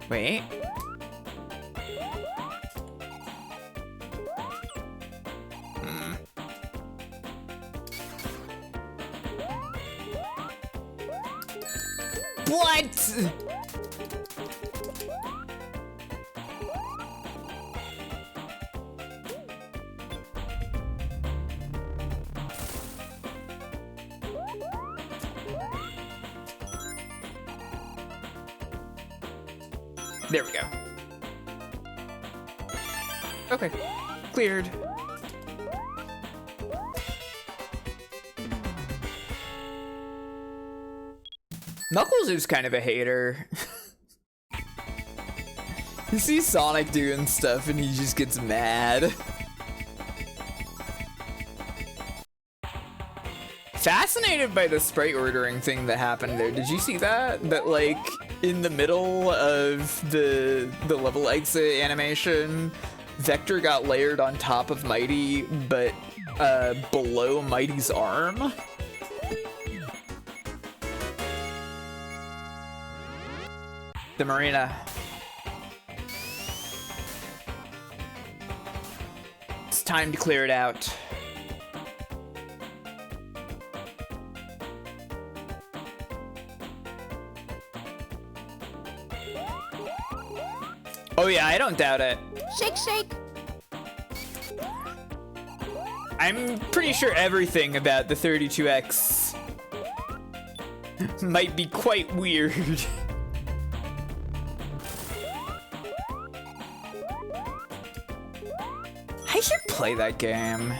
Wait. What? There we go. Okay, cleared. Knuckles is kind of a hater. He sees Sonic doing stuff and he just gets mad. Fascinated by the sprite ordering thing that happened there. Did you see that? That like in the middle of the level exit animation, Vector got layered on top of Mighty, but below Mighty's arm. The marina. It's time to clear it out. Oh yeah, I don't doubt it. Shake, shake. I'm pretty sure everything about the 32X might be quite weird. I should play that game.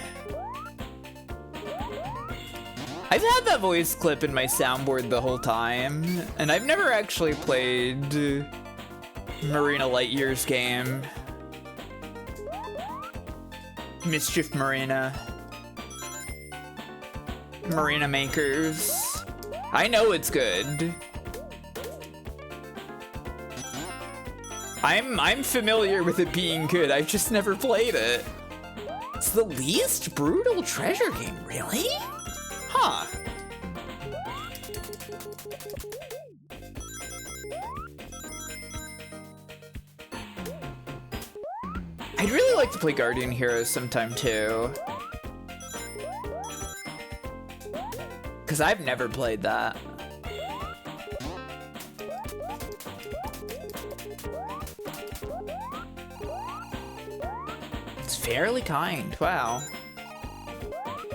I've had that voice clip in my soundboard the whole time, and I've never actually played Marina Lightyear's game. Mischief Marina. Marina Makers. I know it's good. I'm familiar with it being good, I've just never played it. It's the least brutal treasure game, really? Huh. I'd really like to play Guardian Heroes sometime too. Because I've never played that. It's fairly kind, wow.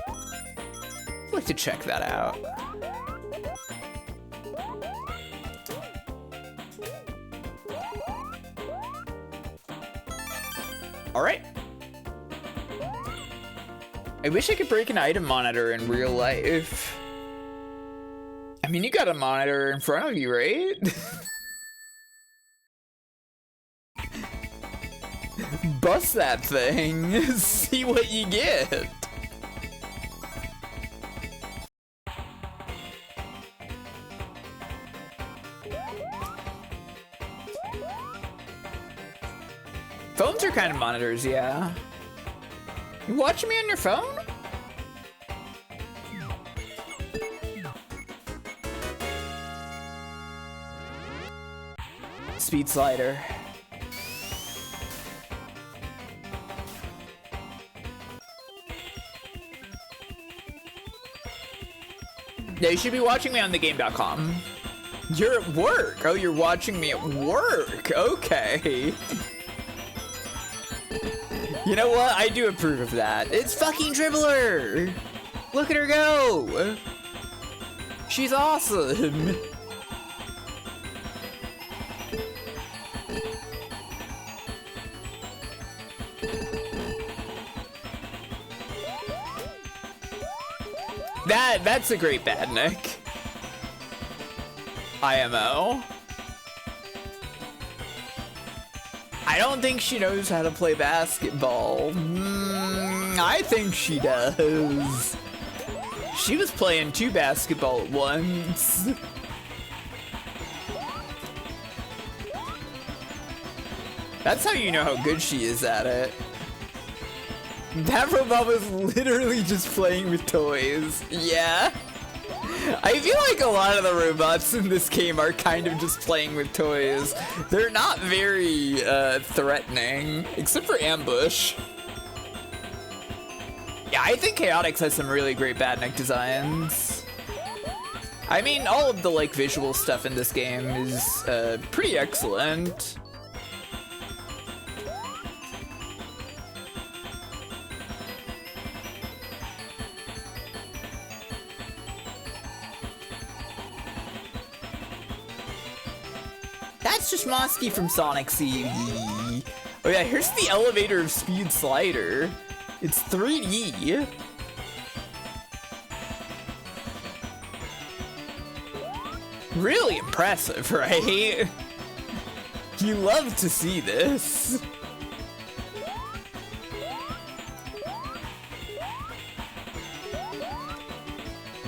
I'd like to check that out. Alright. I wish I could break an item monitor in real life. I mean, you got a monitor in front of you, right? Bust that thing. See what you get. Phones are kind of monitors, yeah. You watching me on your phone? Speed slider. Yeah, you should be watching me on thegame.com. You're at work. Oh, you're watching me at work. Okay. You know what? I do approve of that. It's fucking Dribbler! Look at her go! She's awesome! That's a great bad Nick. IMO. I don't think she knows how to play basketball. I think she does. She was playing 2 basketball at once. That's how you know how good she is at it. That robot was literally just playing with toys. Yeah. I feel like a lot of the robots in this game are kind of just playing with toys. They're not very threatening, except for Ambush. Yeah, I think Chaotix has some really great Badnik designs. I mean, all of the like visual stuff in this game is pretty excellent. That's just Mosky from Sonic CD. Oh yeah, here's the elevator of speed slider. It's 3D. Really impressive, right? You love to see this.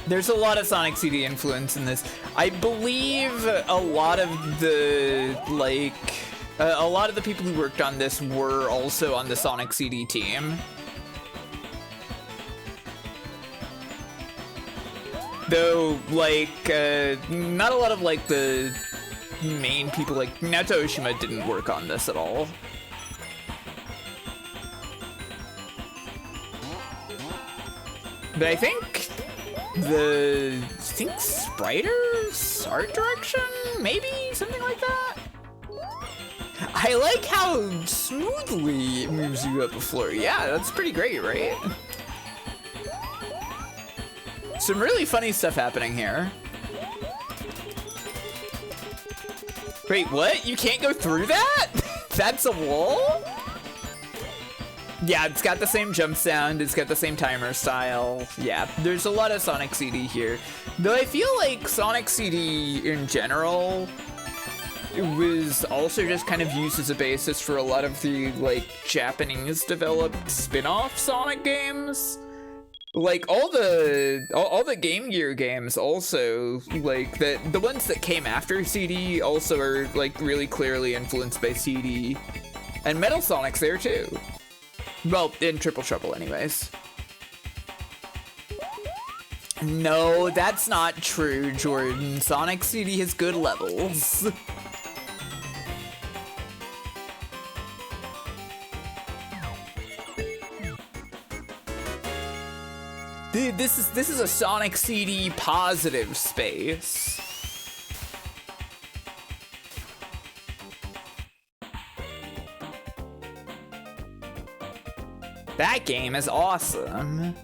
There's a lot of Sonic CD influence in this. I believe a lot of the, like, a lot of the people who worked on this were also on the Sonic CD team. Though, like, not a lot of, like, the main people, like, Naoto Oshima didn't work on this at all. But I think Spriter's art direction? Maybe? Something like that? I like how smoothly it moves you up the floor. Yeah, that's pretty great, right? Some really funny stuff happening here. Wait, what? You can't go through that? That's a wall? Yeah, it's got the same jump sound, it's got the same timer style. Yeah, there's a lot of Sonic CD here. Though I feel like Sonic CD in general, it was also just kind of used as a basis for a lot of the, like, Japanese developed spin-off Sonic games. Like, all the Game Gear games also, like, the ones that came after CD also are, like, really clearly influenced by CD. And Metal Sonic's there, too. Well, in Triple Trouble, anyways. No, that's not true, Jordan. Sonic CD has good levels. Dude, this is a Sonic CD positive space. That game is awesome.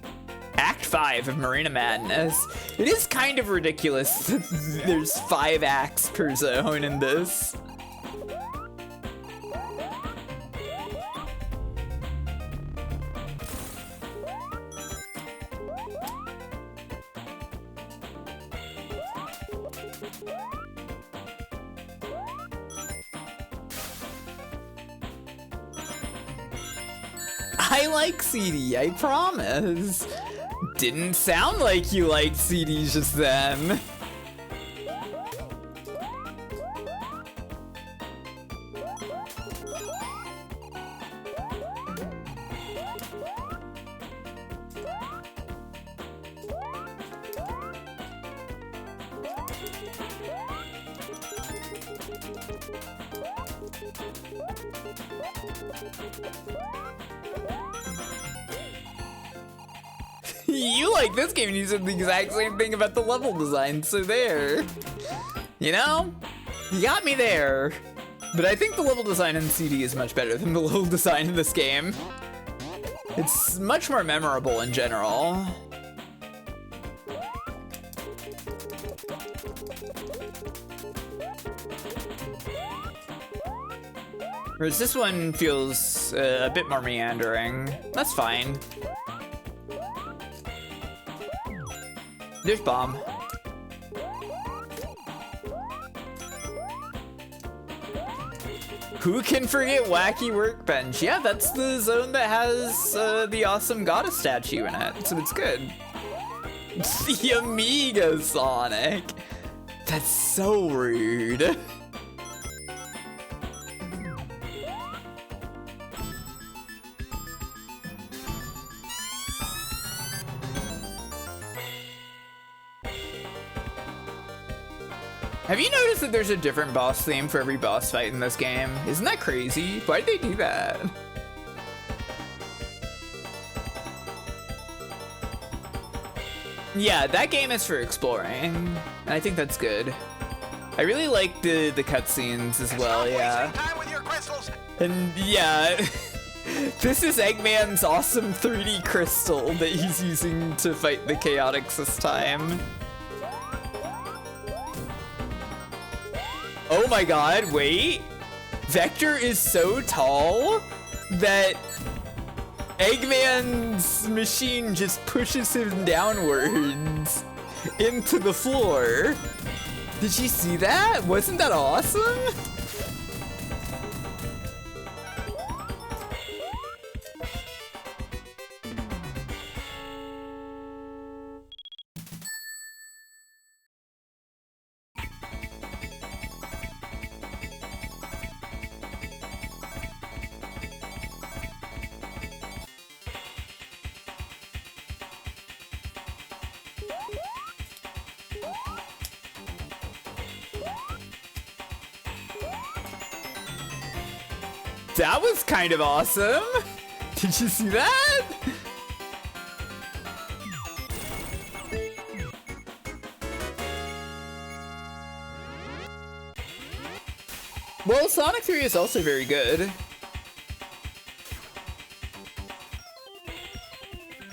Act 5 of Marina Madness. It is kind of ridiculous that there's 5 acts per zone in this. I like CD, I promise. Didn't sound like you liked CDs just then. You like this game and you said the exact same thing about the level design, so there. You know? You got me there. But I think the level design in CD is much better than the level design in this game. It's much more memorable in general. Whereas this one feels a bit more meandering. That's fine. There's Bomb. Who can forget Wacky Workbench? Yeah, that's the zone that has the awesome goddess statue in it, so it's good. The Amiga Sonic. That's so rude. Have you noticed that there's a different boss theme for every boss fight in this game? Isn't that crazy? Why did they do that? Yeah, that game is for exploring, and I think that's good. I really like the cutscenes as well, yeah. Time with your crystals. And yeah, this is Eggman's awesome 3D crystal that he's using to fight the Chaotix this time. Oh my god, wait. Vector is so tall that Eggman's machine just pushes him downwards into the floor. Did you see that? Wasn't that awesome? That was kind of awesome. Did you see that? Well, Sonic 3 is also very good.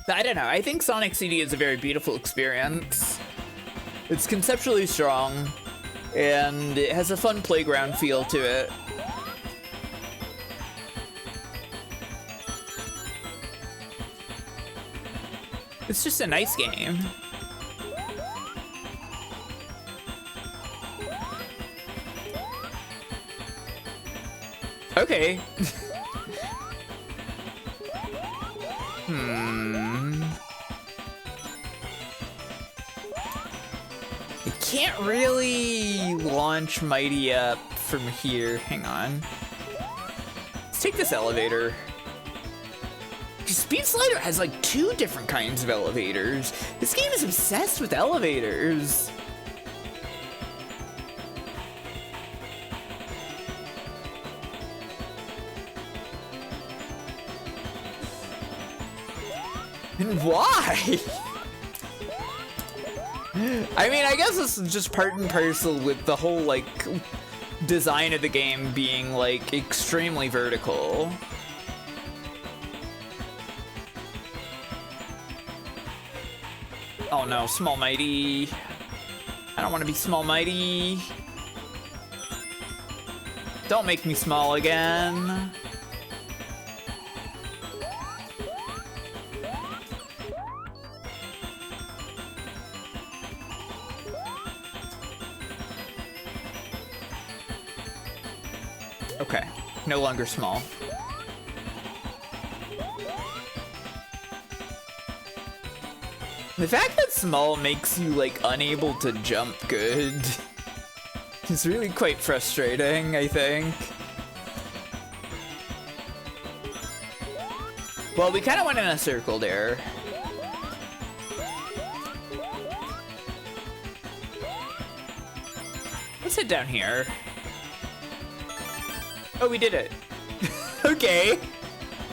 I don't know, I think Sonic CD is a very beautiful experience. It's conceptually strong, and it has a fun playground feel to it. It's just a nice game. Okay. I can't really launch Mighty up from here. Hang on. Let's take this elevator. Speed Slider has like 2 different kinds of elevators. This game is obsessed with elevators. And why? I mean, I guess this is just part and parcel with the whole like design of the game being like extremely vertical. Oh no, Small Mighty. I don't want to be Small Mighty. Don't make me small again. Okay, no longer small. The fact that small makes you, like, unable to jump good is really quite frustrating, I think. Well, we kind of went in a circle there. Let's head down here. Oh, we did it. Okay.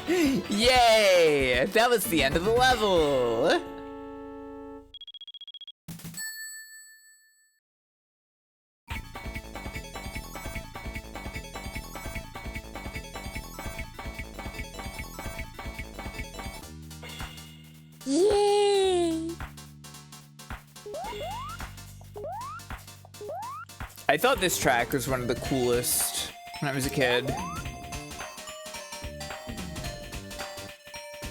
Yay! That was the end of the level. Yay! I thought this track was one of the coolest when I was a kid.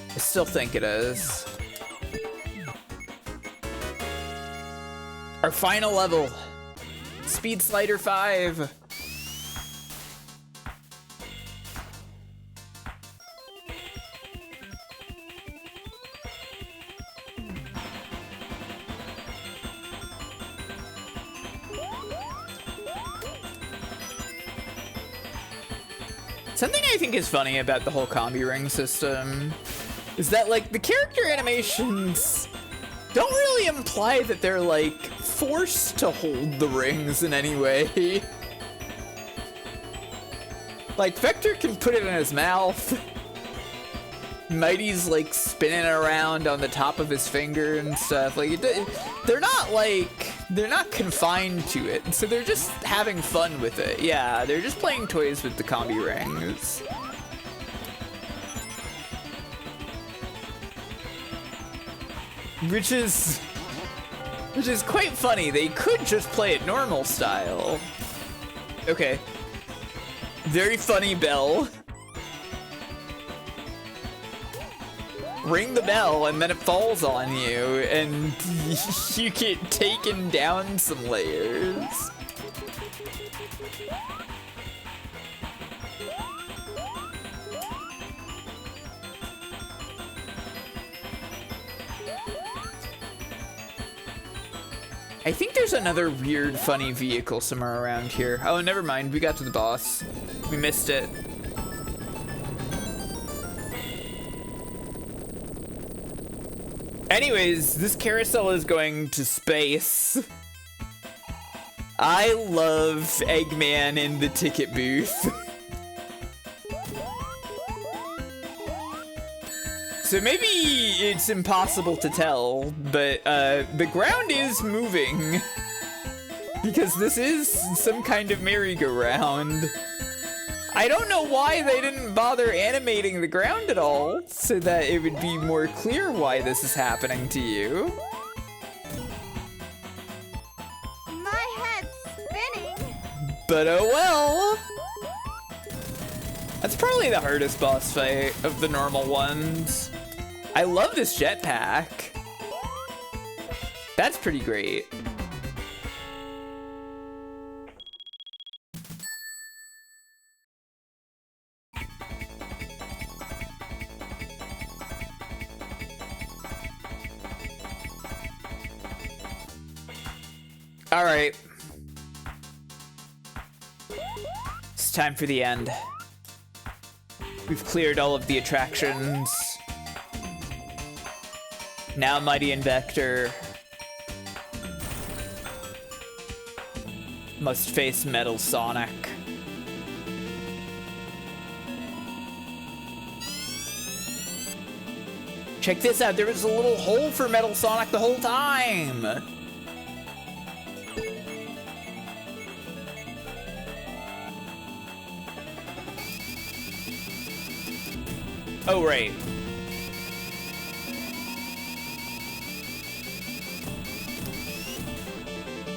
I still think it is. Our final level, Speed Slider 5. Something I think is funny about the whole combi ring system is that, like, the character animations don't really imply that they're, like, forced to hold the rings in any way. Like, Vector can put it in his mouth. Mighty's like spinning around on the top of his finger and stuff. Like, they're not confined to it. So they're just having fun with it. Yeah, they're just playing toys with the combi rings. Which is quite funny. They could just play it normal style. Okay. Very funny bell. Ring the bell and then it falls on you and you get taken down some layers. I think there's another weird, funny vehicle somewhere around here. Oh, never mind. We got to the boss. We missed it. Anyways, this carousel is going to space. I love Eggman in the ticket booth. So maybe it's impossible to tell, but the ground is moving. Because this is some kind of merry-go-round. I don't know why they didn't bother animating the ground at all, so that it would be more clear why this is happening to you. My head's spinning. But oh well. That's probably the hardest boss fight of the normal ones. I love this jetpack. That's pretty great. All right. It's time for the end. We've cleared all of the attractions. Now Mighty and Vector must face Metal Sonic. Check this out, there was a little hole for Metal Sonic the whole time! Oh, right.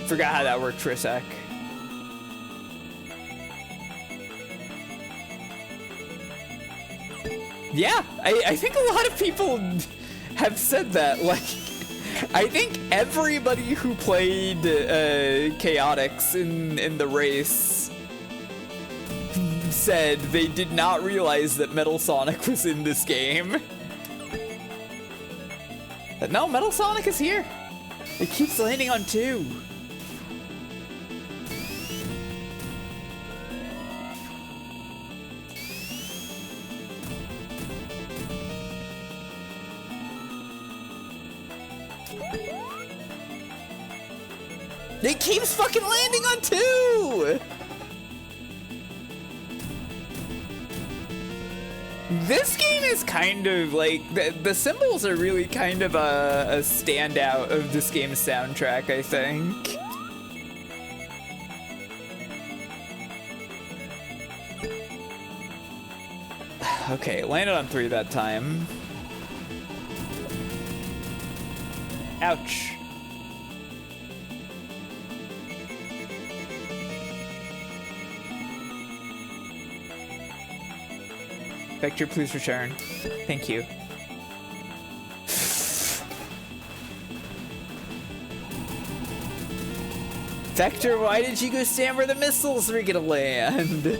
Forgot how that worked for a sec. Yeah, I think a lot of people have said that. Like, I think everybody who played Chaotix in the race said they did not realize that Metal Sonic was in this game. But no, Metal Sonic is here. It keeps landing on 2. It keeps fucking landing on 2! This game is kind of like, the cymbals are really kind of a standout of this game's soundtrack, I think. Okay, it landed on 3 that time. Ouch. Vector, please return. Thank you. Vector, why did you go stand where the missiles were gonna land?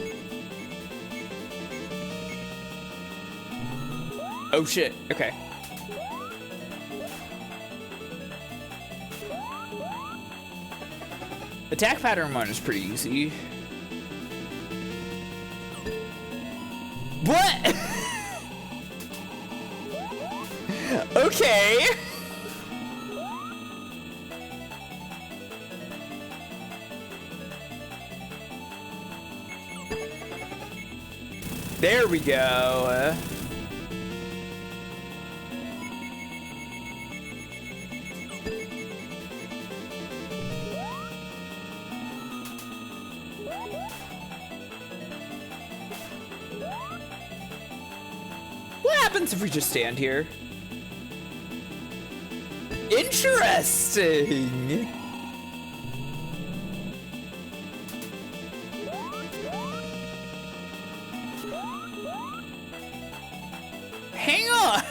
Oh shit, okay. Attack pattern 1 is pretty easy. What? Okay. There we go. What happens if we just stand here? Interesting. Hang on.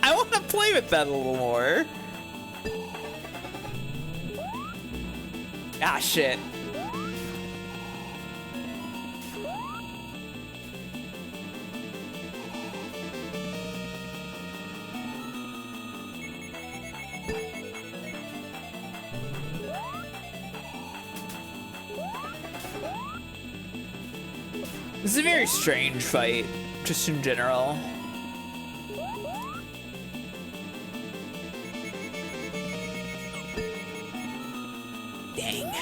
I want to play with that a little more. Ah, shit. This is a very strange fight, just in general. Dang.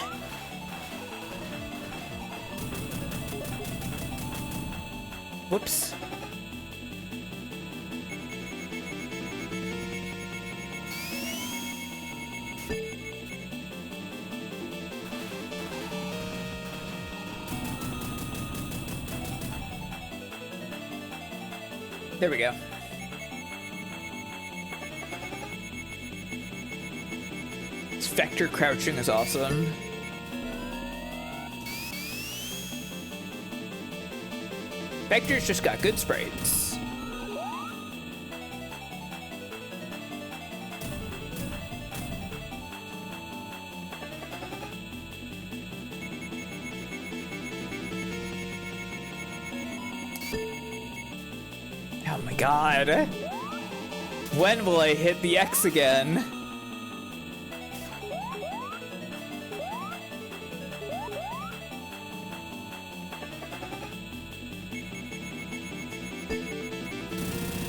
Whoops. There we go. This vector crouching is awesome. Vector's just got good sprites. Oh my god. When will I hit the X again?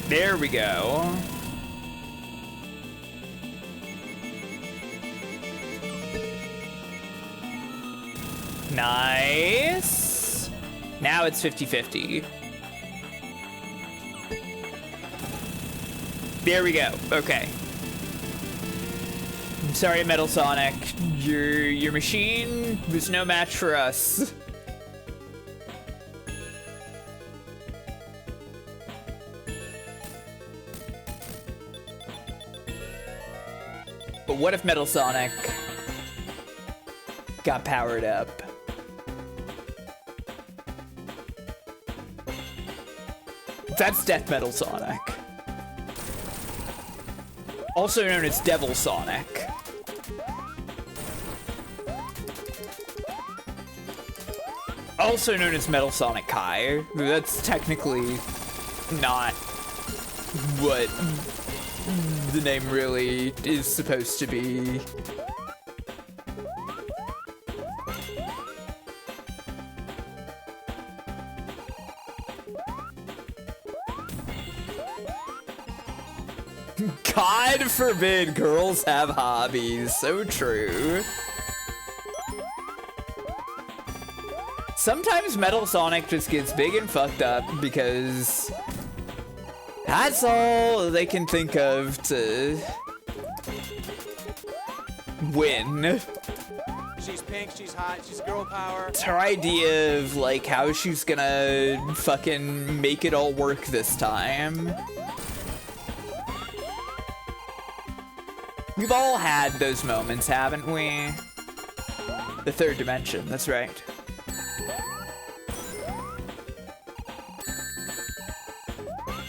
There we go. Nice. Now it's 50-50. There we go. Okay. I'm sorry, Metal Sonic. Your machine was no match for us. But what if Metal Sonic got powered up? That's Death Metal Sonic. Also known as Devil Sonic. Also known as Metal Sonic Kai. That's technically not what the name really is supposed to be. God forbid girls have hobbies. So true. Sometimes Metal Sonic just gets big and fucked up because that's all they can think of to win. She's pink, she's hot, she's girl power. It's her idea of like how she's gonna fucking make it all work this time. We've all had those moments, haven't we? The third dimension, that's right.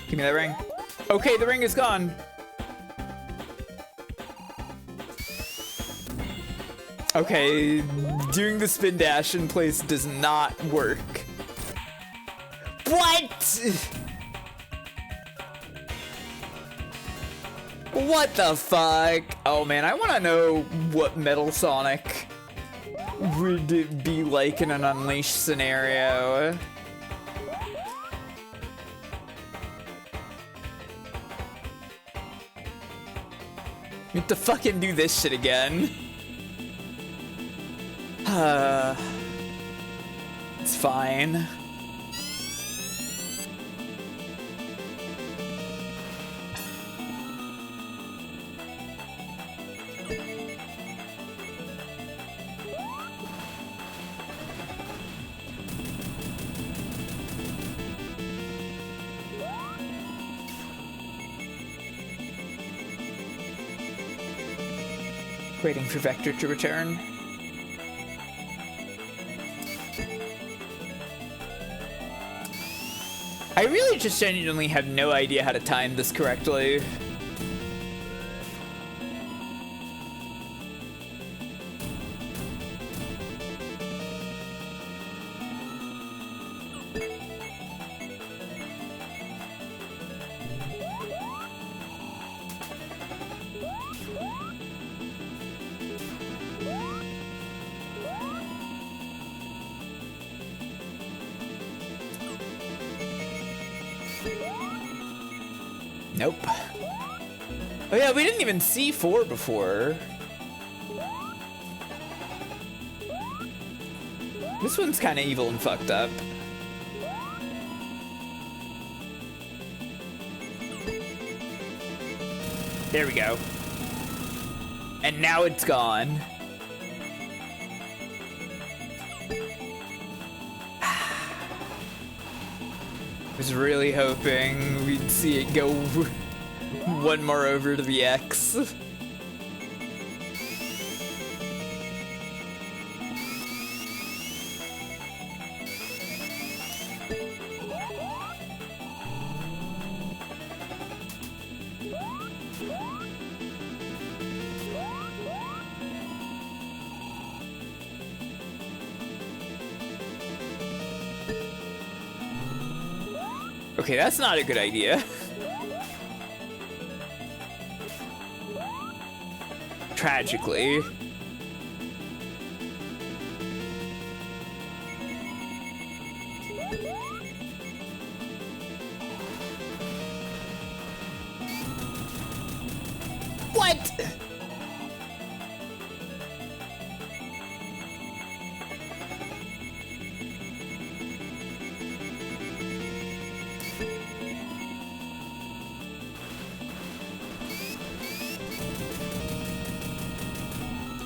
Give me that ring. Okay, the ring is gone. Okay, doing the spin dash in place does not work. What? What the fuck? Oh man, I want to know what Metal Sonic would it be like in an Unleashed scenario. You have to fucking do this shit again. It's fine. Waiting for Vector to return. I really just genuinely have no idea how to time this correctly. Nope. Oh yeah, we didn't even see 4 before. This one's kind of evil and fucked up. There we go. And now it's gone. Was really hoping we'd see it go one more over to the X. Okay, that's not a good idea. Tragically. What?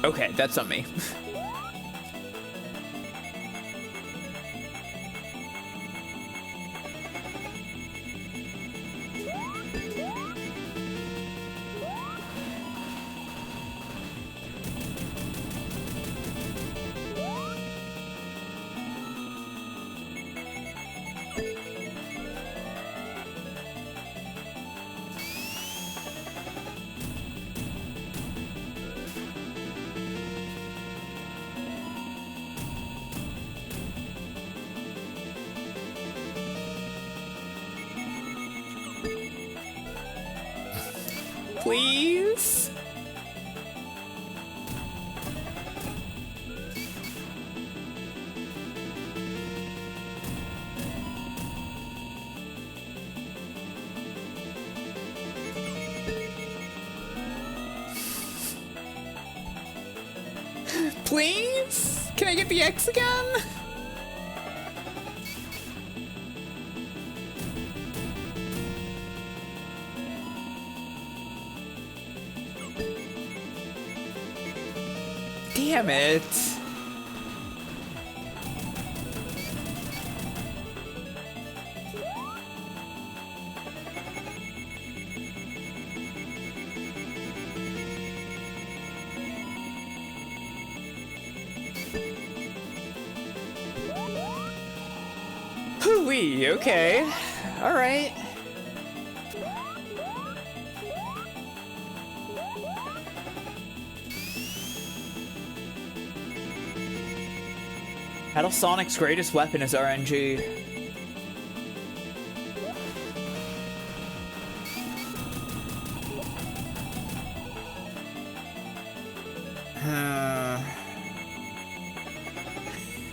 Okay, that's on me. Please? Please? Can I get the X again? Damn it. Hoo-wee, okay. All right. Metal Sonic's greatest weapon is RNG.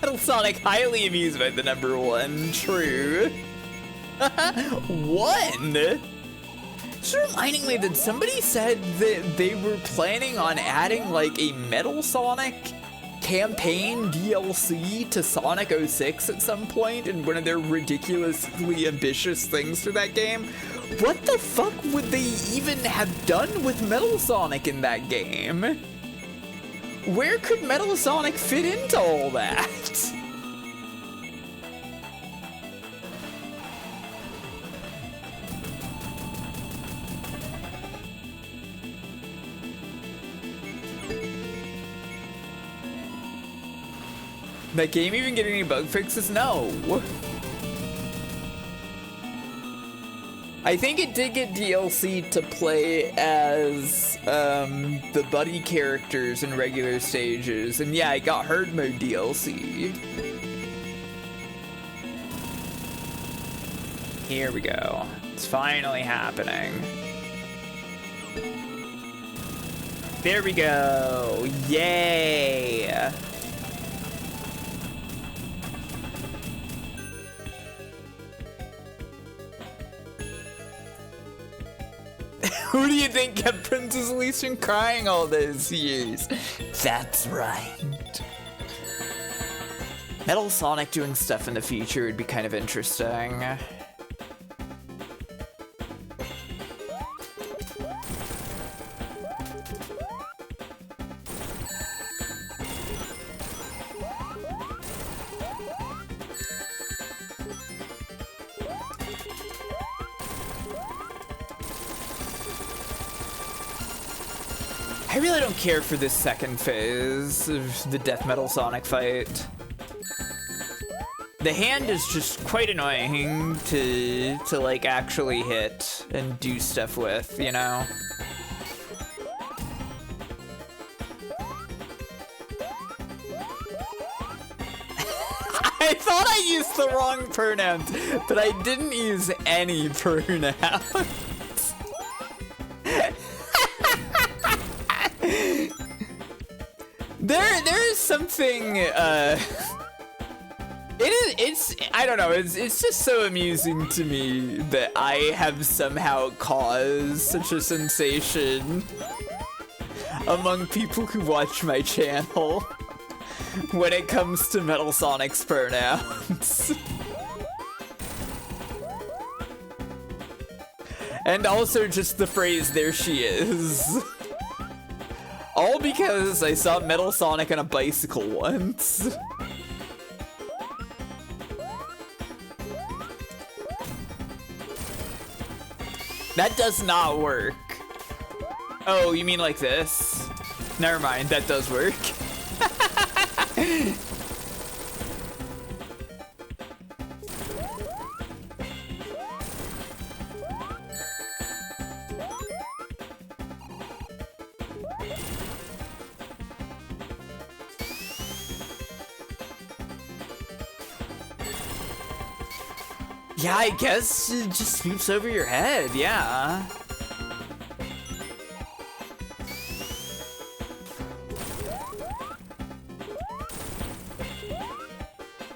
Metal Sonic highly amused by the number 1. True. 1? Just reminding me that somebody said that they were planning on adding like a Metal Sonic campaign DLC to Sonic 06 at some point in one of their ridiculously ambitious things for that game. What the fuck would they even have done with Metal Sonic in that game? Where could Metal Sonic fit into all that? That game even getting any bug fixes? No. I think it did get DLC to play as the buddy characters in regular stages, and yeah, I got herd mode DLC. Here we go. It's finally happening. There we go. Yay! Who do you think kept Princess Elysian crying all those years? That's right. Metal Sonic doing stuff in the future would be kind of interesting. I really don't care for this second phase of the Death Metal Sonic fight. The hand is just quite annoying to like actually hit and do stuff with, you know? I thought I used the wrong pronouns, but I didn't use any pronouns. There is something, it's I don't know, it's just so amusing to me that I have somehow caused such a sensation among people who watch my channel when it comes to Metal Sonic's pronouns. And also just the phrase, "there she is." All because I saw Metal Sonic on a bicycle once. That does not work. Oh, you mean like this? Never mind, that does work. Yeah, I guess it just swoops over your head, yeah.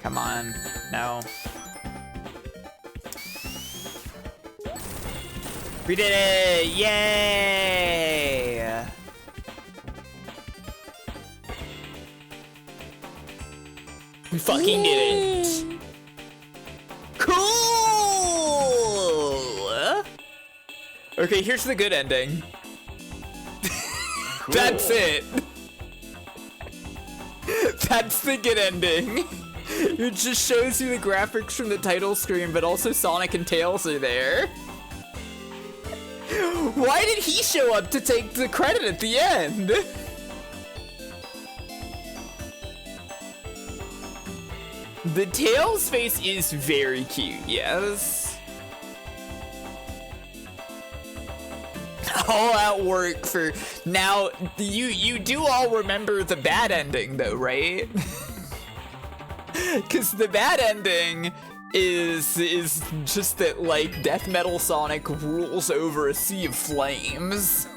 Come on, no. We did it! Yay! We fucking did it! Cool! Okay, here's the good ending. Cool. That's it. That's the good ending. It just shows you the graphics from the title screen, but also Sonic and Tails are there. Why did he show up to take the credit at the end? The Tails face is very cute, yes. All out work for now. You do all remember the bad ending though, right? Because the bad ending is just that like Death Metal Sonic rules over a sea of flames.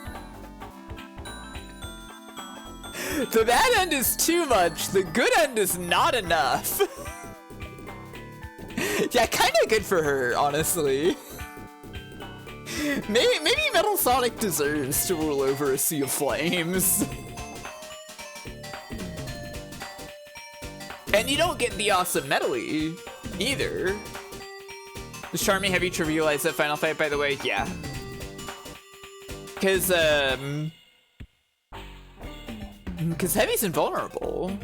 The bad end is too much. The good end is not enough. Yeah, kind of good for her, honestly. Maybe Metal Sonic deserves to rule over a sea of flames. And you don't get the awesome medley either. Does Charmy have you trivialized that final fight, by the way? Yeah. Because Heavy's invulnerable.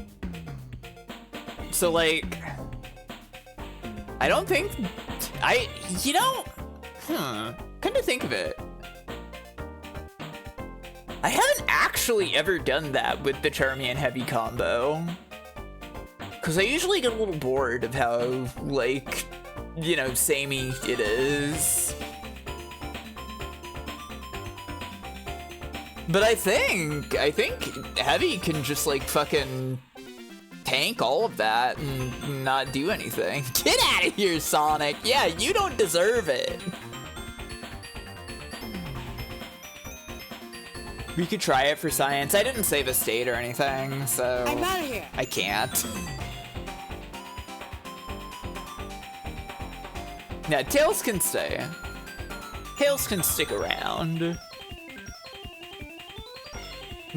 So like, I don't think come to think of it, I haven't actually ever done that with the Charmy and Heavy combo. Because I usually get a little bored of how, like, you know, samey it is. But I think Heavy can just, like, fucking tank all of that and not do anything. Get out of here, Sonic! Yeah, you don't deserve it. We could try it for science. I didn't save a state or anything, so I'm out of here. I can't. Now, Tails can stay. Tails can stick around.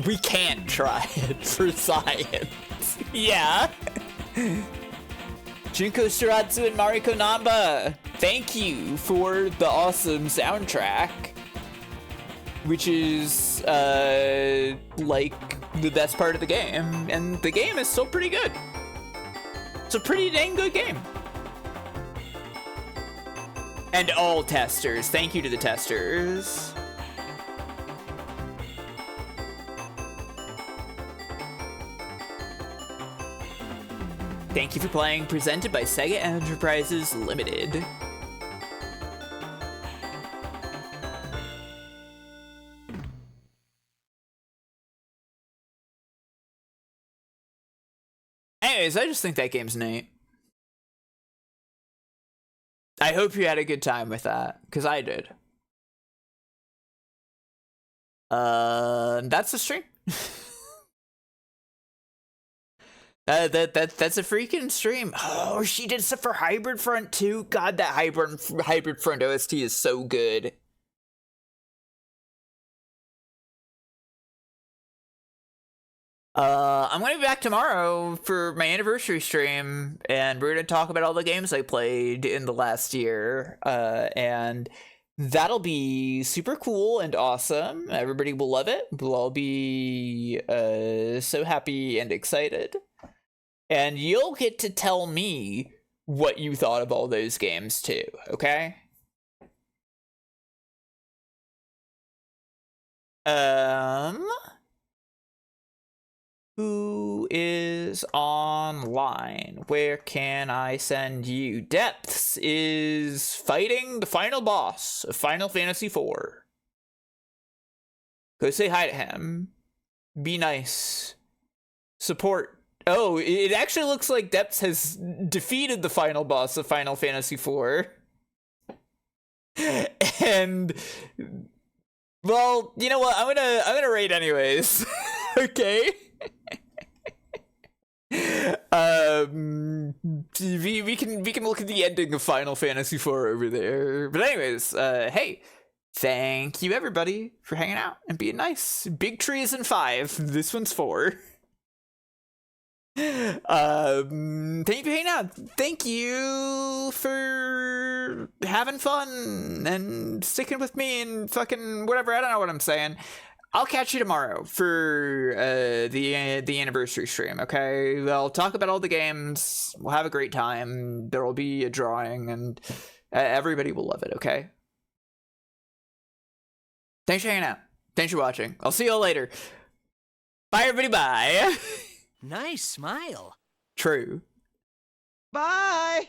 We can try it for science. Yeah. Junko Shiratsu and Mariko Namba, thank you for the awesome soundtrack. Which is, like, the best part of the game. And the game is still pretty good. It's a pretty dang good game. And all testers. Thank you to the testers. Thank you for playing. Presented by Sega Enterprises Limited. Anyways, I just think that game's neat. I hope you had a good time with that, because I did. That's the stream. That's a freaking stream. Oh, she did stuff for Hybrid Front too. God, that Hybrid Front OST is so good. I'm gonna be back tomorrow for my anniversary stream, and we're gonna talk about all the games I played in the last year, and that'll be super cool and awesome. Everybody will love it. We'll all be so happy and excited, and you'll get to tell me what you thought of all those games too, okay? Who is online? Where can I send you? Depths is fighting the final boss of Final Fantasy IV. Go say hi to him. Be nice. Support. Oh, it actually looks like Depths has defeated the final boss of Final Fantasy IV. And, well, you know what? I'm gonna raid anyways. Okay. We can look at the ending of Final Fantasy IV over there. But anyways, hey, thank you everybody for hanging out and being nice. Big Tree is in 5. This one's 4. Thank you for hanging out. Thank you for having fun and sticking with me and fucking whatever. I don't know what I'm saying. I'll catch you tomorrow for the anniversary stream, okay? I'll talk about all the games. We'll have a great time. There will be a drawing, and everybody will love it, okay? Thanks for hanging out. Thanks for watching. I'll see you all later. Bye, everybody. Bye. Nice smile. True. Bye.